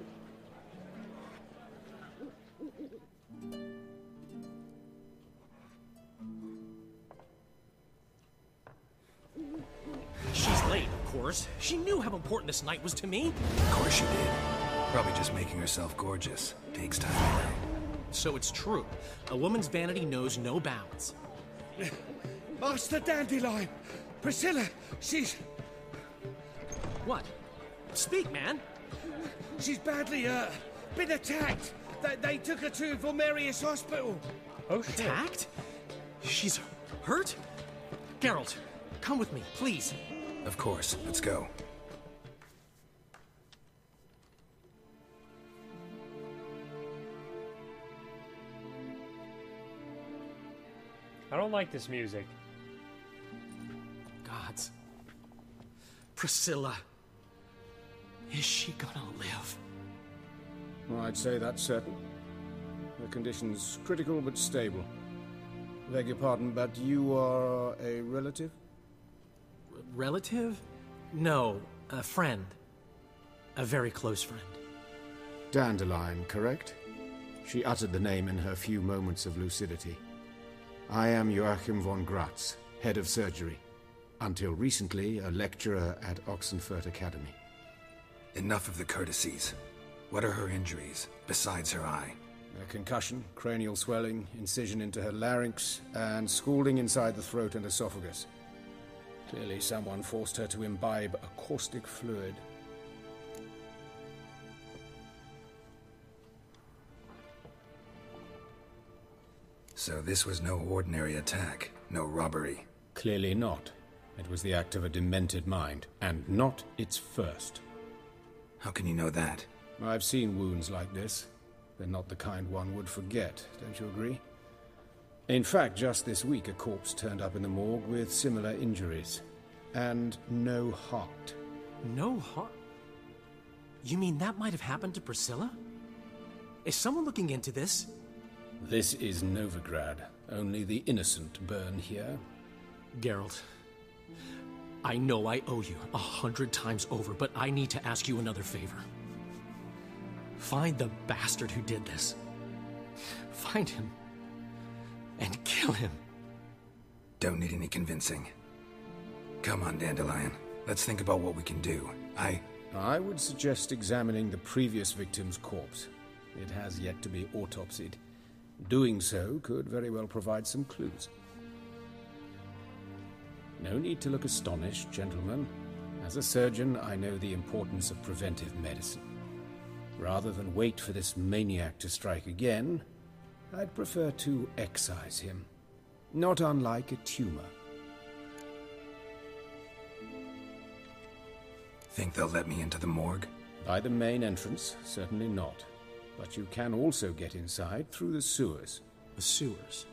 She's late, of course. She knew how important this night was to me. Of course she did. Probably just making herself gorgeous. Takes time to learn. So it's true. A woman's vanity knows no bounds. Master Dandelion! Priscilla, she's... What? Speak, man. She's badly, been attacked. They took her to Vulmerius Hospital. Oh, shit. Attacked? She's hurt? Geralt, come with me, please. Of course. Let's go. I don't like this music. Gods. Priscilla. Is she gonna live? Well, I'd say that's certain. Her condition's critical but stable. Beg your pardon, but you are a relative? Relative? No, a friend. A very close friend. Dandelion, correct? She uttered the name in her few moments of lucidity. I am Joachim von Gratz, head of surgery. Until recently, a lecturer at Oxenfurt Academy. Enough of the courtesies. What are her injuries, besides her eye? A concussion, cranial swelling, incision into her larynx, and scalding inside the throat and esophagus. Clearly someone forced her to imbibe a caustic fluid. So this was no ordinary attack, no robbery. Clearly not. It was the act of a demented mind, and not its first. How can you know that? I've seen wounds like this. They're not the kind one would forget, don't you agree? In fact, just this week a corpse turned up in the morgue with similar injuries. And no heart. No heart? You mean that might have happened to Priscilla? Is someone looking into this? This is Novigrad. Only the innocent burn here. Geralt, I know I owe you 100 times over, but I need to ask you another favor. Find the bastard who did this. Find him. And kill him. Don't need any convincing. Come on, Dandelion. Let's think about what we can do. I would suggest examining the previous victim's corpse. It has yet to be autopsied. Doing so could very well provide some clues. No need to look astonished, gentlemen. As a surgeon, I know the importance of preventive medicine. Rather than wait for this maniac to strike again, I'd prefer to excise him. Not unlike a tumor. Think they'll let me into the morgue? By the main entrance, certainly not. But you can also get inside through the sewers. The sewers?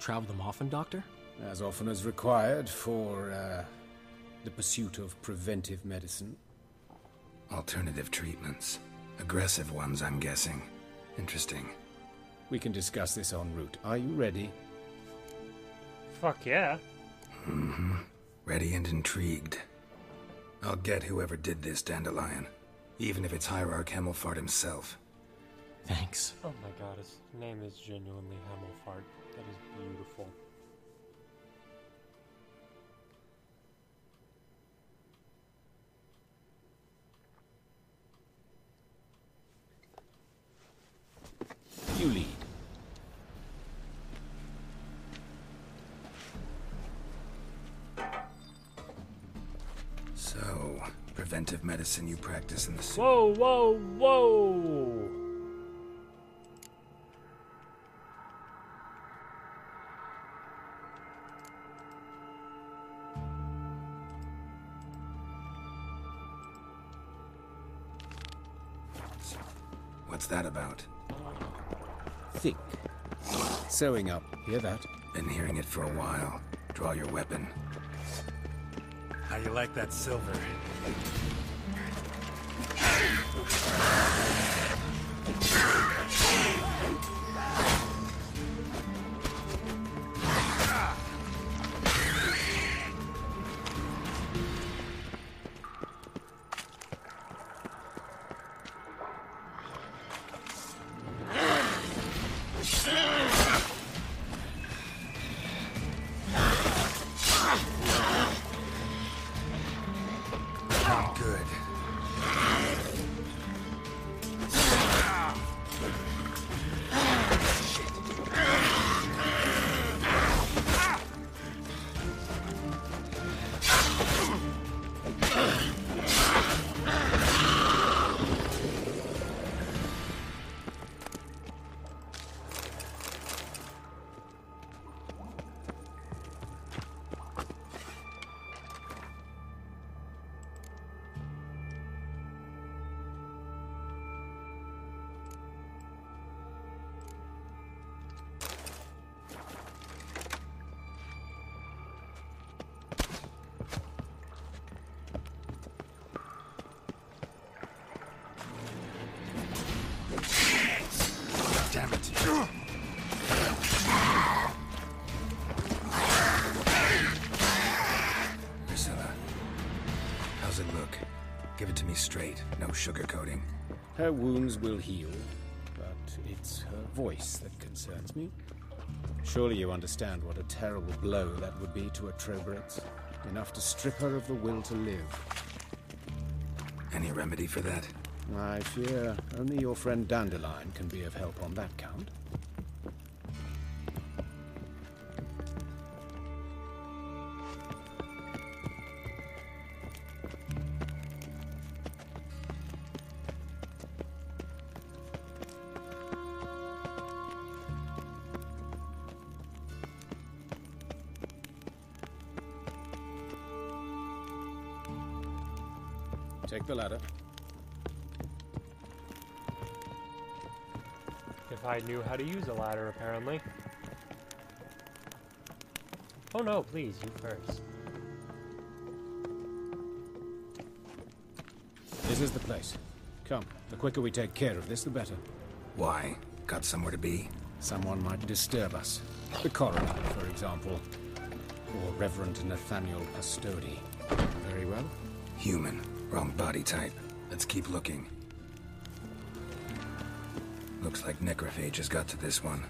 Travel them often, Doctor? As often as required for, the pursuit of preventive medicine. Alternative treatments. Aggressive ones, I'm guessing. Interesting. We can discuss this en route. Are you ready? Fuck yeah. Mm-hmm. Ready and intrigued. I'll get whoever did this, Dandelion. Even if it's Hierarch Hemmelfart himself. Thanks. Oh my god, his name is genuinely Hemmelfart. That is beautiful. You lead. So, preventive medicine you practice in the city. Whoa, whoa, whoa! What's that about? Think. Sewing up. Hear that? Been hearing it for a while. Draw your weapon. How you like that silver? Damn it. Priscilla, how's it look? Give it to me straight, no sugarcoating. Her wounds will heal, but it's her voice that concerns me. Surely you understand what a terrible blow that would be to a Trobrex. Enough to strip her of the will to live. Any remedy for that? I fear only your friend Dandelion can be of help on that count. Take the ladder. If I knew how to use a ladder, apparently. Oh no, please, you first. This is the place. Come, the quicker we take care of this, the better. Why? Got somewhere to be? Someone might disturb us. The coroner, for example. Or Reverend Nathaniel Pastodi. Very well? Human. Wrong body type. Let's keep looking. Looks like necrophages got to this one.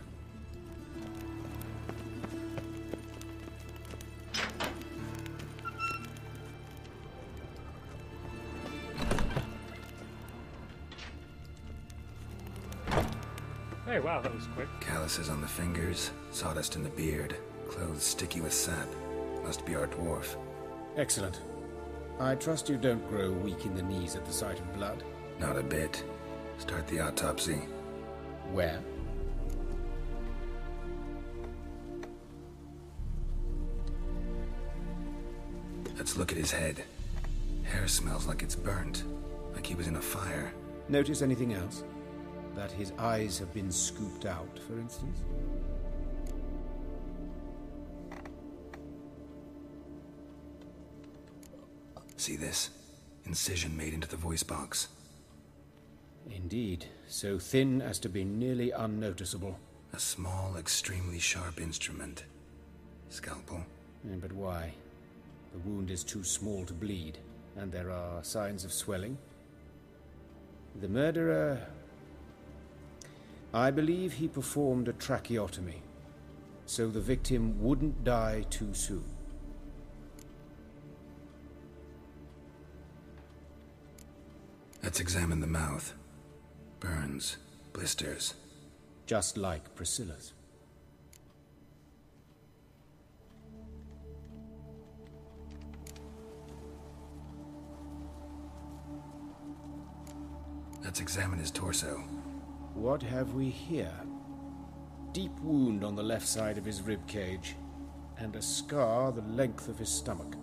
Hey, wow, that was quick. Calluses on the fingers, sawdust in the beard, clothes sticky with sap. Must be our dwarf. Excellent. I trust you don't grow weak in the knees at the sight of blood. Not a bit. Start the autopsy. Where? Let's look at his head. Hair smells like it's burnt, like he was in a fire. Notice anything else? That his eyes have been scooped out, for instance? See this? Incision made into the voice box. Indeed, so thin as to be nearly unnoticeable. A small, extremely sharp instrument. Scalpel. But why? The wound is too small to bleed, and there are signs of swelling. The murderer... I believe he performed a tracheotomy, so the victim wouldn't die too soon. Let's examine the mouth. Burns, blisters. Just like Priscilla's. Let's examine his torso. What have we here? Deep wound on the left side of his rib cage, and a scar the length of his stomach.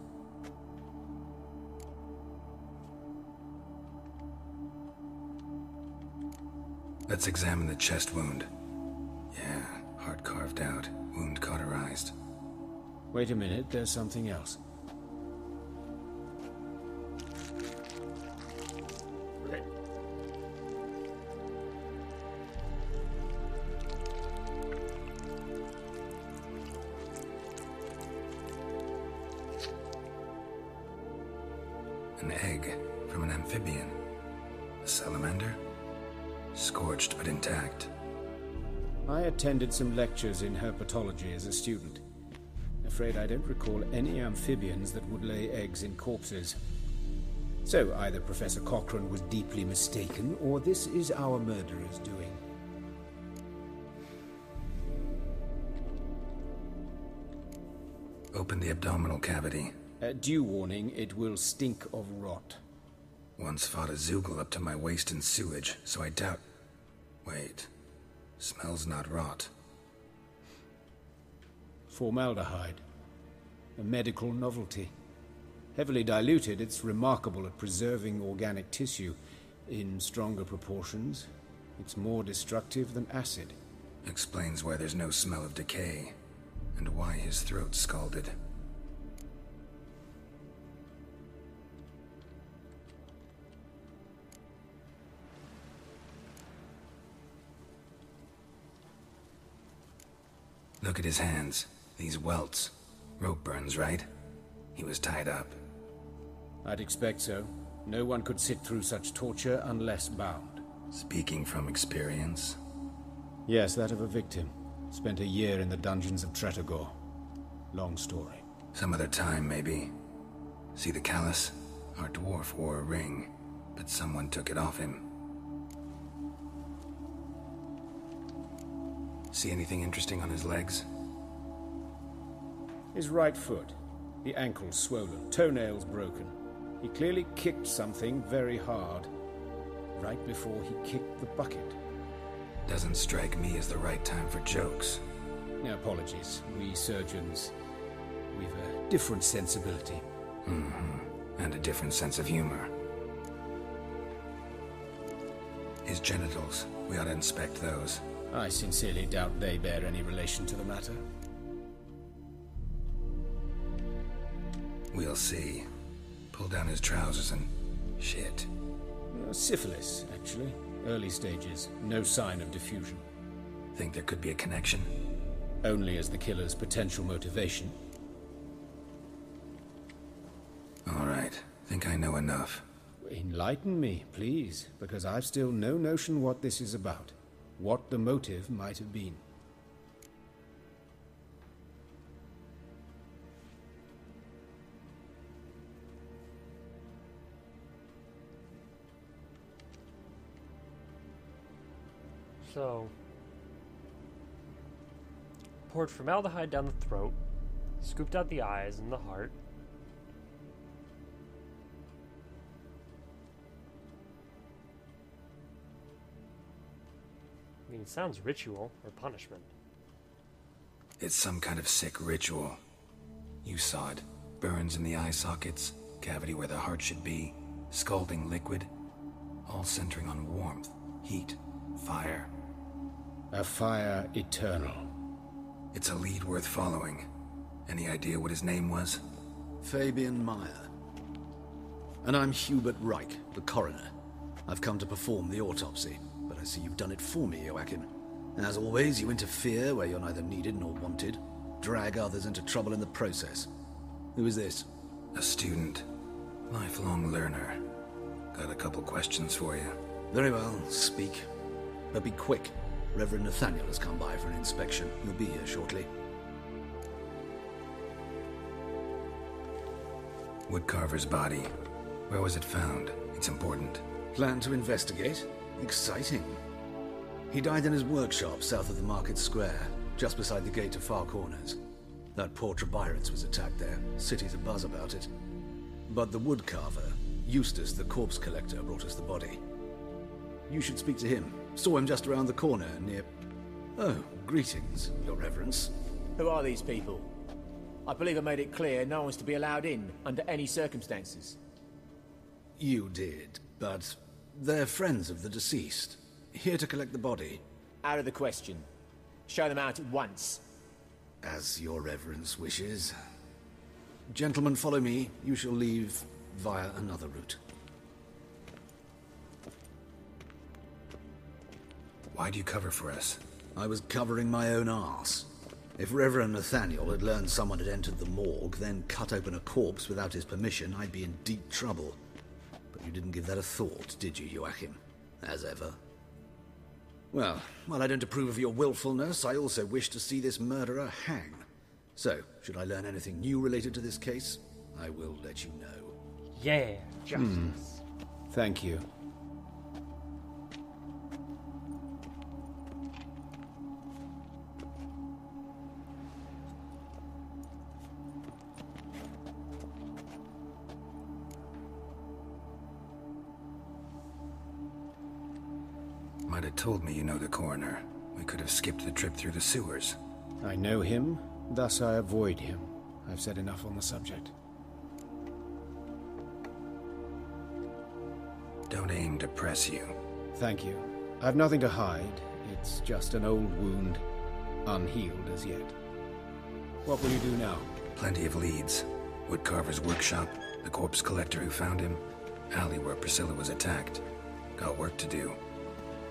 Let's examine the chest wound. Yeah, heart carved out, wound cauterized. Wait a minute, there's something else. Okay. An egg from an amphibian. A salamander? Scorched but intact. I attended some lectures in herpetology as a student. Afraid I don't recall any amphibians that would lay eggs in corpses. So either Professor Cochrane was deeply mistaken, or this is our murderer's doing. Open the abdominal cavity. Due warning, it will stink of rot. Once fought a Zoogle up to my waist in sewage, so I doubt... Wait. Smells not rot. Formaldehyde. A medical novelty. Heavily diluted, it's remarkable at preserving organic tissue. In stronger proportions, it's more destructive than acid. Explains why there's no smell of decay, and why his throat's scalded. Look at his hands. These welts. Rope burns, right? He was tied up. I'd expect so. No one could sit through such torture unless bound. Speaking from experience? Yes, that of a victim. Spent a year in the dungeons of Tretogor. Long story. Some other time, maybe. See the callus? Our dwarf wore a ring, but someone took it off him. See anything interesting on his legs? His right foot. The ankle's swollen, toenails broken. He clearly kicked something very hard. Right before he kicked the bucket. Doesn't strike me as the right time for jokes. Apologies. We surgeons, we've a different sensibility. Mm-hmm. And a different sense of humor. His genitals. We ought to inspect those. I sincerely doubt they bear any relation to the matter. We'll see. Pull down his trousers and... shit. Syphilis, actually. Early stages. No sign of diffusion. Think there could be a connection? Only as the killer's potential motivation. All right. Think I know enough. Enlighten me, please, because I've still no notion what this is about. What the motive might have been. So, poured formaldehyde down the throat, scooped out the eyes and the heart. I mean, it sounds ritual or punishment. It's some kind of sick ritual. You saw it. Burns in the eye sockets, cavity where the heart should be, scalding liquid, all centering on warmth, heat, fire. A fire eternal. It's a lead worth following. Any idea what his name was? Fabian Meyer. And I'm Hubert Reich, the coroner. I've come to perform the autopsy, but I see you've done it for me, Joachim. As always, you interfere where you're neither needed nor wanted, drag others into trouble in the process. Who is this? A student. Lifelong learner. Got a couple questions for you. Very well, speak. But be quick. Reverend Nathaniel has come by for an inspection. He'll be here shortly. Woodcarver's body. Where was it found? It's important. Plan to investigate? Exciting. He died in his workshop south of the Market Square, just beside the gate to Far Corners. That poor Trebyran's was attacked there. City's abuzz about it. But the woodcarver, Eustace the corpse collector, brought us the body. You should speak to him. Saw him just around the corner near... Oh, greetings, Your Reverence. Who are these people? I believe I made it clear no one's to be allowed in under any circumstances. You did, but they're friends of the deceased. Here to collect the body. Out of the question. Show them out at once. As Your Reverence wishes. Gentlemen, follow me. You shall leave via another route. Why do you cover for us? I was covering my own arse. If Reverend Nathaniel had learned someone had entered the morgue, then cut open a corpse without his permission, I'd be in deep trouble. But you didn't give that a thought, did you, Joachim? As ever. Well, while I don't approve of your willfulness, I also wish to see this murderer hang. So, should I learn anything new related to this case, I will let you know. Yeah, justice. Thank you. Might have told me you know the coroner. We could have skipped the trip through the sewers. I know him, thus I avoid him. I've said enough on the subject. Don't aim to press you. Thank you. I've nothing to hide. It's just an old wound, unhealed as yet. What will you do now? Plenty of leads. Woodcarver's workshop, the corpse collector who found him, alley where Priscilla was attacked. Got work to do.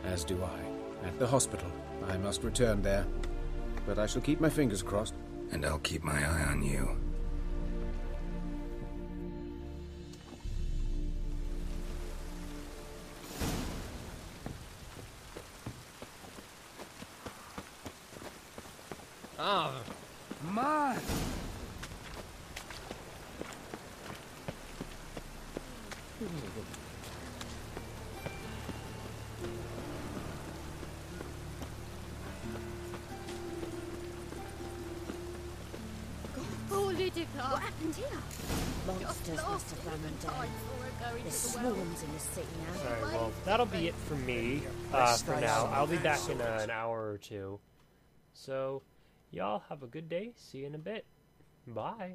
As do I. At the hospital. I must return there. But I shall keep my fingers crossed. And I'll keep my eye on you. Oh, man! What happened here? Monsters must have run them down. There's swarms in the city now. Alright, well, that'll be it for me for now. I'll be back in an hour or two. So, y'all have a good day. See you in a bit. Bye.